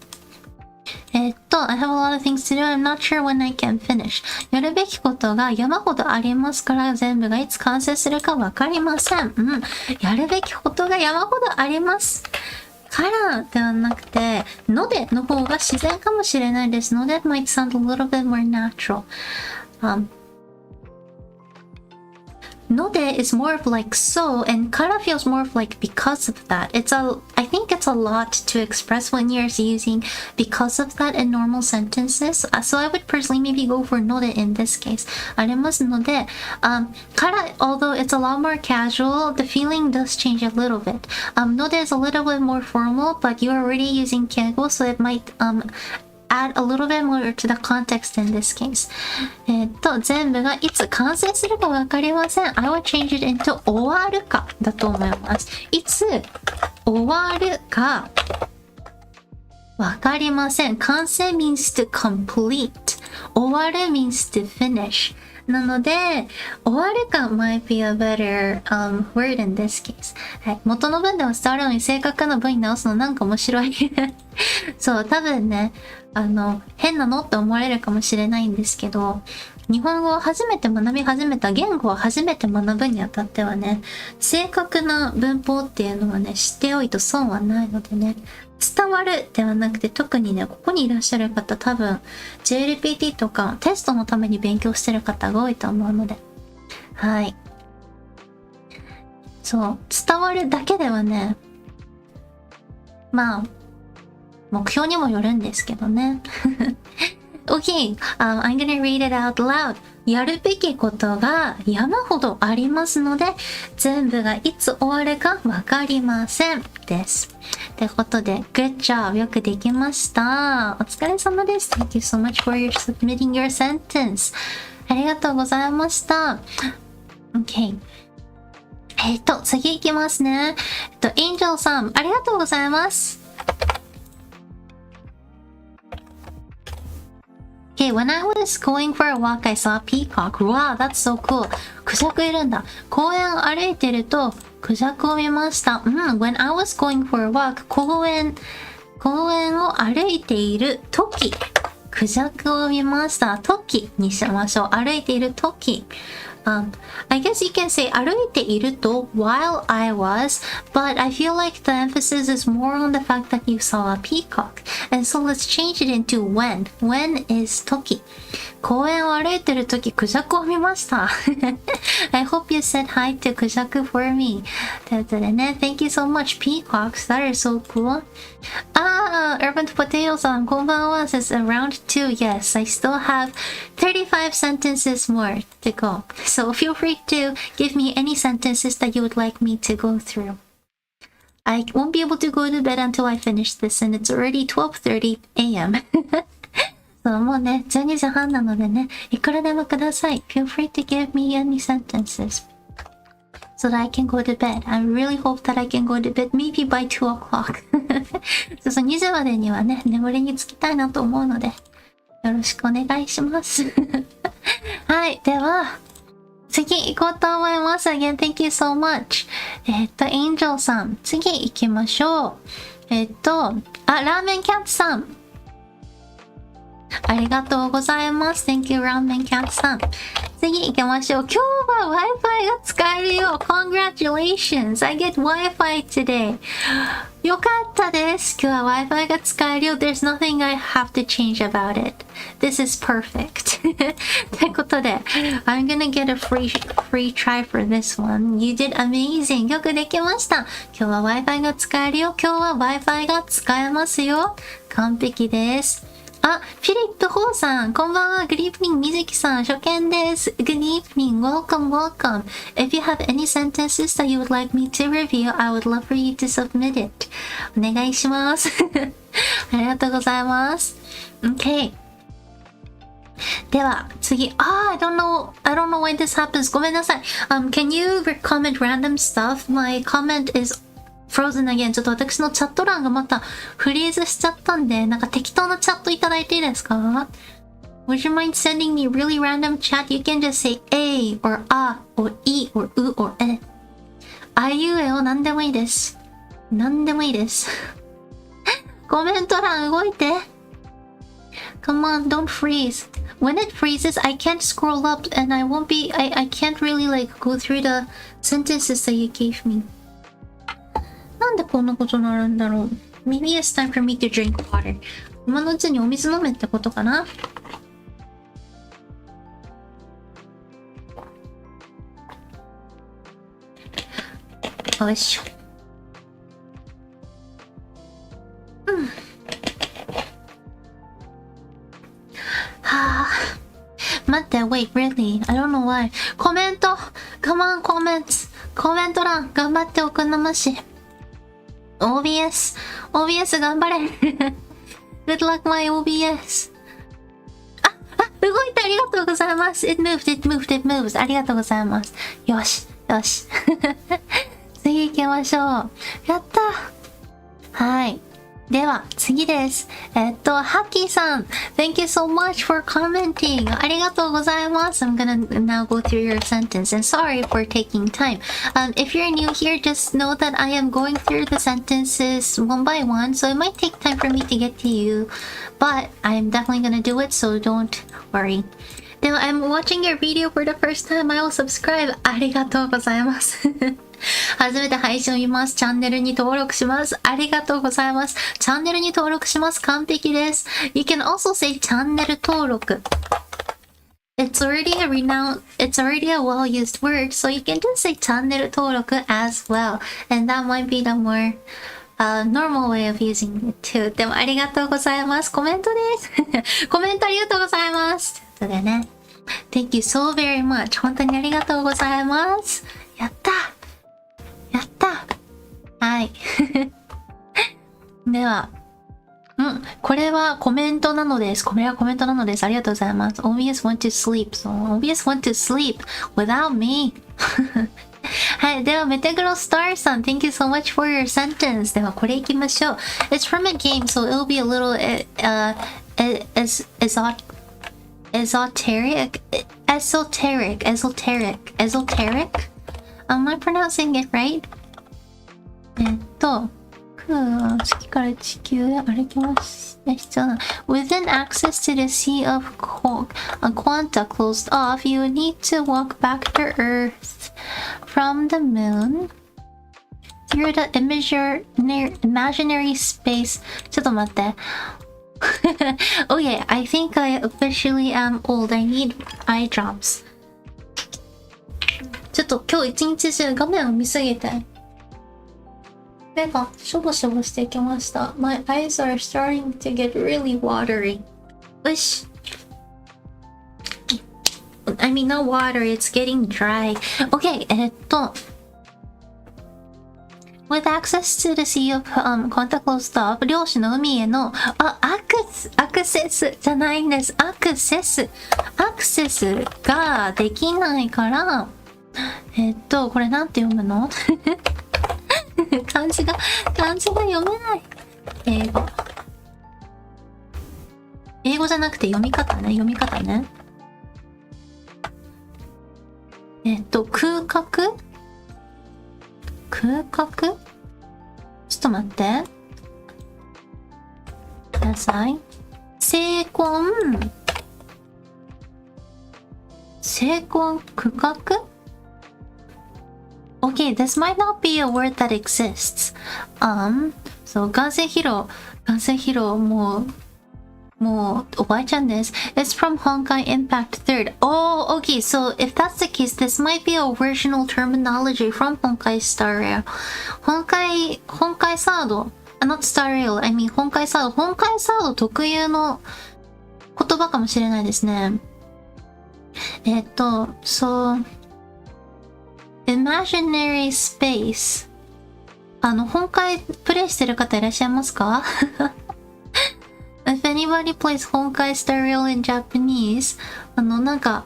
I have a lot of things to do. I'm not sure when I can finish. やるべきことが山ほどありますから全部がいつ完成するかわかりません。やるべきことが山ほどあります。からではなくて、のでの方が自然かもしれないですので、might sound a little bit more natural. Node is more of like so, and kara feels more of like because of that. I think it's a lot to express when you're using because of that in normal sentences. So I would personally maybe go for node in this case. ありますので、kara, although it's a lot more casual, the feeling does change a little bit. Node is a little bit more formal, but you're already using keigo, so it might add a little bit more to the context in this case. 全部がいつ完成するかわかりません。I would change it into 終わるかだと思います。いつ終わるかわかりません。完成 means to complete. 終わる means to finish. なので、終わるか might be a better word in this case. はい。元の文では伝わるのに正確な文に直すのなんか面白い。そう、多分ね、変なのって思われるかもしれないんですけど、日本語を初めて学び始めた、言語を初めて学ぶにあたってはね、正確な文法っていうのはね、知っておいて損はないのでね、伝わるではなくて、特にね、ここにいらっしゃる方多分 JLPT とかテストのために勉強してる方が多いと思うので、はい。そう、伝わるだけではね、まあ目標にもよるんですけどね。Okay, I'm gonna read it out loud. やるべきことが山ほどありますので、全部がいつ終わるかわかりませんです。ということで、Good job! よくできました。お疲れ様です。Thank you so much for submitting your sentence. ありがとうございました。OK。次行きますね。Angel さん、ありがとうございます。Okay, when I was going for a walk, I saw a peacock. Wow, that's so cool. クジャクいるんだ。公園歩いてるとクジャクを見ました。When I was going for a walk, 公園を歩いている時、クジャクを見ました。時にしましょう。歩いている時。I guess you can say 歩いていると while I was, but I feel like the emphasis is more on the fact that you saw a peacock. And so let's change it into when. When is 時。公園を歩いてる時、クジャクを見ました。I hope you said hi to クジャク for me. ということでね、Thank you so much, peacocks. That is so cool. Urban Potato さん、こんばんは。Says around 2. Yes, I still have 35 sentences more to go. So feel free to give me any sentences that you would like me to go through. I won't be able to go to bed until I finish this, and it's already 12:30 a.m. そうもうね、12時半なのでね、いくらでもください。Feel free to give me any sentences so that I can go to bed. I really hope that I can go to bed maybe by 2 o'clock. そう2時までにはね、眠りにつきたいなと思うので、よろしくお願いします。はい、では、次行こうと思います。Again, thank you so much. Angel さん、次行きましょう。ラーメンキャッツさん。ありがとうございます。Thank you, ラーメンキャッツさん。次行きましょう。今日は Wi-Fi が使えるよ。Congratulations! I get Wi-Fi today. よかったです。今日は Wi-Fi が使えるよ。There's nothing I have to change about it. This is perfect. ということで、I'm gonna get a free try for this one. You did amazing. よくできました。今日は Wi-Fi が使えるよ。今日は Wi-Fi が使えますよ。完璧です。フィリップ・ホーさん、こんばんは。Good evening, みずきさん、初見です。Good evening, welcome, welcome. If you have any sentences that you would like me to review, I would love for you to submit it. お願いします。ありがとうございます。Okay. では、次。I don't know why this happens. ごめんなさい。Can you comment random stuff? My comment is Frozen again. ちょっと私のチャット欄がまたフリーズしちゃったんで、なんか適当なチャットいただいていいですか？ Would you mind sending me really random chat? You can just say A or A or E or U or E. あいうえを何でもいいです。何でもいいです。コメント欄動いて。Come on, don't freeze. When it freezes, I can't scroll up and I can't really like go through the sentences that you gave me. なんでこんなことになるんだろう。Maybe it's time for me to drink water. 今のうちにお水飲めってことかな。よいしょ。はぁ。待って、wait, really? I don't know why. コメント Come on, comments. コメント欄頑張っておくんなまし。OBS 頑張れ。Good luck, my OBS. 動いた。ありがとうございます。It moves. ありがとうございます。よし。次行きましょう。やった。はい。では、次です。ハッキーさん。Thank you so much for commenting. ありがとうございます。I'm gonna now go through your sentence. And sorry for taking time. If you're new here, just know that I am going through the sentences one by one. So it might take time for me to get to you. But I'm definitely gonna do it, so don't worry. では、I'm watching your video for the first time. I will subscribe. ありがとうございます。初めて配信を見ます。チャンネルに登録します。ありがとうございます。チャンネルに登録します。完璧です。You can also say チャンネル登録。It's already a well-used word, so you can just say チャンネル登録 as well. And that might be the more normal way of using it too. でもありがとうございます。コメントです。コメントありがとうございます。ということでね。Thank you so very much. 本当にありがとうございます。やったやったはい。では、これはコメントなのです。これはコメントなのです。ありがとうございます。Obvious want to sleep. So, Obvious want to sleep without me. はい。では、メテグロスターさん、Thank you so much for your sentence. では、これいきましょう。It's from a game, so it'll be a little, esoteric? Am I pronouncing it right? 月から地球へ歩きます必要な Within access to the sea of Quanta closed off, you would need to walk back to Earth from the moon through the imaginary space. ちょっと待って。Okay, I think I officially am old. I need eye drops. ちょっと今日一日中画面を見すぎて目がしょぼしょぼしてきました。My eyes are starting to get really watery. よし。I mean, not watery, it's getting dry. Okay, With access to the sea of contact closed off, 漁師の海への、アクセスじゃないんです。アクセスができないから、これなんて読むの漢字が読めない。英語じゃなくて読み方ね。空格ちょっと待って。ください。成婚区画Okay, this might not be a word that exists. So 眼性疲労もうおばあちゃんです。It's from Honkai Impact 3rd. Oh, okay. So if that's the case, this might be a original terminology from Honkai Star Rail. 本海サード not Star Rail. I mean 本海サード特有の言葉かもしれないですね。So Imaginary Space 本海プレイしてる方いらっしゃいますかIf anybody plays 本海 Star Rail in Japanese なんか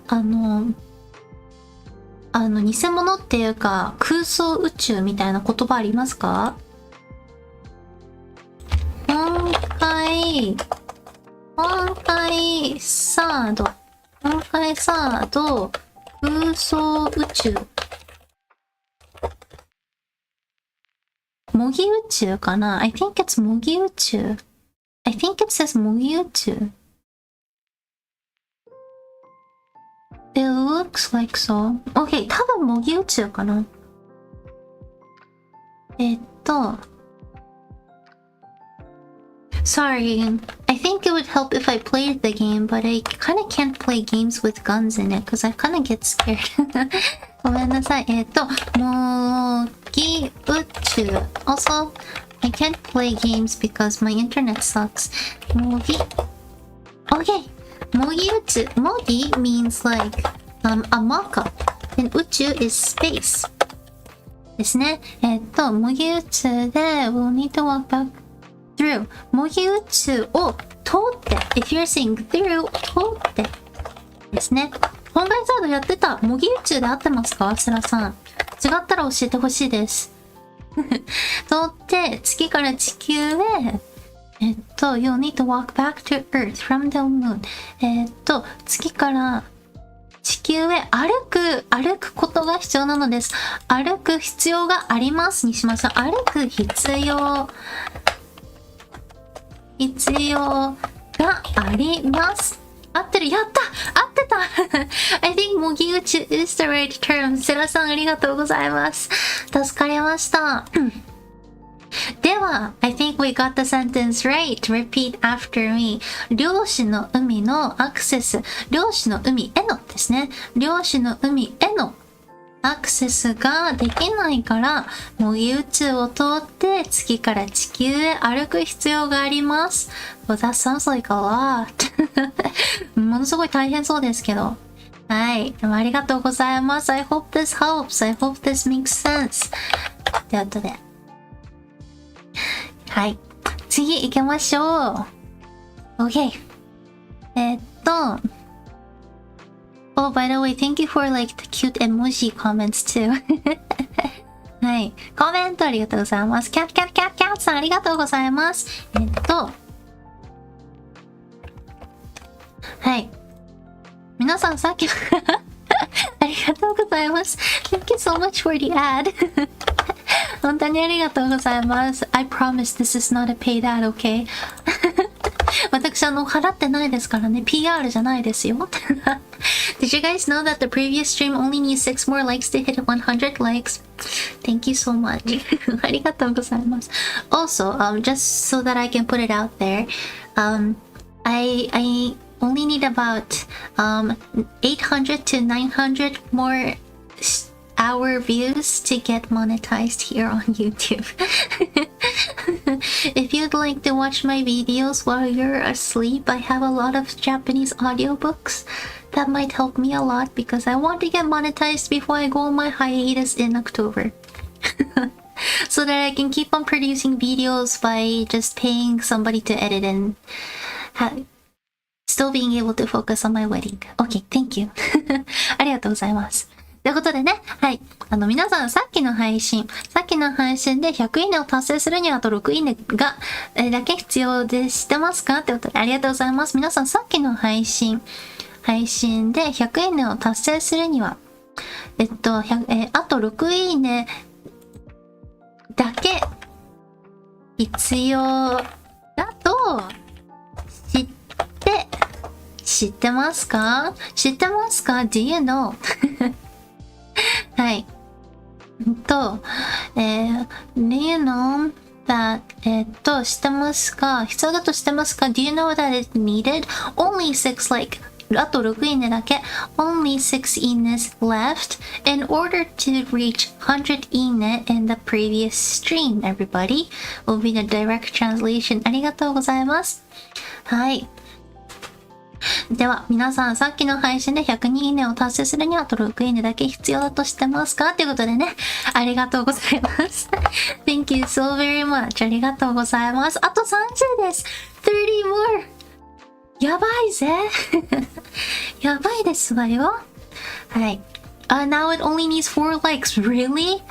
偽物っていうか空想宇宙みたいな言葉ありますか？本海サード空想宇宙模擬宇宙かな？ I think it's 模擬宇宙。I think it says 模擬宇宙。It looks like so. Okay, 多分模擬宇宙かな。Sorry, I think it would help if I played the game, but I kinda can't play games with guns in it, because I kinda get scared. ごめんなさい。模擬宇宙。Also, I can't play games because my internet sucks. 模擬。Okay. 模擬宇宙。模擬 means like a mock-up. And 宇宙 is space. ですね。模擬宇宙で we'll need to walk back through. 模擬宇宙を通って。If you're saying through, 通って。ですね。本来サードやってた模擬宇宙で合ってますか？スラさん。違ったら教えてほしいです。通って月から地球へyou'll need to walk back to Earth from the moon. 月から地球へ歩くことが必要なのです。歩く必要がありますにしましょう。歩く必要があります。合ってる。やった合ってたI think 模擬宇宙 is the right term. セラさんありがとうございます。助かりました。では、I think we got the sentence right. Repeat after me. 漁師の海のアクセス。漁師の海へのですね。漁師の海へのアクセスができないから、模擬宇宙を通って月から地球へ歩く必要があります。Well, that sounds like a lot. ものすごい大変そうですけど。はい。でもありがとうございます。I hope this helps. I hope this makes sense. ということで。はい。次行きましょう。OK。Oh, by the way, thank you for like the cute emoji comments too. はい。コメントありがとうございます。キャッキャッキャッキャッさんありがとうございます。はい。皆さんさっきありがとうございます。Thank you so much for the ad. 本当にありがとうございます。I promise this is not a paid ad, okay? 私払ってないですからね。PR じゃないですよ。Did you guys know that the previous stream only needs 6 more likes to hit 100 likes? Thank you so much. ありがとうございます。Also, just so that I can put it out there, I only need about 800 to 900 more hour views to get monetized here on YouTube. If you'd like to watch my videos while you're asleep, I have a lot of Japanese audiobooks. That might help me a lot because I want to get monetized before I go on my hiatus in October. So that I can keep on producing videos by just paying somebody to edit and still being able to focus on my wedding. Okay, thank you. ありがとうございます。ということでね、はい。皆さん、さっきの配信で100いいねを達成するにはあと6いいねが、だけ必要で知ってますかってことでありがとうございます。皆さん、さっきの配信で100いいねを達成するには、あと6いいねだけ必要だと知ってますか Do you know? はい。Do you know that 知ってますか必要だと知ってますか Do you know that it needed only 6 like あと6いいねだけ only 6 いいね left in order to reach 100いいね in the previous stream. Everybody will be the direct translation. ありがとうございます。はい。では、皆さん、さっきの配信で102いいねを達成するには、あと6いいねだけ必要だとしてますかということでね、ありがとうございます。Thank you so very much. ありがとうございます。あと30です。30 more. やばいぜ。やばいですわよ。はい。Now it only needs 4 likes. Really?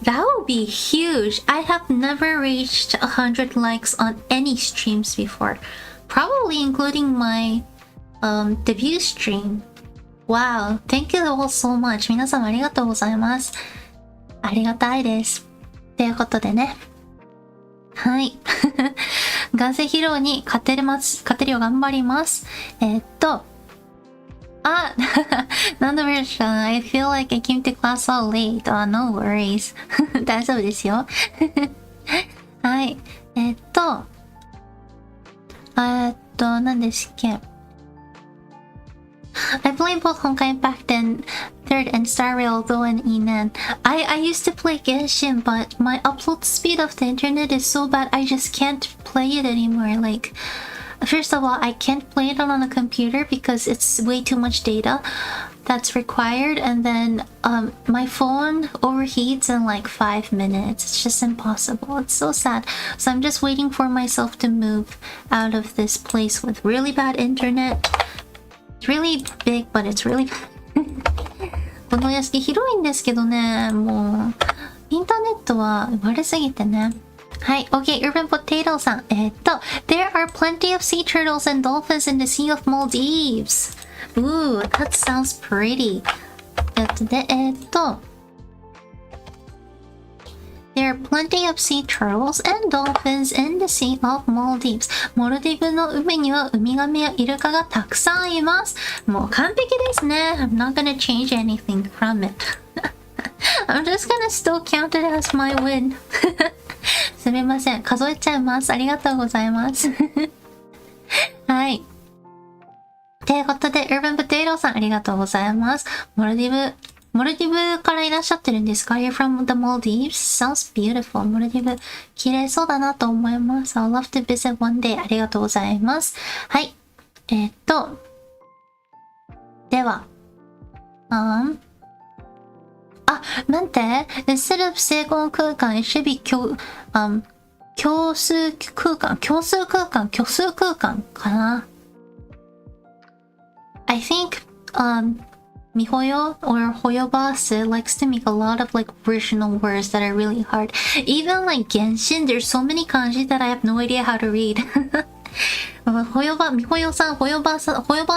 That would be huge. I have never reached 100 likes on any streams before. Probably including my debut stream. Wow, thank you all so much. 皆様ありがとうございます。ありがたいです。ということでね。はい。眼性疲労に勝てるよう頑張ります。Nandoversion, I feel like I came to class all late. No worries. 大丈夫ですよ。はい。何ですっけI played both Honkai Impact and Third and Star Rail, though in Enan. I used to play Genshin, but my upload speed of the internet is so bad I just can't play it anymore. Like, first of all, I can't play it on a computer because it's way too much data that's required, and then my phone overheats in like 5 minutes. It's just impossible. It's so sad. So I'm just waiting for myself to move out of this place with really bad internet.It's really big, but it's really bad. この屋敷広いんですけどね、もうインターネットは悪すぎてね。はい、OK、Urban Potato さん。There are plenty of sea turtles and dolphins in the Sea of Maldives. Ooh, that sounds pretty. There are plenty of sea turtles and dolphins in the Sea of Maldives. モルディブの海にはウミガメやイルカがたくさんいます。もう完璧ですね。I'm not gonna change anything from it. I'm just gonna still count it as my win. すみません。数えちゃいます。ありがとうございます。はい。ということで、Urban Potato さんありがとうございます。モルディブからいらっしゃってるんですか You're from the Maldives? Sounds beautiful. モルディブ、綺麗そうだなと思います。I'll love to visit one day. ありがとうございます。はい。では、待って。instead of 成功空間、it should be 共数空間かな。I think, mihoyo or hoyobase likes to make a lot of like original words that are really hard. Even like Genshin, there's so many kanji that I have no idea how to read. ミホヨさん、ホヨバー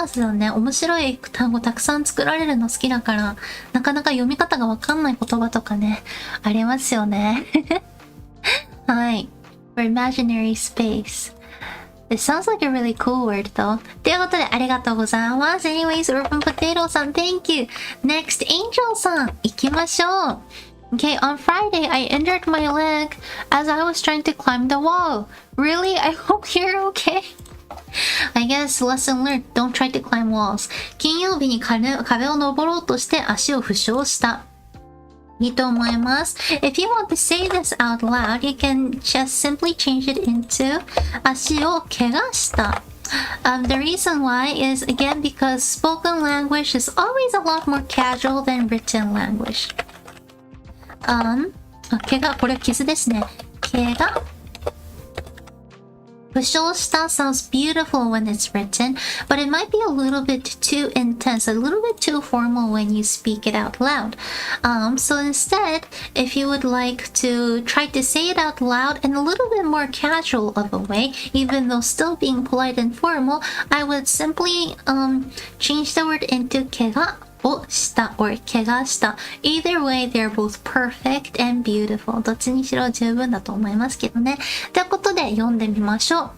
スさんね、面白い単語たくさん作られるの好きだから、なかなか読み方がわかんない言葉とかね、ありますよね。はい。for imaginary space. It sounds like a really cool word though. ということで、ありがとうございます。Anyways, Urban Potato さん、Thank you. Next, Angel さん、行きましょう。Okay, on Friday, I injured my leg as I was trying to climb the wall. Really? I hope you're okay. I guess lesson learned, don't try to climb walls. 金曜日に壁を登ろうとして足を負傷した。いいと思います。If you want to say this out loud, you can just simply change it into 足を怪我した。The reason why is again because spoken language is always a lot more casual than written language. 怪我、これ傷ですね。怪我。負傷した sounds beautiful when it's written, but it might be a little bit too intense, a little bit too formal when you speak it out loud. So instead, if you would like to try to say it out loud in a little bit more casual of a way, even though still being polite and formal, I would simply change the word into 怪我をした or 怪我した。Either way, they're both perfect and beautiful. どっちにしろ十分だと思いますけどね。ということで読んでみましょう。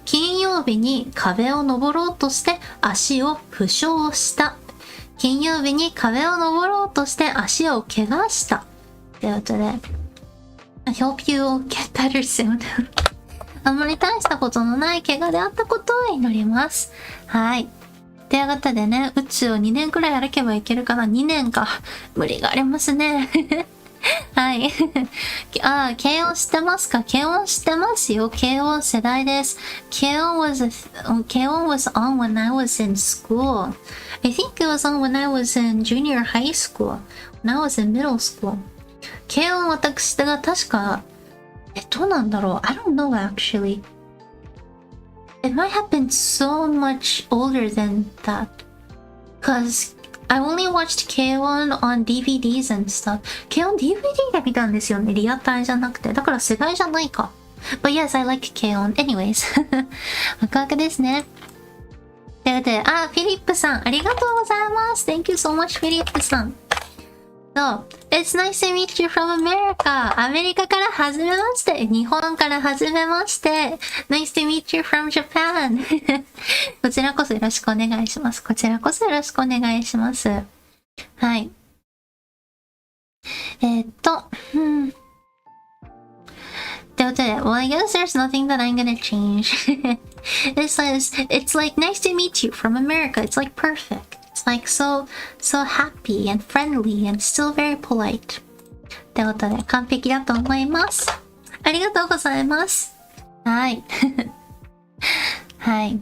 金曜日に壁を登ろうとして足を負傷した。金曜日に壁を登ろうとして足を怪我した。ということで、I hope you get better soon. あんまり大したことのない怪我であったことを祈ります。はい。ということでね、宇宙を2年くらい歩けばいけるかな。2年か。無理がありますね。はい。軽音知ってますか？軽音知ってますよ。軽音世代です。軽音 was on when I was in school. I think it was on when I was in junior high school. When I was in middle school. 軽音私が確か、どうなんだろう？ I don't know actually.It might have been so much older than that. Cause I only watched K-1 on DVDs and stuff. K-1 DVD で見たんですよね。リアタイじゃなくて。だから世代じゃないか。But yes, I like K-1. Anyways. ワクワクですね。ということで、フィリップさん、ありがとうございます。Thank you so much, フィリップさん。So, it's nice to meet you from America. アメリカからはじめまして。日本からはじめまして。Nice to meet you from Japan. こちらこそよろしくお願いします。こちらこそよろしくお願いします。はい。ということで、well, I guess there's nothing that I'm gonna change. It says, it's like nice to meet you from America. It's like perfect.It's like so happy and friendly and still very polite. ってことで完璧だと思います。ありがとうございます。はい。はい。っ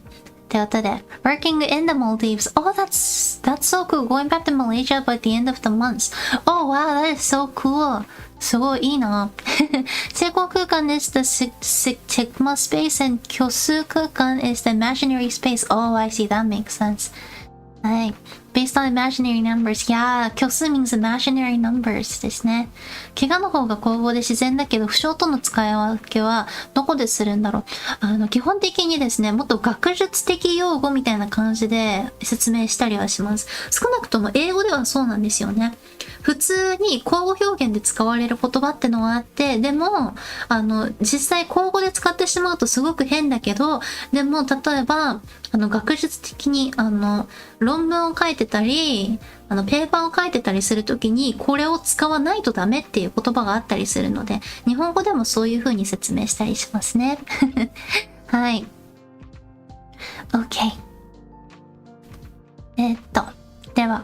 てことで working in the Maldives. Oh, that's so cool. Going back to Malaysia by the end of the month. Oh, wow, that is so cool. すごいいいな。成功空間 is the Sigma space and 虚数空間 is the imaginary space. Oh, I see. That makes sense.はい。based on imaginary numbers. Yeah, 虚数 means imaginary numbers ですね。怪我の方が口語で自然だけど、負傷との使い分けはどこでするんだろう。基本的にですね、もっと学術的用語みたいな感じで説明したりはします。少なくとも英語ではそうなんですよね。普通に口語表現で使われる言葉ってのはあって、でも、実際口語で使ってしまうとすごく変だけど、でも、例えば、学術的に、論文を書いてたり、ペーパーを書いてたりするときに、これを使わないとダメっていう言葉があったりするので、日本語でもそういう風に説明したりしますね。はい。OK。では。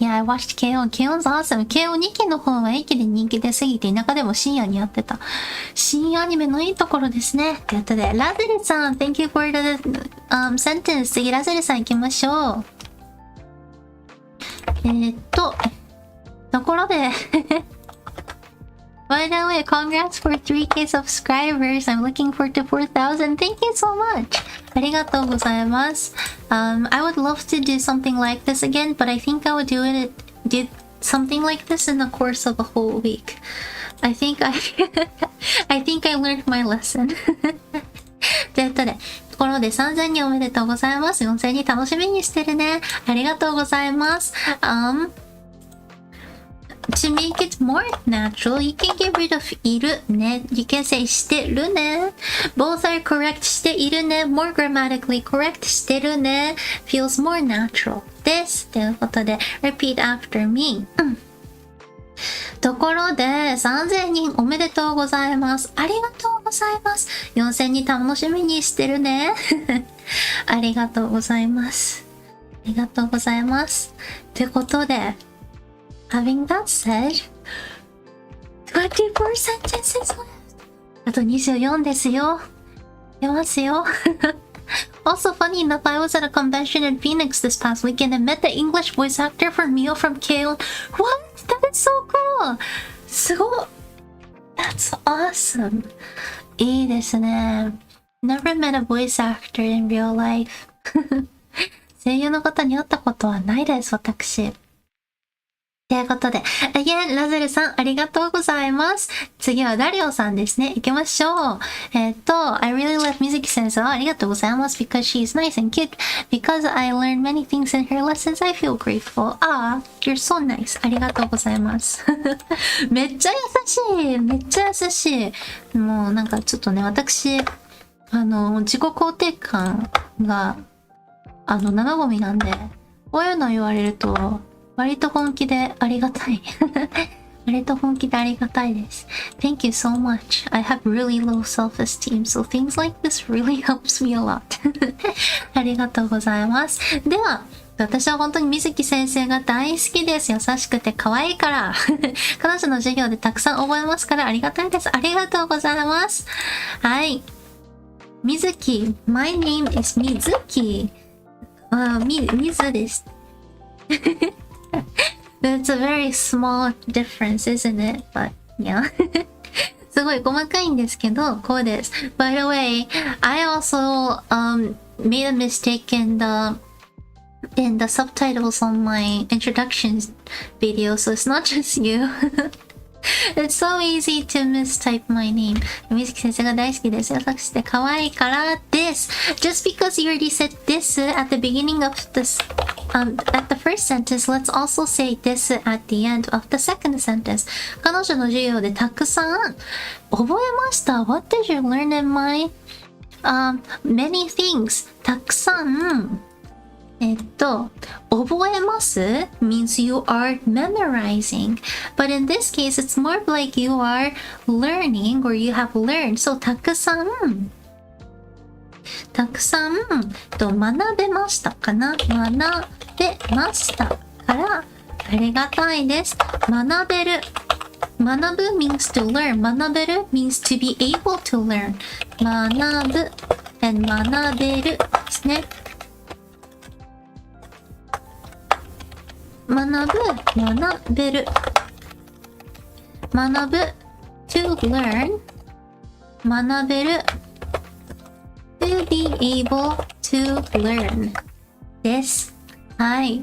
Yeah, I I watched K-On! K-On's awesome! K-On! 2期の方は駅で人気出すぎて田舎でも深夜にやってた。深夜アニメのいいところですね。ということで、ラズリさん、Thank you for the sentence. 次、ラズリさん行きましょう。ところで、By the way, congrats for 3K subscribers. I'm looking forward to 4,000. Thank you so much. ありがとうございます。I would love to do something like this again, but I think I would do something like this in the course of a whole week. I think I learned my lesson. ということで、ところで3000人おめでとうございます。4000人楽しみにしてるね。ありがとうございます。To make it more natural, you can get rid of いるね. You can say してるね. Both are correct しているね. More grammatically correct してるね. Feels more natural です。ということで、repeat after me. ところで、3000人おめでとうございます。ありがとうございます。4000人楽しみにしてるね。ありがとうございます。ありがとうございます。ということで、Having that said, 24 sentences left. あと24ですよ。出ますよ。Also funny enough, I was at a convention in Phoenix this past weekend and met the English voice actor for Mio from K-On! What? That is so cool! すごい。That's awesome. いいですね。Never met a voice actor in real life. 声優の方に会ったことはないです、私。ということで、again、ラズルさん、ありがとうございます。次はダリオさんですね。行きましょう。I really love Mizuki sensei. ありがとうございます。because she is nice and cute. Because I learned many things in her lessons, I feel grateful. You're so nice. ありがとうございます。めっちゃ優しい。めっちゃ優しい。もうなんかちょっとね、私、自己肯定感が、生ゴミなんで、こういうの言われると、割と本気でありがたい。割と本気でありがたいです。Thank you so much. I have really low self-esteem, so things like this really helps me a lot. ありがとうございます。では、私は本当に水木先生が大好きです。優しくて可愛いから。彼女の授業でたくさん覚えますからありがたいです。ありがとうございます。はい。水木。My name is Mizuki. 水です。That's a very small difference, isn't it? But, yeah. すごい細かいんですけど、こうです。By the way, I also made a mistake in the subtitles on my introduction video, so it's not just you. It's so easy to mistype my name. 水木先生が大好きです。優しくて可愛いからです。Just because you already said this at the beginning of this,at the first sentence, let's also say this at the end of the second sentence. 彼女の授業でたくさん覚えました。What did you learn in my many things? たくさん覚えます means you are memorizing. But in this case, it's more like you are learning or you have learned. So たくさん学べましたかな学べましたからありがたいです。学べる。学ぶ means to learn. 学べる means to be able to learn. 学ぶ and 学べるですね。学ぶ、学べる。学ぶ to learn. 学べる to be able to learn です。はい。っ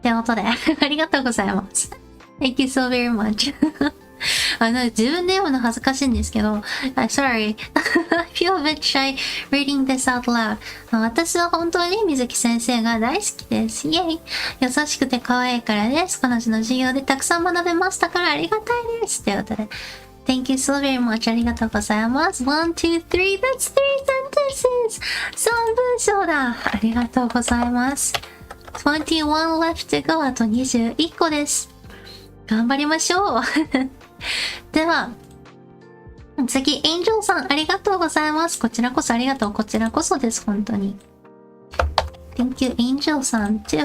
てことで、ありがとうございます。Thank you so very much. 自分で読むの恥ずかしいんですけど、sorry. I feel a bit shy reading this out loud. 私は本当に水木先生が大好きです。イェイ。優しくて可愛いからです。彼女の授業でたくさん学べましたからありがたいです。ということで。Thank you so very much. ありがとうございます。1, 2, 3. That's 3 sentences. 3文章だ。ありがとうございます。21 left to go. あと21個です。頑張りましょう。では、次、エンジェルさん、ありがとうございます。こちらこそありがとう。こちらこそです。本当に。Thank you, Angel さん。で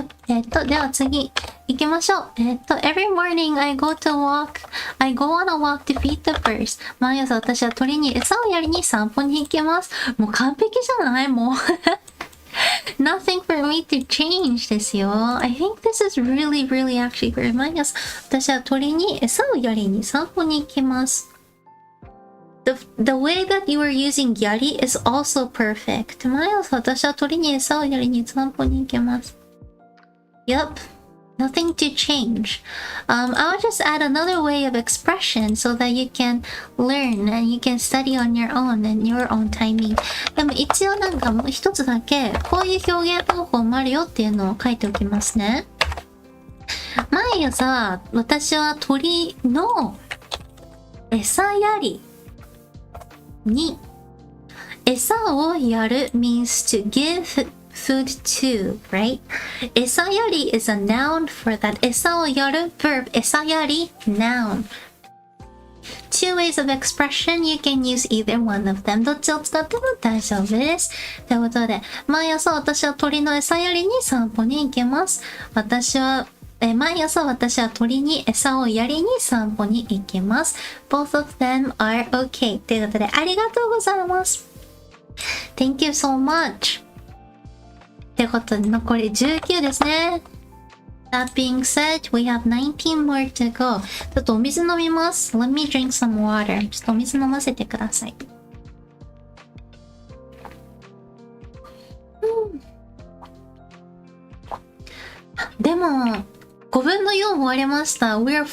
は次、行きましょう。Every morning I go on a walk to feed the birds. 毎朝私は鳥に餌をやりに散歩に行きます。もう完璧じゃないもう。Nothing for me to change ですよ。I think this is really actually very 毎朝私は鳥に餌をやりに散歩に行きます。The way that you are using yari is also perfect. 毎朝私は鳥に餌をやりに散歩に行きます。Yep. Nothing to change. I'll just add another way of expression so that you can learn and you can study on your own and your own timing. でも一応なんかもう一つだけこういう表現方法もあるよっていうのを書いておきますね。毎朝私は鳥の餌やりに餌をやる means to give food to, right? 餌やり is a noun for that. 餌をやる verb 餌やり noun. Two ways of expression. You can use either one of them. どっちを使っても大丈夫です。ということで、毎朝私は鳥の餌やりに散歩に行きます。毎朝私は鳥に餌をやりに散歩に行きます。Both of them are okay. ということで、ありがとうございます。Thank you so much. ということで、残り19ですね。That being said, we have 19 more to go. ちょっとお水飲みます。Let me drink some water. ちょっとお水飲ませてください。でも、5分の4終わりました。We're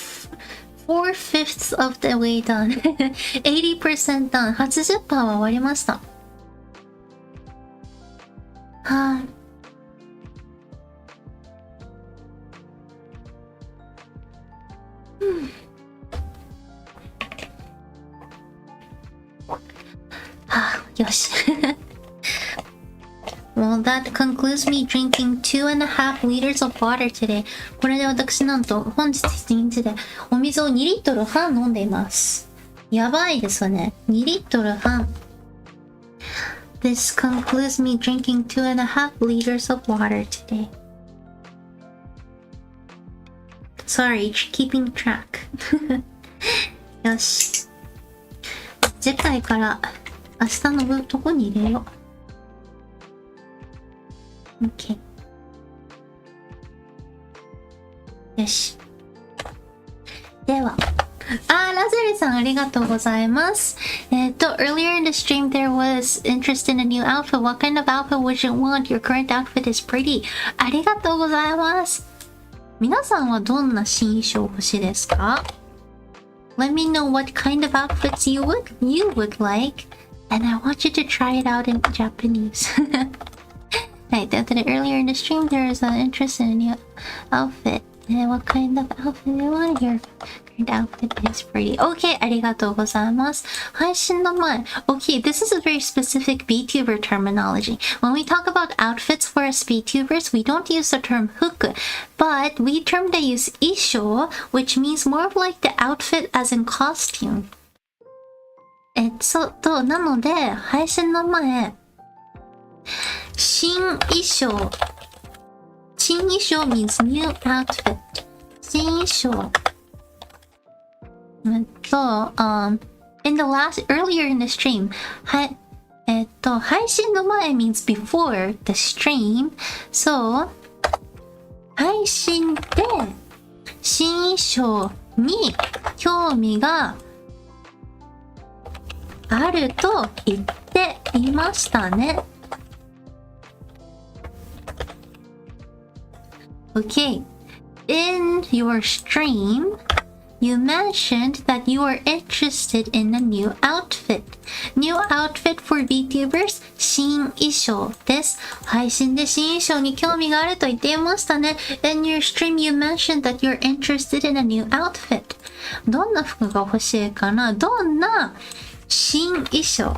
4/5 of the way done. 80% done. 80% は終わりました。はぁ。よし。Well, that concludes me drinking 2.5 liters of water today. これで私なんと本日1日でお水を2リットル半飲んでいます。やばいですよね。2リットル半。This concludes me drinking 2.5 liters of water today. Sorry, keeping track. よし。次回から明日の分とこに入れよう。OK。よし。では。ラズリさんありがとうございます。earlier in the stream there was interest in a new outfit. What kind of outfit would you want? Your current outfit is pretty. ありがとうございます。皆さんはどんな新衣装欲しいですか？ Let me know what kind of outfits you would like, and I want you to try it out in Japanese. はい、ということで earlier in the stream there is an interest in a new outfit. What kind of outfit do you want? Your current outfit is pretty. Okay, ありがとうございます。配信の前。Okay, this is a very specific VTuber terminology. When we talk about outfits for us VTubers, we don't use the term fuku, but we use 衣装, which means more of like the outfit as in costume. なので、配信の前、新衣装 means new outfit. 新衣装。earlier in the stream, 配信の前 means before the stream. So, 配信で新衣装に興味があると言っていましたね。Okay, in your stream, you mentioned that you are interested in a new outfit. New outfit for VTubers, 新衣装です。配信で新衣装に興味があると言っていましたね。In your stream, you mentioned that you're interested in a new outfit. どんな服が欲しいかな？どんな新衣装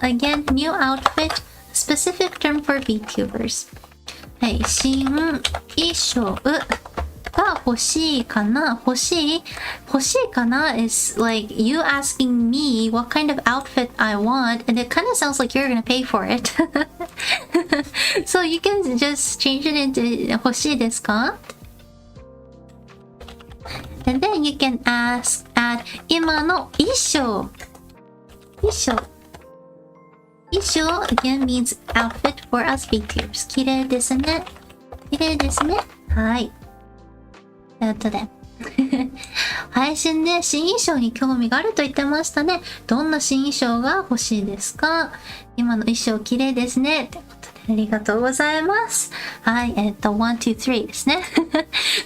again, new outfit, specific term for VTubers. はい、新衣装が欲しいかな is like you asking me what kind of outfit I want, and it kind of sounds like you're gonna pay for it. So you can just change it into 欲しいですか? And then you can add 今の衣装。衣装 again means outfit for us VTubers. 綺麗ですね。はい。ということで。配信で新衣装に興味があると言ってましたね。どんな新衣装が欲しいですか？今の衣装綺麗ですね。ということでありがとうございます。はい、1、2、3ですね。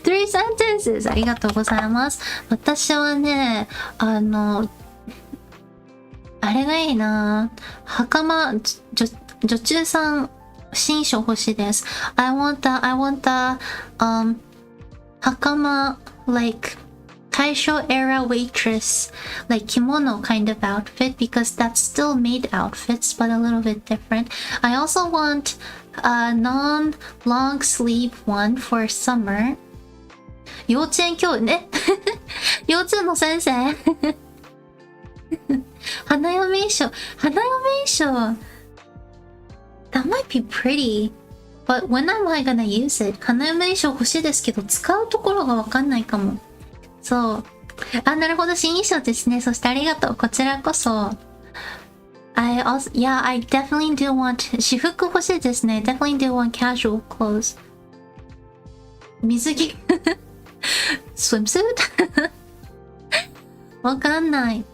3 sentences ありがとうございます。私はね、あれがいいな。袴、女中さん、新衣装欲しいです。I want the, hakama, like Taisho era waitress, like kimono kind of outfit, because that's still maid outfits, but a little bit different. I also want a non-long sleeve one for summer. 幼稚園教ね。幼稚園の先生。花嫁衣装。That might be pretty.But when am I gonna use it? 花嫁衣装欲しいですけど、使うところがわかんないかも。そう。なるほど、新衣装ですね。そしてありがとう。こちらこそ。I definitely do want 私服欲しいですね。Definitely do want casual clothes. 水着swimsuit? わかんない。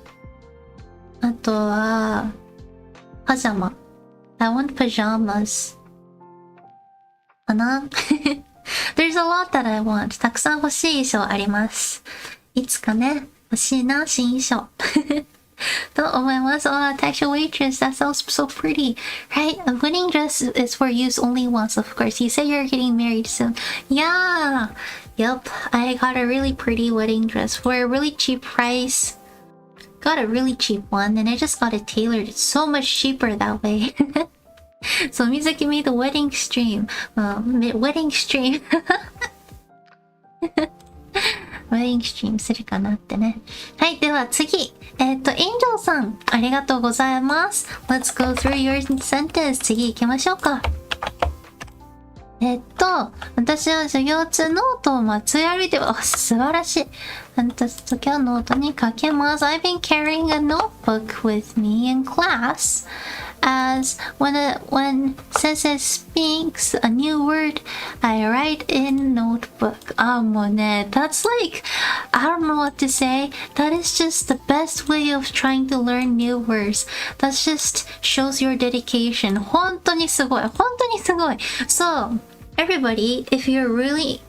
あとは、パジャマ。I want pajamas.かなThere's a lot that I want. たくさん欲しい衣装あります。いつかね、欲しいな、新衣装。と思います。Taisho waitress, that sounds so pretty. Right? A wedding dress is for use only once, of course. You say you're getting married soon. Yeah. Yep. I got a really pretty wedding dress for a really cheap price. Got a really cheap one, and I just got it tailored. It's so much cheaper that way. So Mizuki made the wedding stream. Wedding stream. ウェディングストリームするかなってね。はい、では次。エンジェルさん、ありがとうございます。Let's go through your sentence. 次行きましょうか。私は授業中ノートを持ち歩いて、素晴らしい。私と今日ノートに書けます。I've been carrying a notebook with me in class. As when Sensei speaks a new word, I write in notebook. もうね、that's like, I don't know what to say. That is just the best way of trying to learn new words. That just shows your dedication. 本当にすごい。So, everybody, if you're really,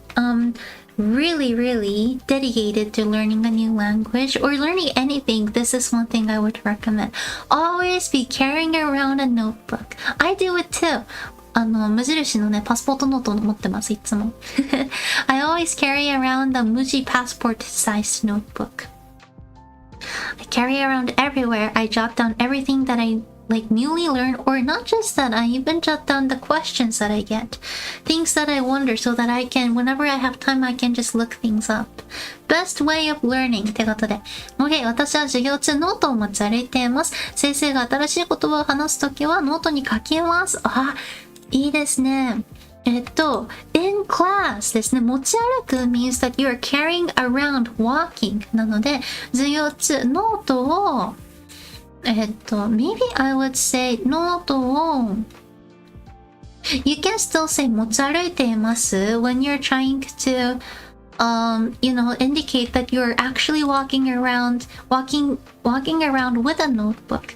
really dedicated to learning a new language or learning anything, this is one thing I would recommend. Always be carrying around a notebook. I do it too. 無印のね、パスポートノートを持ってます、いつも。I always carry around a Muji passport sized notebook. I carry around everywhere. I jot down everything that I newly learned, or not just that, I even jot down the questions that I get, things that I wonder, so that I can, whenever I have time, I can just look things up. Best way of learning ってことで。OK、私は授業中ノートを持ち歩いています。先生が新しい言葉を話すときはノートに書きます。いいですね。in class ですね。持ち歩く means that you are carrying around walking なので、授業中ノートをmaybe I would say ノートを You can still say 持ち歩いています when you're trying to indicate that you're actually walking around with a notebook.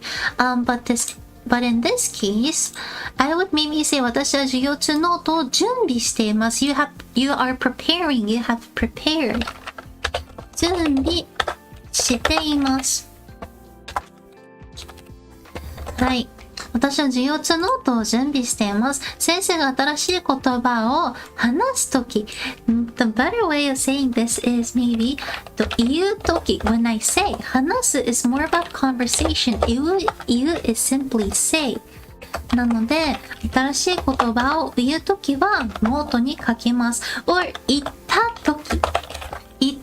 But in this case, I would maybe say 私は授業中ノートを準備しています。You are preparing. You have prepared. 準備しています。はい。私は授業中ノートを準備しています。先生が新しい言葉を話すとき、The better way of saying this is maybe 言うとき、when I say 話す is more about conversation. 言う is simply say. なので、新しい言葉を言うときはノートに書きます。or 言っ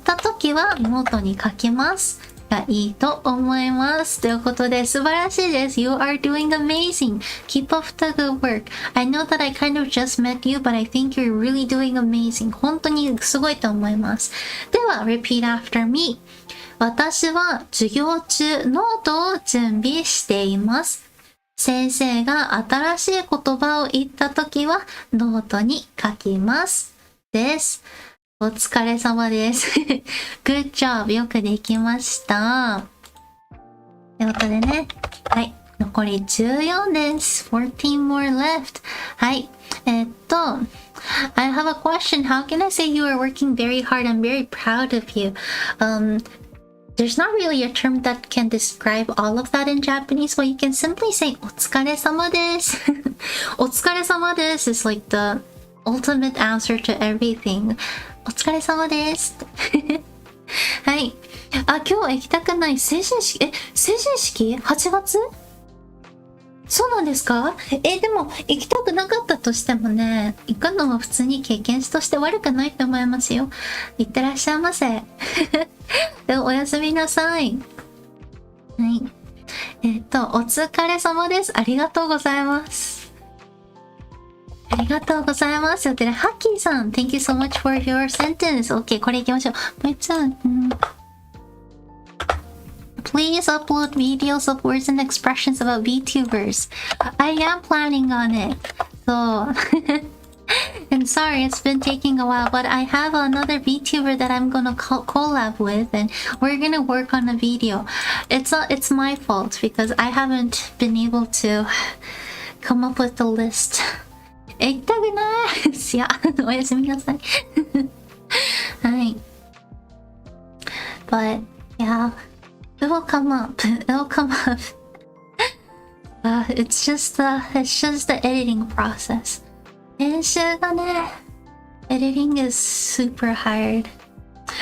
たときはノートに書きます。がいいと思います。ということで、素晴らしいです。You are doing amazing. Keep up the good work. I know that I kind of just met you, but I think you're really doing amazing. 本当にすごいと思います。では、repeat after me. 私は授業中ノートを準備しています。先生が新しい言葉を言ったときはノートに書きます。です。お疲れ様です。Good job! よくできました。ということでね。はい。残り14です。14 more left. はい。I have a question. How can I say you are working very hard? I'm very proud of you. There's not really a term that can describe all of that in Japanese, but you can simply say お疲れ様です。お疲れ様です is like the ultimate answer to everything. お疲れ様です。はい。あ、今日は行きたくない成人式、成人式 ?8 月？そうなんですか？でも行きたくなかったとしてもね、行くのは普通に経験として悪くないと思いますよ。行ってらっしゃいませ。でおやすみなさい。はい。お疲れ様です。ありがとうございます。ありがとうございます。で、ハッキーさん、Thank you so much for your sentence. OK、これ行きましょう。もう一度、Please upload videos of words and expressions about VTubers. I am planning on it. So, and sorry, it's been taking a while, but I have another VTuber that I'm gonna collab with, and we're gonna work on a video. It's my fault because I haven't been able to come up with the list. 行きたくないです。いや、おやすみなさい。はい。But, yeah.It will come up. It'll come up. It's just the editing process. 編集がね、editing is super hard.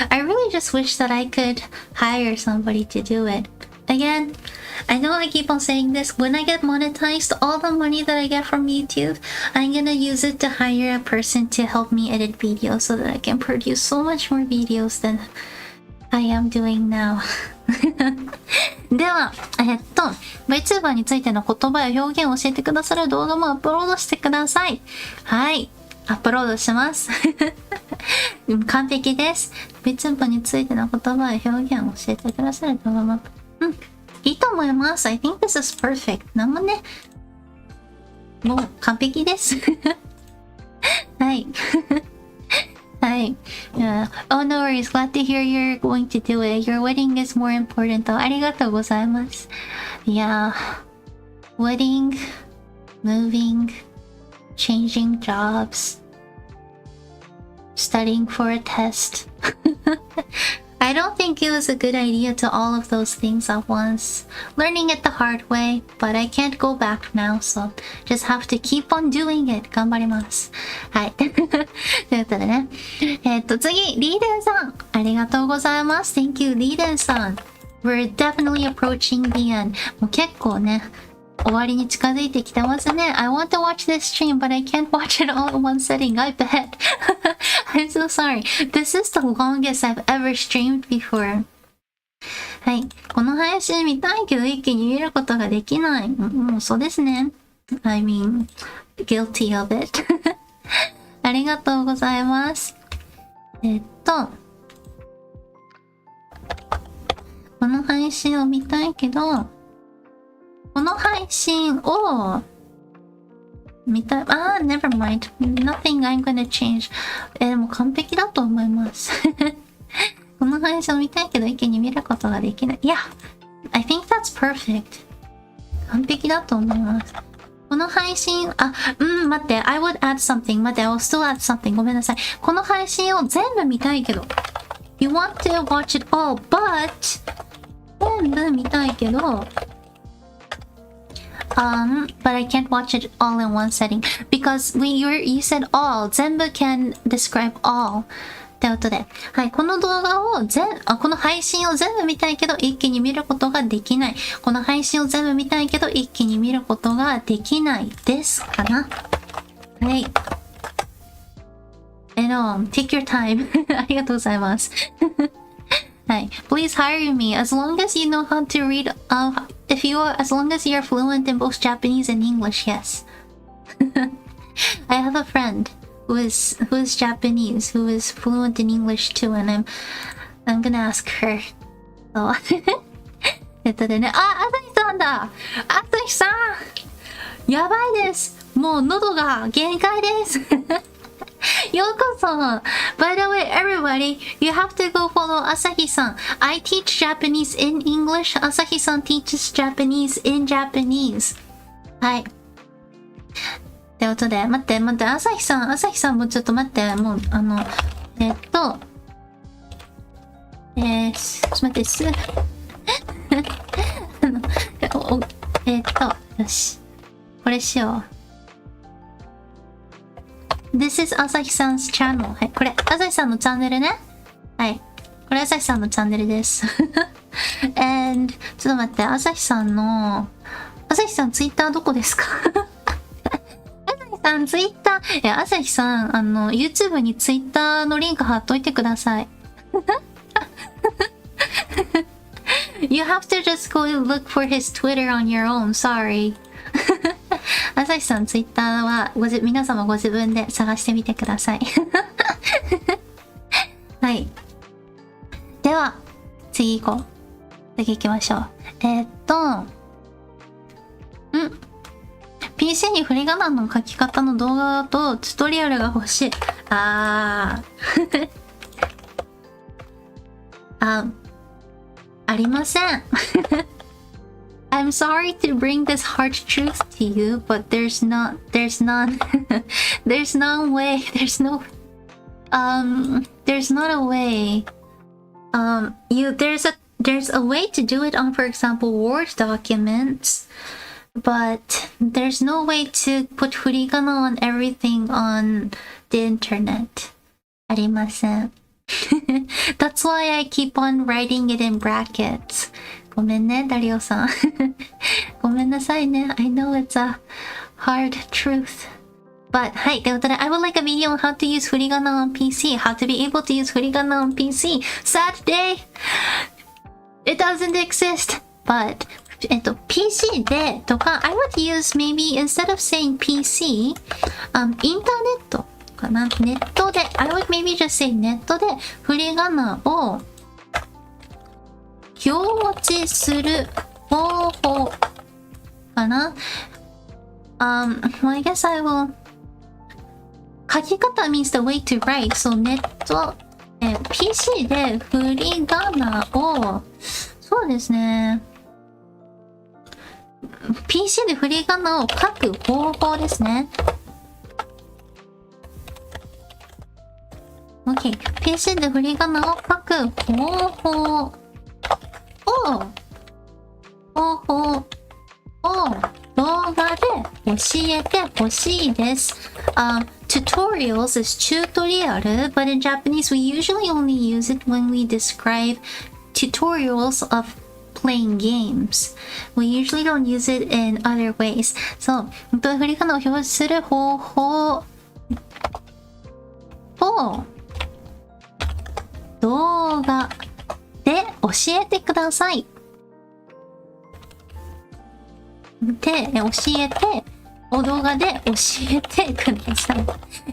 I really just wish that I could hire somebody to do it. Again, I know I keep on saying this. When I get monetized, all the money that I get from YouTube, I'm gonna use it to hire a person to help me edit videos so that I can produce so much more videos than I am doing now. では、Vtuber についての言葉や表現を教えてくださる動画もアップロードしてください。はい。アップロードします。完璧です。Vtuber についての言葉や表現を教えてくださる動画も、いいと思います。I think this is perfect. なんもね、もう完璧です。はい。はい。Oh, no worries. Glad to hear you're going to do it. Your wedding is more important though. ありがとうございます。Yeah. Wedding, moving, changing jobs, studying for a test. I don't think it was a good idea to all of those things at once. Learning it the hard way, but I can't go back now, so just have to keep on doing it. 頑張ります。はい。ということでね。次、リーデンさん。ありがとうございます。Thank you, リーデンさん。We're definitely approaching the end. もう結構ね、終わりに近づいてきてますね。I want to watch this stream, but I can't watch it all in one setting. I bet. I'm so sorry. This is the longest I've ever streamed before. はい。この配信見たいけど一気に見ることができない。もうそうですね。I mean, guilty of it. ありがとうございます。この配信を見たいけど、この配信を見たい。never mind. Nothing I'm gonna change. でも完璧だと思います。この配信を見たいけど一気に見ることができない。Yeah, I think that's perfect. 完璧だと思います。この配信、待って。I would add something. 待って、I will still add something. ごめんなさい。この配信を全部見たいけど。You want to watch it all, but 全部見たいけど、but I can't watch it all in one setting because you said all 全部 can describe all ってことで、はい、この動画をこの配信を全部見たいけど一気に見ることができない。この配信を全部見たいけど一気に見ることができないですかな。はい。take your time ありがとうございます。ははい。Please hire me as long as you know how to read, as long as you're fluent in both Japanese and English, yes. I have a friend who is Japanese, who is fluent in English too, and I'm gonna ask her. So でね、朝日さんだ。朝日さんやばいです。もう喉が限界ですようこそ By the way, everybody, you have to go follow 朝日さん I teach Japanese in English. 朝日さん teaches Japanese in Japanese. はい。ということで、待って、朝日さんもちょっと待って、もう、ちょっと待って、よし。これしよう。This is 朝日さん 's channel. はい、これ、朝日さんのチャンネルね。はい。これ朝日さんのチャンネルです。And、ちょっと待って、朝日さんツイッターどこですかツイッター、朝日さん、YouTube にツイッターのリンク貼っといてください。You have to just go look for his Twitter on your own. Sorry. 朝日さんツイッターは皆様ご自分で探してみてください。はい。では、次行きましょう。PC に振り仮名の書き方の動画とチュトリアルが欲しい。ありません。I'm sorry to bring this harsh truth to you, but there's no way, there's not a way. There's a way to do it on, for example, Word documents, but there's no way to put furigana on everything on the internet. ありません。That's why I keep on writing it in brackets. ごめんね、ダリオさん。ごめんなさいね。I know it's a hard truth. But はい。ということで、I would like a video on how to use 振り仮名 on PC. How to be able to use 振り仮名 on PC. Sad day! It doesn't exist. But, PC でとか、I would use maybe instead of saying PC, インターネットかな。ネットで、I would maybe just say ネットで振り仮名を表示する方法かな。I guess I will 書き方 means the way to write. So ネット、PC で振り仮名をそうですね。PC で振り仮名を書く方法ですね。OK。PC で振り仮名を書く方法を動画で教えてほしいです。Tutorials is tutorial, but in Japanese we usually only use it when we describe tutorials of playing games. We usually don't use it in other ways. そう。振り仮名を表示する方法を動画で教えてください。で、教えて、動画で教えてください。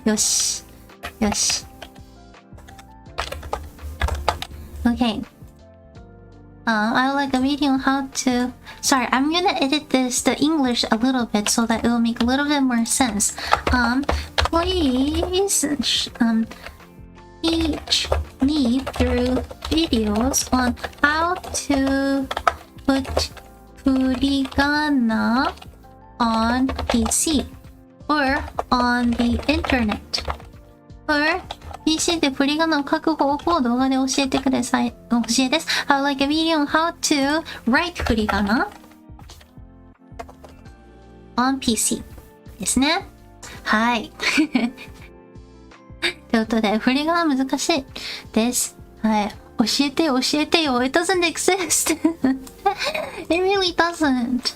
よし。よし。Okay. I would like a video on how to... Sorry, I'm gonna edit the English a little bit so that it will make a little bit more sense. Please, teach me through videos on how to put furigana on PC or on the internet. Or PC で振り仮名を書く方法を動画で教えてください。教えです。I would like a video on how to write 振り仮名 on PC ですね。はい。ということで、振り仮名難しいです。はい。教えてよ。It doesn't exist. It really doesn't.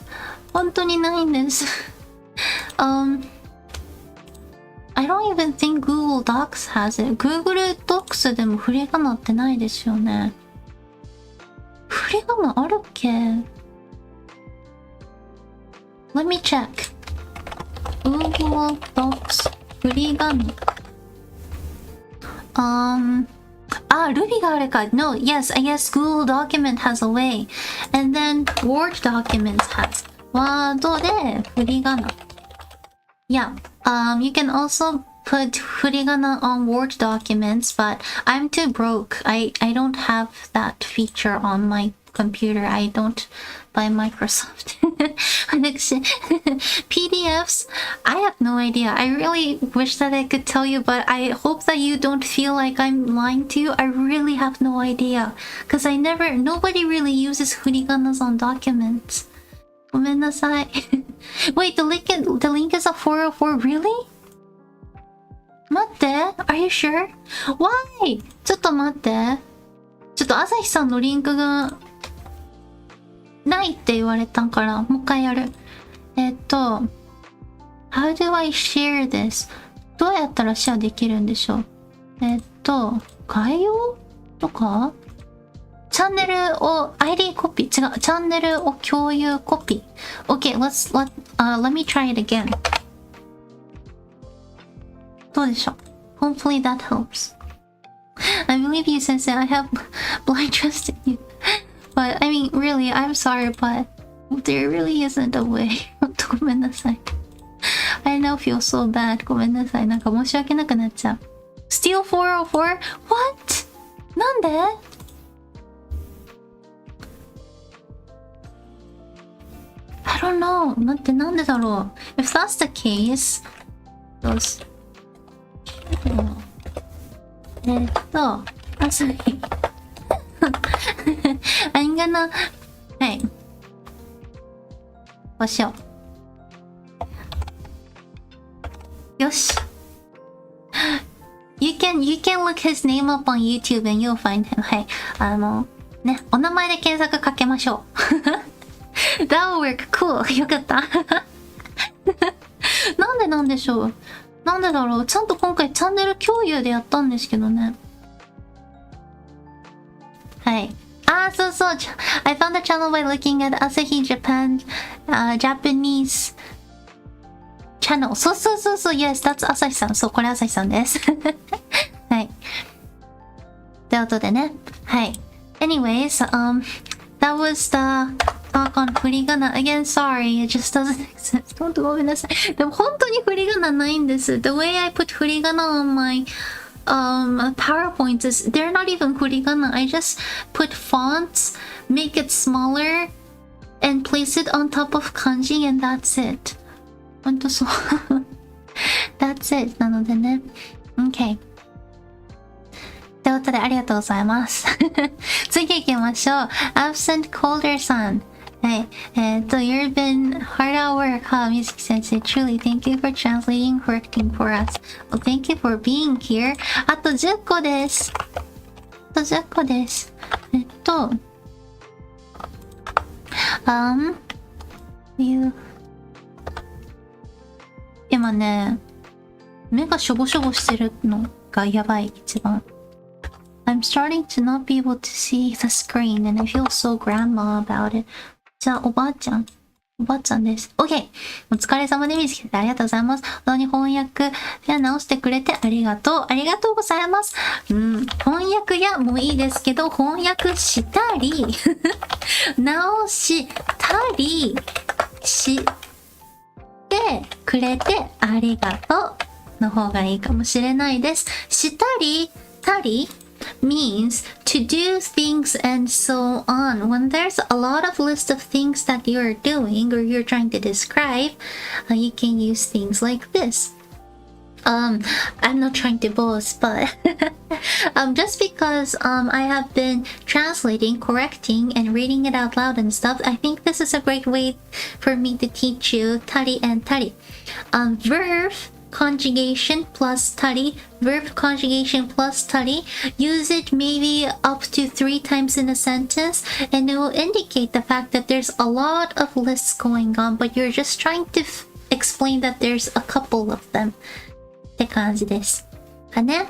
本当にないんです。I don't even think Google Docs has it. Google Docs でも振り仮名ってないですよね。振り仮名あるっけ？ Let me check. Google Docs 振り仮名。Ruby があれか。No, yes, I guess Google Document has a way. And then Word Documents has. ワードで振り仮名。Yeah, you can also put 振り仮名 on Word documents, but I'm too broke. I don't have that feature on my computer. I don't buy Microsoft. PDFs, I have no idea. I really wish that I could tell you, but I hope that you don't feel like I'm lying to you. I really have no idea. Because nobody really uses 振り仮名 on documents. ごめんなさい。Wait, the link is a 404? Really? 待って。Are you sure? Why? ちょっと待って。ちょっと朝日さんのリンクがないって言われたから、もう一回やる。How do I share this? どうやったらシェアできるんでしょう？概要とかチャンネルを ID コピー違う。チャンネルを共有コピー。Okay, let me try it again. どうでしょう？ Hopefully that helps. I believe you, Sensei. I have blind trust in you. But, I mean, really, I'm sorry, but there really isn't a way. ほんとごめんなさい。I now feel so bad. ごめんなさい。なんか申し訳なくなっちゃう。Still 404? What? なんで？I don't know. 待って、なんでだろう。If that's the case,朝日。I'm gonna... はい。こうしよう。よし。You can look his name up on YouTube and you'll find him. はい。ね、お名前で検索かけましょう。That will work. Cool. よかった。なんでしょう。なんでだろう。ちゃんと今回チャンネル共有でやったんですけどね。はい。そう。I found the channel by looking at Asahi Japan, Japanese channel. そう。Yes, that's 朝日さん。そう、これ朝日さんです。はい。ということでね。はい。Anyways, that was the talk on 振り仮名 again. Sorry, it just doesn't exist. ほんとごめんなさい。でも本当に振り仮名ないんです。The way I put 振り仮名 on my PowerPoints is they're not even 振り仮名. I just put fonts, make it smaller, and place it on top of kanji, and that's it. ほんとそう。That's it. なのでね。Okay.ということでありがとうございます。次行きましょう。Absent Calder さん。はい。You've been hard at work, huh, Mizuki Sensei? Truly, thank you for translating, working for us. Well, thank you for being here. あと10個です。今ね、目がしょぼしょぼしてるのがやばい、一番。I'm starting to not be able to see the screen and I feel so grandma about it. じゃあ、おばあちゃんです。OK! お疲れ様で見つけてありがとうございます。本当に翻訳や直してくれてありがとう。ありがとうございます。翻訳やもいいですけど、翻訳したり、直したりしてくれてありがとうの方がいいかもしれないです。したり、たりmeans to do things and so on. When there's a lot of list of things that you're doing or you're trying to describe, you can use things like this. I'm not trying to boast, but just because I have been translating, correcting, and reading it out loud and stuff, I think this is a great way for me to teach you tari and tari. Verb conjugation plus tari, verb conjugation plus tari. Use it maybe up to 3 times in a sentence, and it will indicate the fact that there's a lot of lists going on, but you're just trying to explain that there's a couple of them. って感じです。かね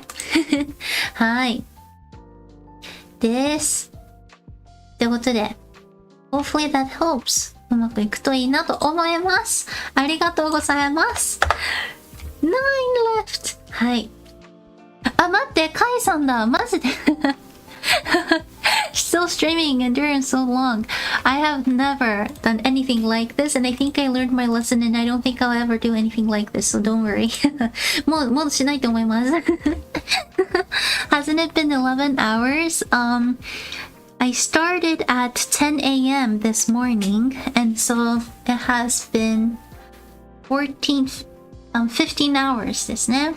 はい。です。ということで、hopefully that helps. うまくいくといいなと思います。ありがとうございます。9 left. はい。あ、待って、カイさんだ。マジで。Still streaming and during so long. I have never done anything like this, and I think I learned my lesson, and I don't think I'll ever do anything like this, so don't worry. もうしないと思います。Hasn't it been 11 hours? I started at 10 a.m. this morning, and so it has been 15 hours ですね。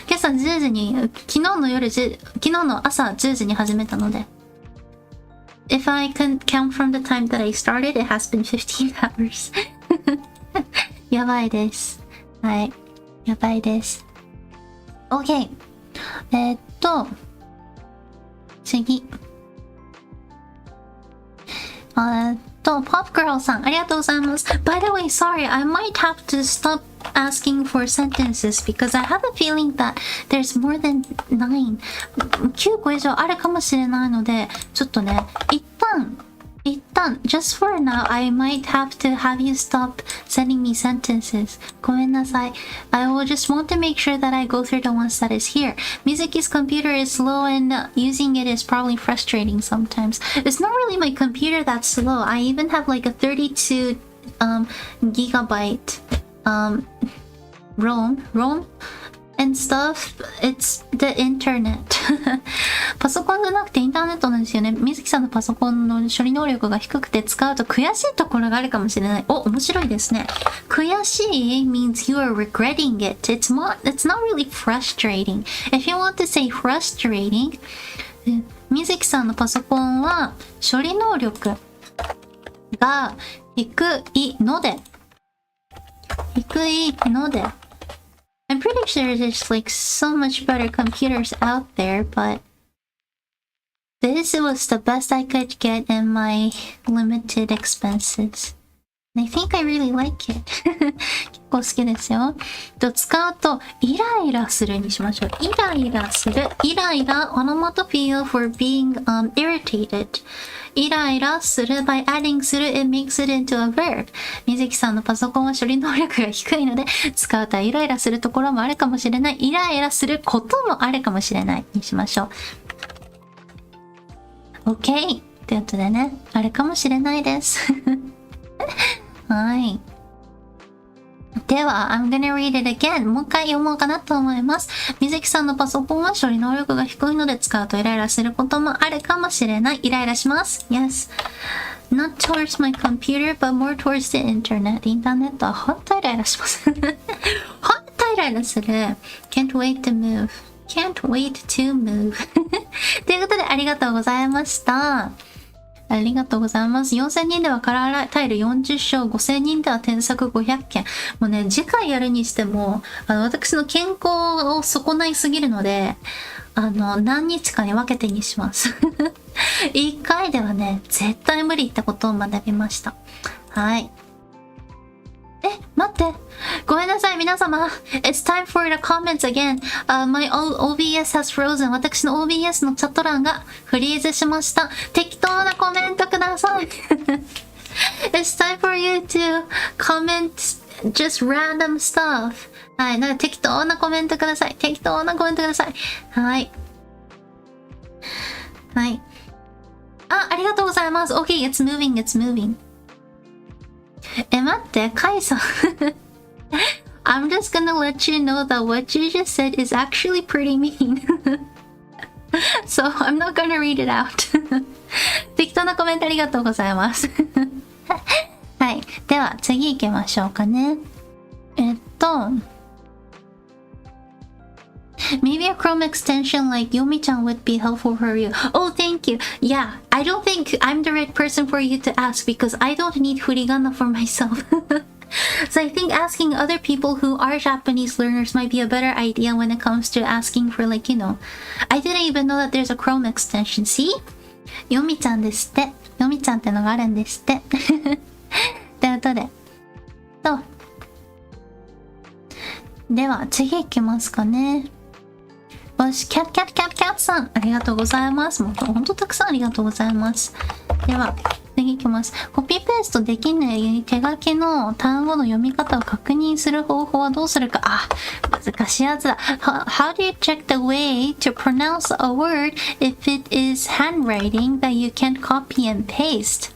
今朝10時に、昨日の朝10時に始めたので。If I can count from the time that I started, it has been 15 hours. やばいです。はい。やばいです。OK。次。Pop Girl さん、ありがとうございます。By the way, sorry, I might have to stop asking for sentences because I have a feeling that there's more than 9. 9個以上あるかもしれないので、ちょっとね、一旦、just for now, I might have to have you stop sending me sentences. ごめんなさい。I will just want to make sure that I go through the ones that is here. Mizuki's computer is slow and using it is probably frustrating sometimes. It's not really my computer that's slow. I even have like a 32 gigabyte ROM and stuff. It's the internet. パソコンじゃなくてインターネットなんですよね。水木さんのパソコンの処理能力が低くて使うと悔しいところがあるかもしれない。お、面白いですね。悔しい means you are regretting it. It's not really frustrating. If you want to say frustrating, 水木さんのパソコンは処理能力が低いのでI'm pretty sure there's like so much better computers out there, but this was the best I could get in my limited expenses. And I think I really like it. 結構好きですよ。使うとイライラするにしましょう。イライラする。イライラ onomatopoeia for being irritated. イライラする by adding する it makes it into a verb. 水木さんのパソコンは処理能力が低いので使うとイライラするところもあるかもしれない。イライラすることもあるかもしれないにしましょう。OK ということでね、あるかもしれないです。はい。では、I'm gonna read it again. もう一回読もうかなと思います。水木さんのパソコンは処理能力が低いので使うとイライラすることもあるかもしれない。イライラします。Yes. Not towards my computer, but more towards the internet. インターネットはほんとイライラします。ほんとイライラする。Can't wait to move. Can't wait to move. ということで、ありがとうございました。ありがとうございます。4000人ではカラータイル40章、5000人では添削500件。もうね、次回やるにしても、私の健康を損ないすぎるので、何日かに分けてにします。1回ではね、絶対無理ってことを学びました。はい。待って。ごめんなさい、皆様。It's time for the comments again. My OBS has frozen. 私の OBS のチャット欄がフリーズしました。適当なコメントください。It's time for you to comment just random stuff. はい。なんか適当なコメントください。適当なコメントください。はい。はい。ありがとうございます。Okay, it's moving, it's moving. 待って、カイさん。I'm just gonna let you know that what you just said is actually pretty mean. So I'm not gonna read it out. 適当なコメントありがとうございます。はい。では、次行きましょうかね。Maybe a Chrome extension like Yomi-chan would be helpful for you. Oh, thank you. Yeah, I don't think I'm the right person for you to ask because I don't need furigana for myself. So I think asking other people who are Japanese learners might be a better idea when it comes to asking for like, I didn't even know that there's a Chrome extension. See? Yomi-chan ですって。Yomi-chan ってのがあるんですって。ということで。では次行きますかね。よし、キャッさん、ありがとうございます。もうほんとたくさんありがとうございます。では、次いきます。コピーペーストできない手書きの単語の読み方を確認する方法はどうするか。難しいやつだ。How do you check the way to pronounce a word if it is handwriting that you can't copy and paste?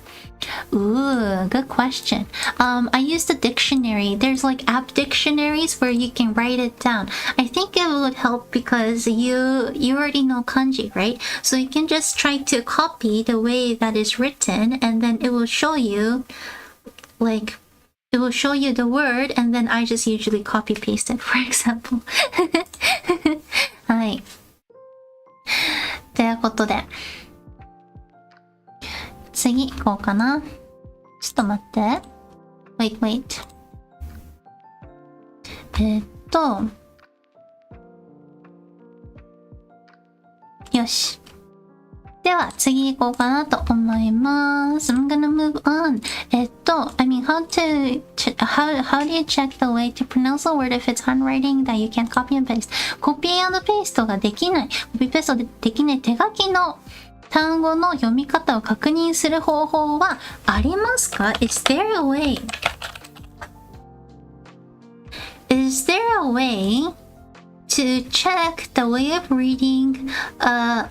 Ooh, good question. I use the dictionary. There's like app dictionaries where you can write it down. I think it would help because you already know kanji, right? So you can just try to copy the way that is written, and then it will show you, like, it will show you the word, and then I just usually copy paste it, for example. はい。ということで。次行こうかな。ちょっと待って。wait。よし。では次行こうかなと思います。I'm gonna move on. I mean, how do you check the way to pronounce a word if it's handwriting that you can't copy and paste? コピー&ペーストができない。コピーペーストでできない手書きの単語の読み方を確認する方法はありますか？ Is there a way? Is there a way to check the way of reading a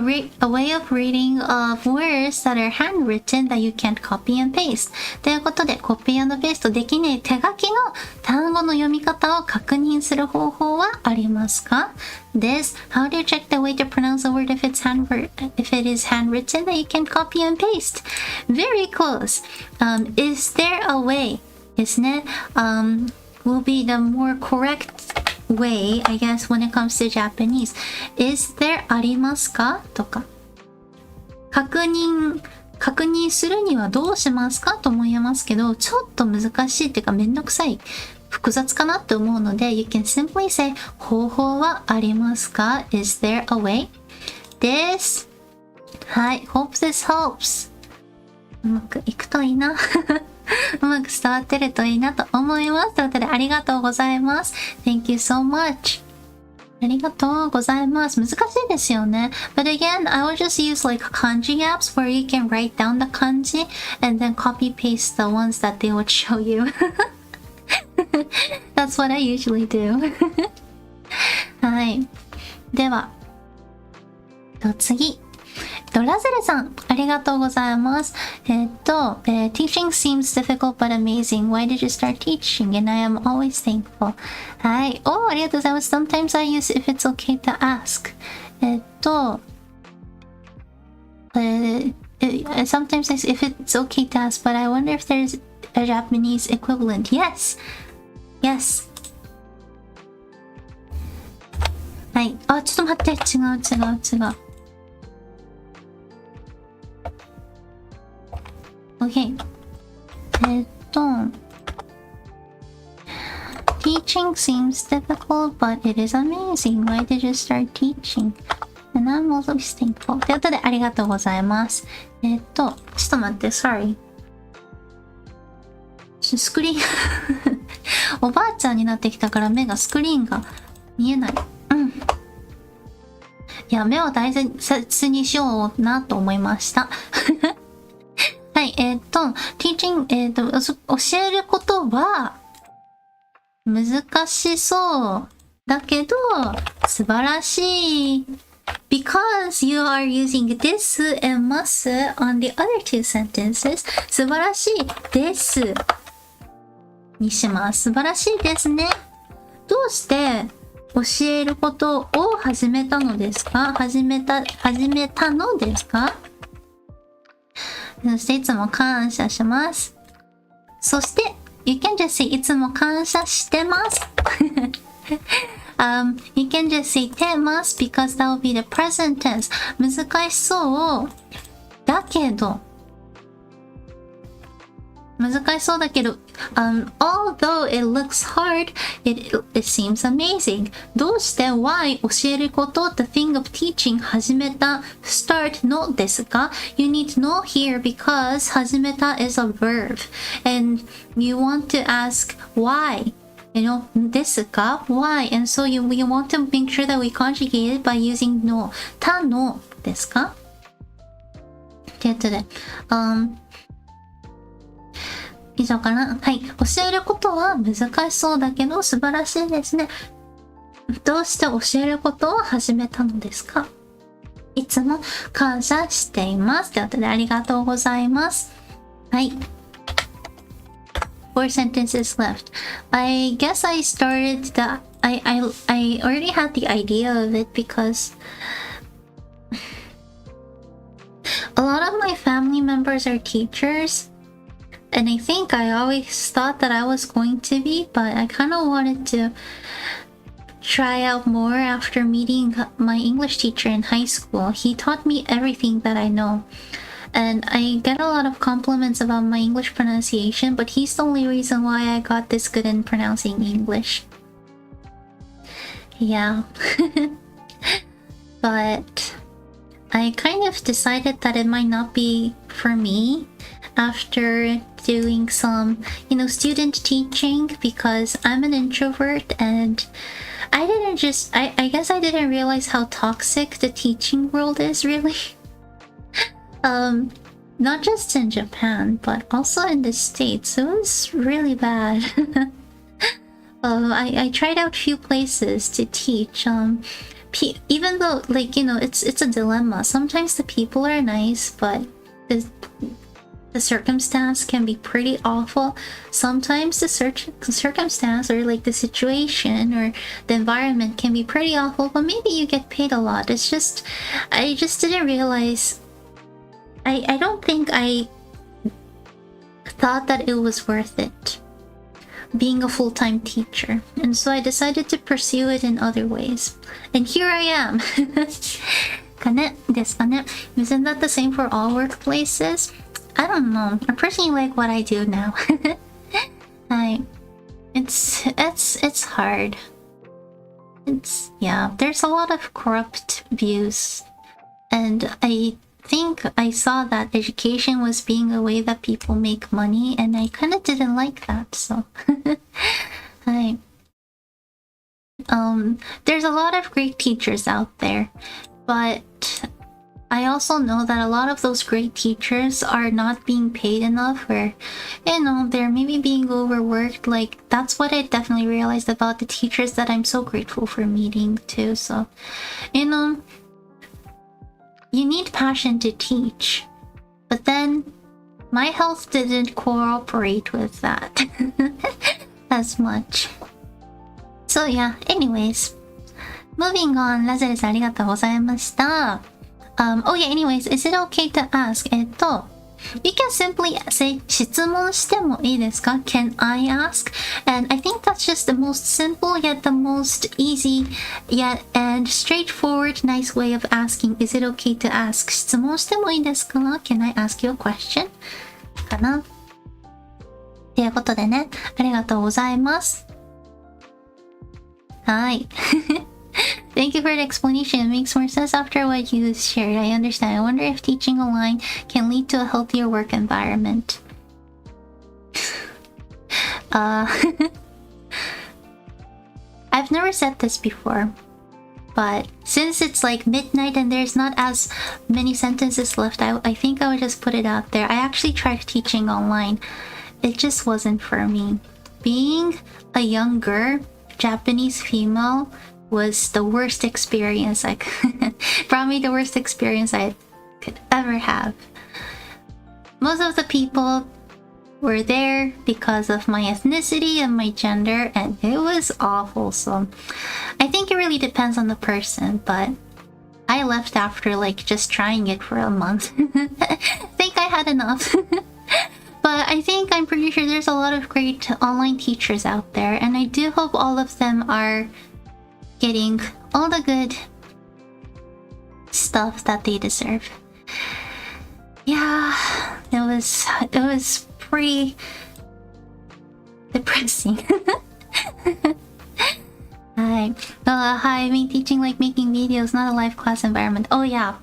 way of reading of words that are handwritten that you can't copy and paste? ということで、コピー&ペーストできない手書きの単語の読み方を確認する方法はありますか？ This, how do you check the way to pronounce a word if it is handwritten that you can copy and paste? Very close. Is there a way? ですね。will be the more correct way, I guess, when it comes to Japanese. Is there ありますかとか。確認するにはどうしますかとも言えますけど、ちょっと難しいっていうかめんどくさい。複雑かなって思うので You can simply say 方法はありますか Is there a way? です。はい。Hope this helps. うまくいくといいな。うまく伝わってるといいなと思います。ということでありがとうございます。Thank you so much. ありがとうございます。難しいですよね。But again, I will just use like kanji apps where you can write down the kanji and then copy paste the ones that they would show you. That's what I usually do. はい。では、次。ラゼルさん、ありがとうございます。Teaching seems difficult but amazing. Why did you start teaching? And I am always thankful. はい。ありがとうございます。Sometimes I use if it's okay to ask. Sometimes I say if it's okay to ask, but I wonder if there's a Japanese equivalent. Yes. はい。ちょっと待って。違う。Okay. Teaching seems difficult, but it is amazing. Why did you start teaching? And I'm always thankful. ということで、ありがとうございます。ちょっと待って、sorry. スクリーンおばあちゃんになってきたからスクリーンが見えない。いや、目を大切にしようなと思いました。はい、teaching、教えることは難しそうだけど素晴らしい。Because you are using this and must on the other two sentences. 素晴らしいですにします。素晴らしいですね。どうして教えることを始めたのですか？始めたのですか？そしていつも感謝します。そして You can just say いつも感謝してます。You can just say てます because that will be the present tense. 難しそうだけどalthough it looks hard, it seems amazing. どうして why 教えること the thing of teaching 始めた start のですか You need to know here because 始めた is a verb and you want to ask why ですか Why? And so we want to make sure that we conjugate it by using no. 他のですかってやつで。以上かな。はい。教えることは難しそうだけど素晴らしいですね。どうして教えることを始めたのですか？いつも感謝しています。ということでありがとうございます。はい。4 sentences left. I guess I started the... I already had the idea of it because a lot of my family members are teachers. And I think I always thought that I was going to be, but I kind of wanted to try out more after meeting my English teacher in high school. He taught me everything that I know. And I get a lot of compliments about my English pronunciation, but he's the only reason why I got this good in pronouncing English. Yeah. But I kind of decided that it might not be for me after doing some, student teaching because I'm an introvert and I guess I didn't realize how toxic the teaching world is really. Not just in Japan, but also in the States. It was really bad. I tried out a few places to teach. Even though, it's a dilemma. Sometimes the people are nice, but the circumstance can be pretty awful. Sometimes the circumstance or the situation or the environment can be pretty awful, but maybe you get paid a lot. I just didn't realize. I don't think I thought that it was worth it being a full-time teacher, and so I decided to pursue it in other ways. And here I am. かねですかね? Isn't that the same for all workplaces? I don't know. I personally like what I do now. It's hard. There's a lot of corrupt views, and I think I saw that education was being a way that people make money, and I kind of didn't like that, so there's a lot of great teachers out there, but I also know that a lot of those great teachers are not being paid enough, or they're maybe being overworked. That's what I definitely realized about the teachers that I'm so grateful for meeting too. So you need passion to teach, but then my health didn't cooperate with that as much. So yeah, anyways, moving on. ラゼルさんありがとうございました。anyways, is it okay to ask? You can simply say 質問してもいいですか? Can I ask? And I think that's just the most simple yet the most easy yet and straightforward nice way of asking. Is it okay to ask? 質問してもいいですか? Can I ask you a question? かな? ということでね、ありがとうございます。はい。Thank you for the explanation. It makes more sense after what you shared. I understand. I wonder if teaching online can lead to a healthier work environment. I've never said this before, but since it's midnight and there's not as many sentences left, I think I would just put it out there. I actually tried teaching online. It just wasn't for me. Being a younger Japanese female was the worst experience brought me the worst experience I could ever have. Most of the people were there because of my ethnicity and my gender, and it was awful. So I think it really depends on the person, but I left after just trying it for a month. I think I had enough. But I'm pretty sure there's a lot of great online teachers out there, and I do hope all of them are getting all the good stuff that they deserve. Yeah, it was pretty depressing. Hi. Hi, I mean teaching making videos, not a live class environment. Oh yeah.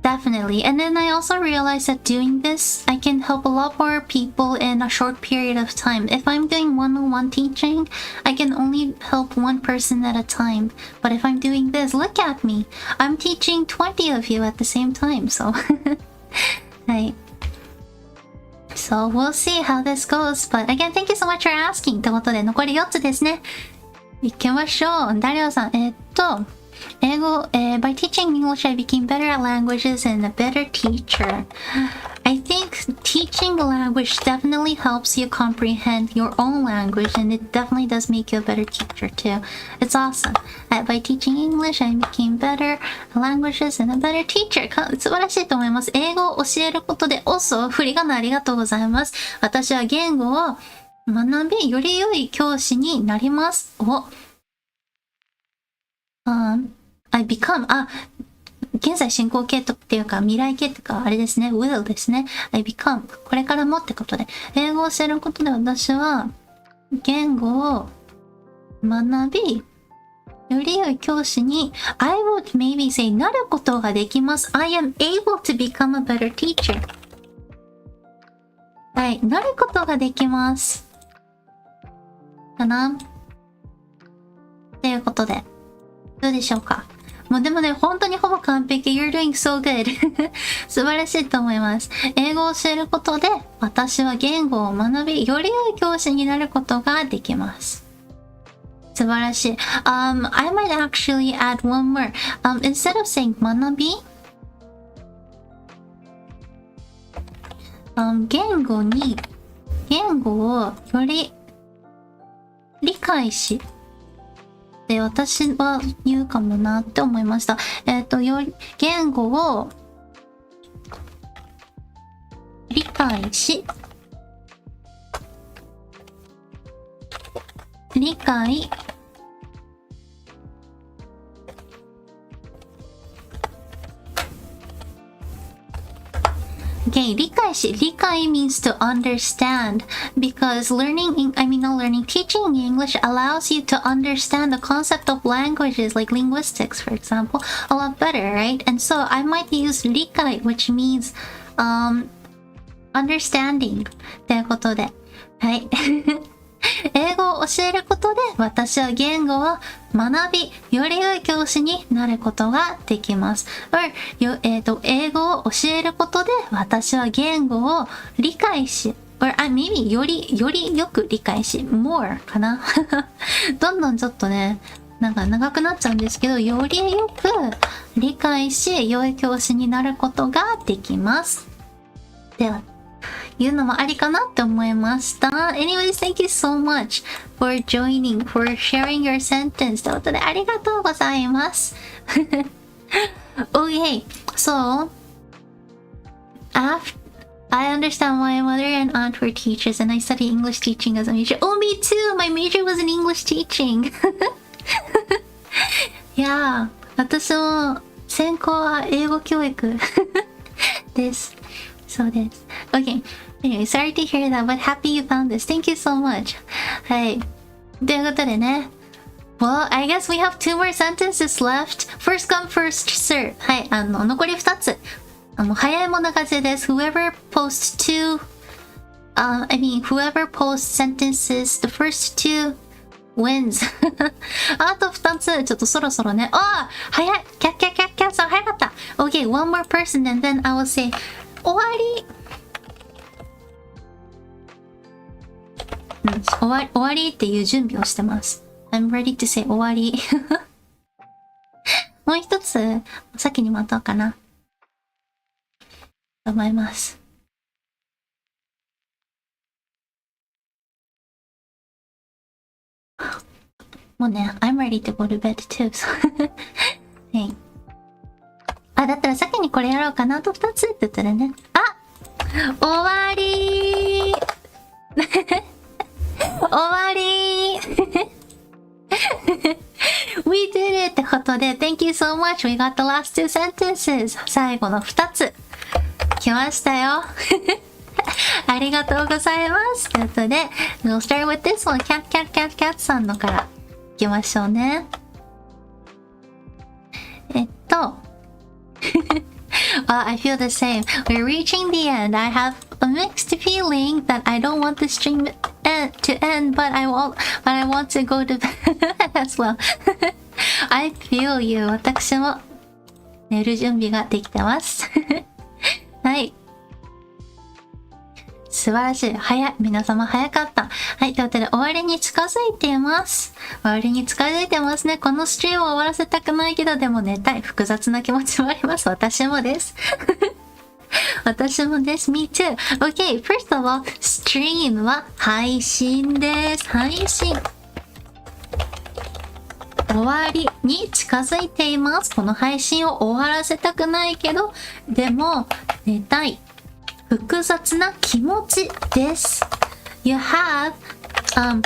Definitely. And then I also realized that doing this, I can help a lot more people in a short period of time. If I'm doing one-on-one teaching, I can only help one person at a time. But if I'm doing this, look at me. I'm teaching 20 of you at the same time. So, はい。So we'll see how this goes. But again, thank you so much for asking. ということで、残り4つですね。行きましょう。ダリオさん、英語、by teaching English, I became better at languages and a better teacher. I think teaching a language definitely helps you comprehend your own language, and it definitely does make you a better teacher too. It's awesome. By teaching English, I became better at languages and a better teacher. 素晴らしいと思います。英語を教えることで、also 振り仮名ありがとうございます。私は言語を学び、より良い教師になります。I become 現在進行形っていうか未来形っていうかあれですね will ですね I become これからもってことで英語を教えることで私は言語を学びより良い教師に I would maybe say なることができます I am able to become a better teacher はいなることができますかなっていうことでどうでしょうかもうでもね、本当にほぼ完璧。You're doing so good. 素晴らしいと思います。英語を教えることで、私は言語を学び、より良い教師になることができます。素晴らしい。I might actually add one more. Instead of saying 学び、言語をより理解し、で私は言うかもなって思いました。言語を理解し、理解Okay, 理解し、理解 means to understand because teaching English allows you to understand the concept of languages like linguistics, for example, a lot better, right? And so I might use 理解 which means understanding ということで、はい。英語を教えることで私は言語を学びより良い教師になることができます。英語を教えることで私は言語を理解し、maybe よりよく理解し、more かな。どんどんちょっとね、なんか長くなっちゃうんですけど、よりよく理解し、良い教師になることができます。では。いうのもありかなって思いました。Anyways, thank you so much for joining, for sharing your sentence. ということでありがとうございます。Okay, so I understand why my mother and aunt were teachers and I studied English teaching as a major. Oh, me too! My major was in English teaching. いやー、私も専攻は英語教育です。そうです。Okay. Anyway, sorry to hear that, but happy you found this. Thank you so much. はい。ということでね。Well, I guess we have two more sentences left. First come, first serve. はい。残り2つ。早い者勝ちです。Whoever posts whoever posts sentences, the first two wins. あと2つ。ちょっとそろそろね。早い。キャッさん早かった。Okay, one more person and then I will say, 終わり。終わりっていう準備をしてます。I'm ready to say 終わり。もう一つ、先に待とうかな。と思います。もうね、I'm ready to go to bed too. はい。だったら先にこれやろうかなと2つって言ったらね。終わり終わりWe did it! ってことで Thank you so much! We got the last two sentences! 最後の2つ来ましたよありがとうございますということで We'll start with this one! キャッさんのからいきましょうね I feel the same. We're reaching the end. I have a mixed feeling that I don't want the stream to end, but I want to go to bed as well. I feel you. 私も寝る準備ができてます。はい。素晴らしい。早い。皆様早かった。はい。ということで、終わりに近づいています。終わりに近づいてますね。このストリームを終わらせたくないけど、でも寝たい。複雑な気持ちもあります。私もです。私もです。Me too. Okay, first of all, stream は配信です。配信。終わりに近づいています。この配信を終わらせたくないけど、でも寝たい。複雑な気持ちです。You have,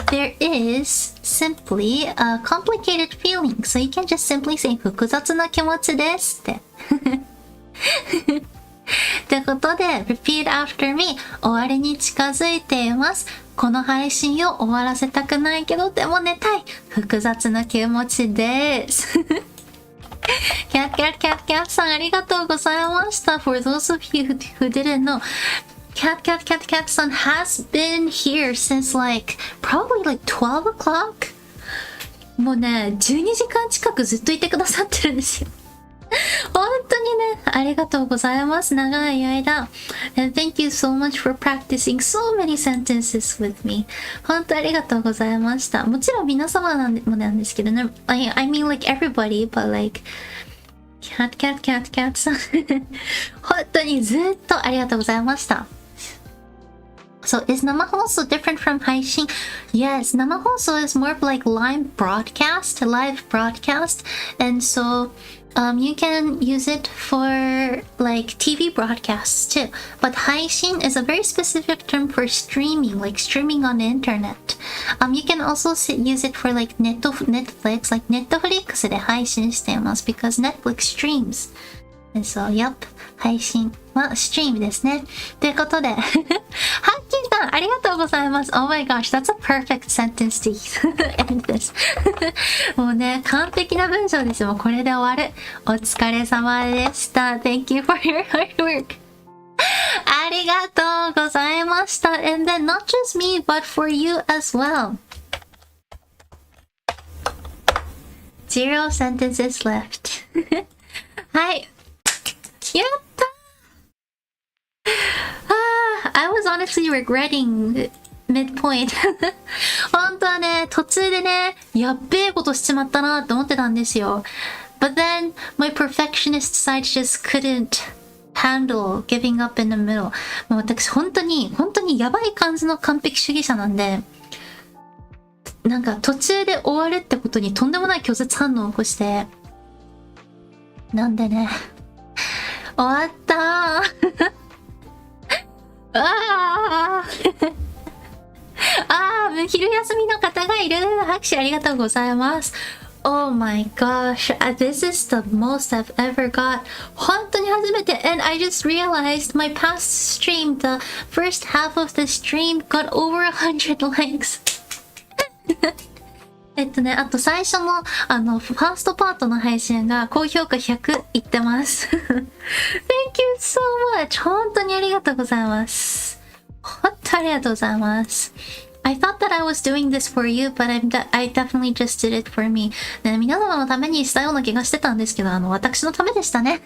there is simply a complicated feeling. So you can just simply say 複雑な気持ちですって。ということで、repeat after me 終わりに近づいています。この配信を終わらせたくないけど、でも寝たい。複雑な気持ちです。キャッさんありがとうございました。For those of you who didn't know, Catさん has been here since probably 12 o'clock? もうね、12時間近くずっといてくださってるんですよ。本当にね、ありがとうございます。長い間。And thank you so much for practicing so many sentences with me. 本当ありがとうございました。もちろん皆様もなんですけどね。I mean everybody, but Cat さん。本当にずっとありがとうございました。So is 生放送 different from 配信? Yes, 生放送 is more of live broadcast. And so you can use it for TV broadcasts too. But 配信 is a very specific term for streaming, streaming on the internet. You can also use it for Netflix, Netflix で配信しています because Netflix streams. And so, yep, 配信はストリームですね。ということで、ハッキーさんありがとうございます。Oh my gosh, that's a perfect sentence to end this. もうね、完璧な文章ですよ。これで終わる。お疲れ様でした。Thank you for your hard work. ありがとうございました。And then not just me, but for you as well. 0 sentences left. はい。やったI was honestly regretting midpoint 本当はね、途中でね、やっべえことしちまったなって思ってたんですよ。But then, my perfectionist side just couldn't handle giving up in the middle. もう私本当にやばい感じの完璧主義者なんで、なんか途中で終わるってことにとんでもない拒絶反応を起こして、なんでね、終わったー昼休みの方がいる。拍手ありがとうございます。Oh my gosh, this is the most I've ever got. 本当に初めて and I just realized my past stream, the first half of the stream got over 100 likes. あと最初のファーストパートの配信が高評価100いってます。Thank you so much. 本当にありがとうございます。本当ありがとうございます。I thought that I was doing this for you, but I definitely just did it for me. ね、皆様のためにしたような気がしてたんですけど、私のためでしたね。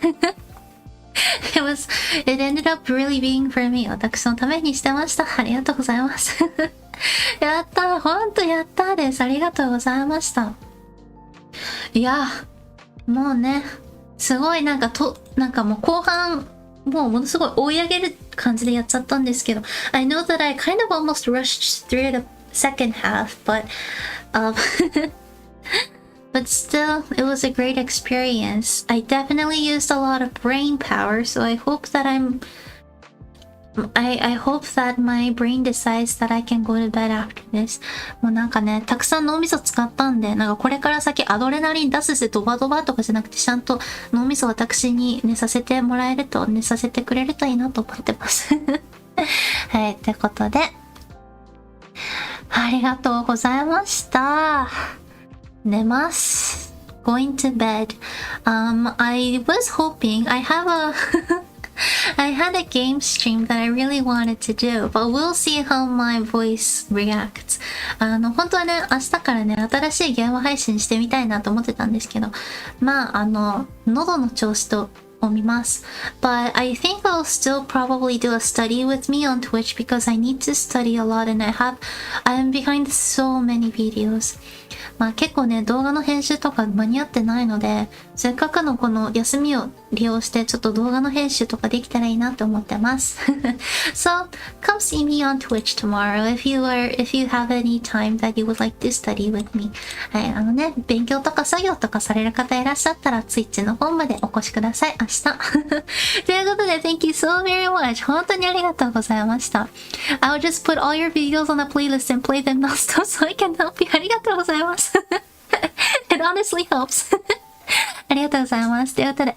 It ended up really being for me. 私のためにしてました。ありがとうございます。やったー、ほんとやったーです。ありがとうございました。いや、もうね、すごいなんかもう後半、ものすごい追い上げる感じでやっちゃったんですけど、I know that I kind of almost rushed through the second half, but still, it was a great experience. I definitely used a lot of brain power, so I hope that I hope that my brain decides that I can go to bed after this. もうなんかね、たくさん脳みそ使ったんで、なんかこれから先アドレナリン出すぜドバドバとかじゃなくて、ちゃんと脳みそ私に寝させてくれるといいなと思ってます。はい、ということで、ありがとうございました。寝ます。Going to bed. I was hoping I have a I had a game stream that I really wanted to do, but we'll see how my voice reacts. 本当はね、明日からね、新しいゲーム配信してみたいなと思ってたんですけど、まあ、喉の調子と、を見ます。But I think I'll still probably do a study with me on Twitch because I need to study a lot and I am behind so many videos. まあ結構ね、動画の編集とか間に合ってないので、せっかくのこの休みを利用してちょっと動画の編集とかできたらいいなと思ってます。So, come see me on Twitch tomorrow if you have any time that you would like to study with me. はい、ね、勉強とか作業とかされる方いらっしゃったら Twitch の方までお越しください。明日。ということで、Thank you so very much. 本当にありがとうございました。I will just put all your videos on a playlist and play them non-stop so I can help you. ありがとうございます。It honestly helps. ありがとうございます。ということで、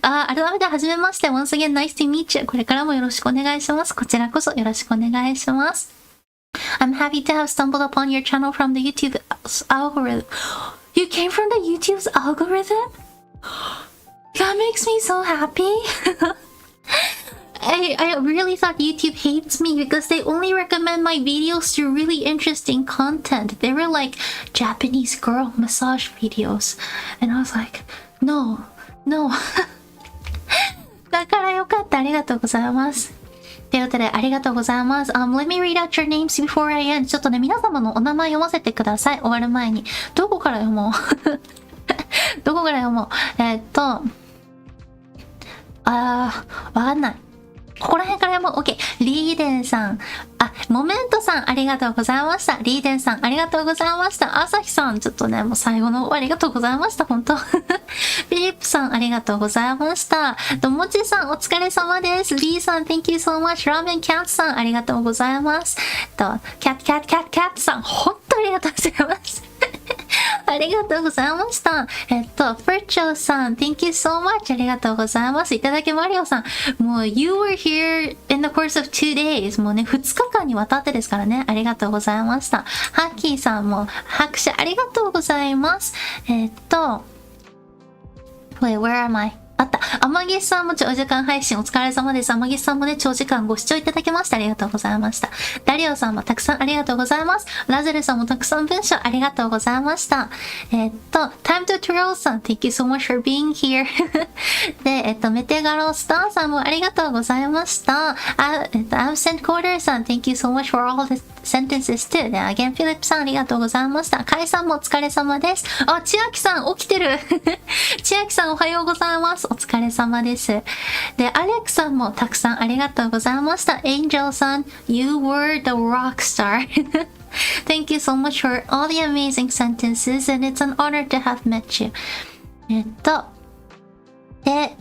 改めてはじめまして。Once again, nice to meet you. これからもよろしくお願いします。こちらこそよろしくお願いします。I'm happy to have stumbled upon your channel from the YouTube algorithm. You came from the YouTube's algorithm? That makes me so happy. I really thought YouTube hates me because they only recommend my videos to really interesting content. They were like Japanese girl massage videos. And I was like, no. だからよかった。ありがとうございます。ということで、ありがとうございます。Let me read out your names before I end. ちょっとね、皆様のお名前読ませてください。終わる前に。どこから読もうどこから読もうわかんない。ここら辺から読もう。OK。リーデンさん。モメントさん、ありがとうございました。リーデンさん、ありがとうございました。朝日さん、ちょっとね、もう最後のありがとうございました。本当フィリップさん、ありがとうございました。もちさん、お疲れ様です。リーさん、Thank you so much。ラーメンキャッツさん、ありがとうございます。キャッツさん、本当ありがとうございます。ありがとうございました。フェチョさん、Thank you so much. ありがとうございます。いただきマリオさん、もう、You were here in the course of 2 days. もうね、2日間にわたってですからね。ありがとうございました。ハッキーさんも、拍手ありがとうございます。Wait, where am I?あった。天岸さんも長時間配信お疲れ様です。天岸さんもね、長時間ご視聴いただきましてありがとうございました。ダリオさんもたくさんありがとうございます。ラズルさんもたくさん文章ありがとうございました。Time to Trail さん、Thank you so much for being here で、メテガロスターさんもありがとうございました。Absent Quarter さん、Thank you so much for all the sentences too で、Again Philip さんありがとうございました。カイさんもお疲れ様です。千秋さん起きてる千秋さんおはようございます。お疲れ様です。で、アレックさんもたくさんありがとうございました。エンジェルさん、You were the rock star. Thank you so much for all the amazing sentences and it's an honor to have met you. で、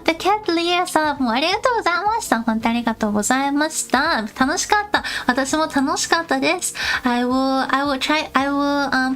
The Cat Leah さんもありがとうございました。本当にありがとうございました。楽しかった。私も楽しかったです。I will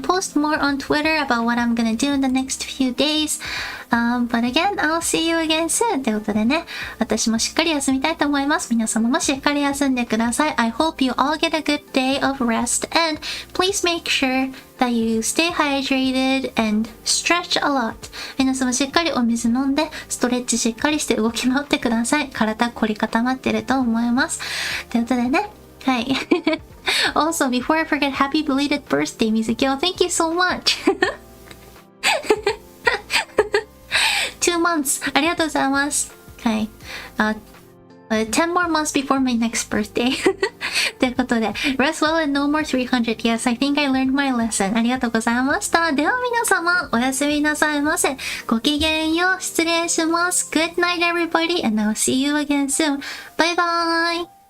post more on Twitter about what I'm gonna do in the next few days. But again, I'll see you again soon. ということでね、私もしっかり休みたいと思います。皆様もしっかり休んでください。I hope you all get a good day of rest and please make sure that you stay hydrated and stretch a lot. 皆様しっかりお水飲んで、ストレッチしっかりして動き回ってください。体凝り固まってると思います。ということでね、はい。Also, before I forget, happy belated birthday, Mizuki. Thank you so much. 2 months. ありがとうございます。はい。10 more months before my next birthday. ということで、Rest well and no more 300. Yes, I think I learned my lesson. ありがとうございました。では皆様、おやすみなさいませ。ごきげんよう。失礼します。Good night, everybody, and I'll see you again soon. Bye bye!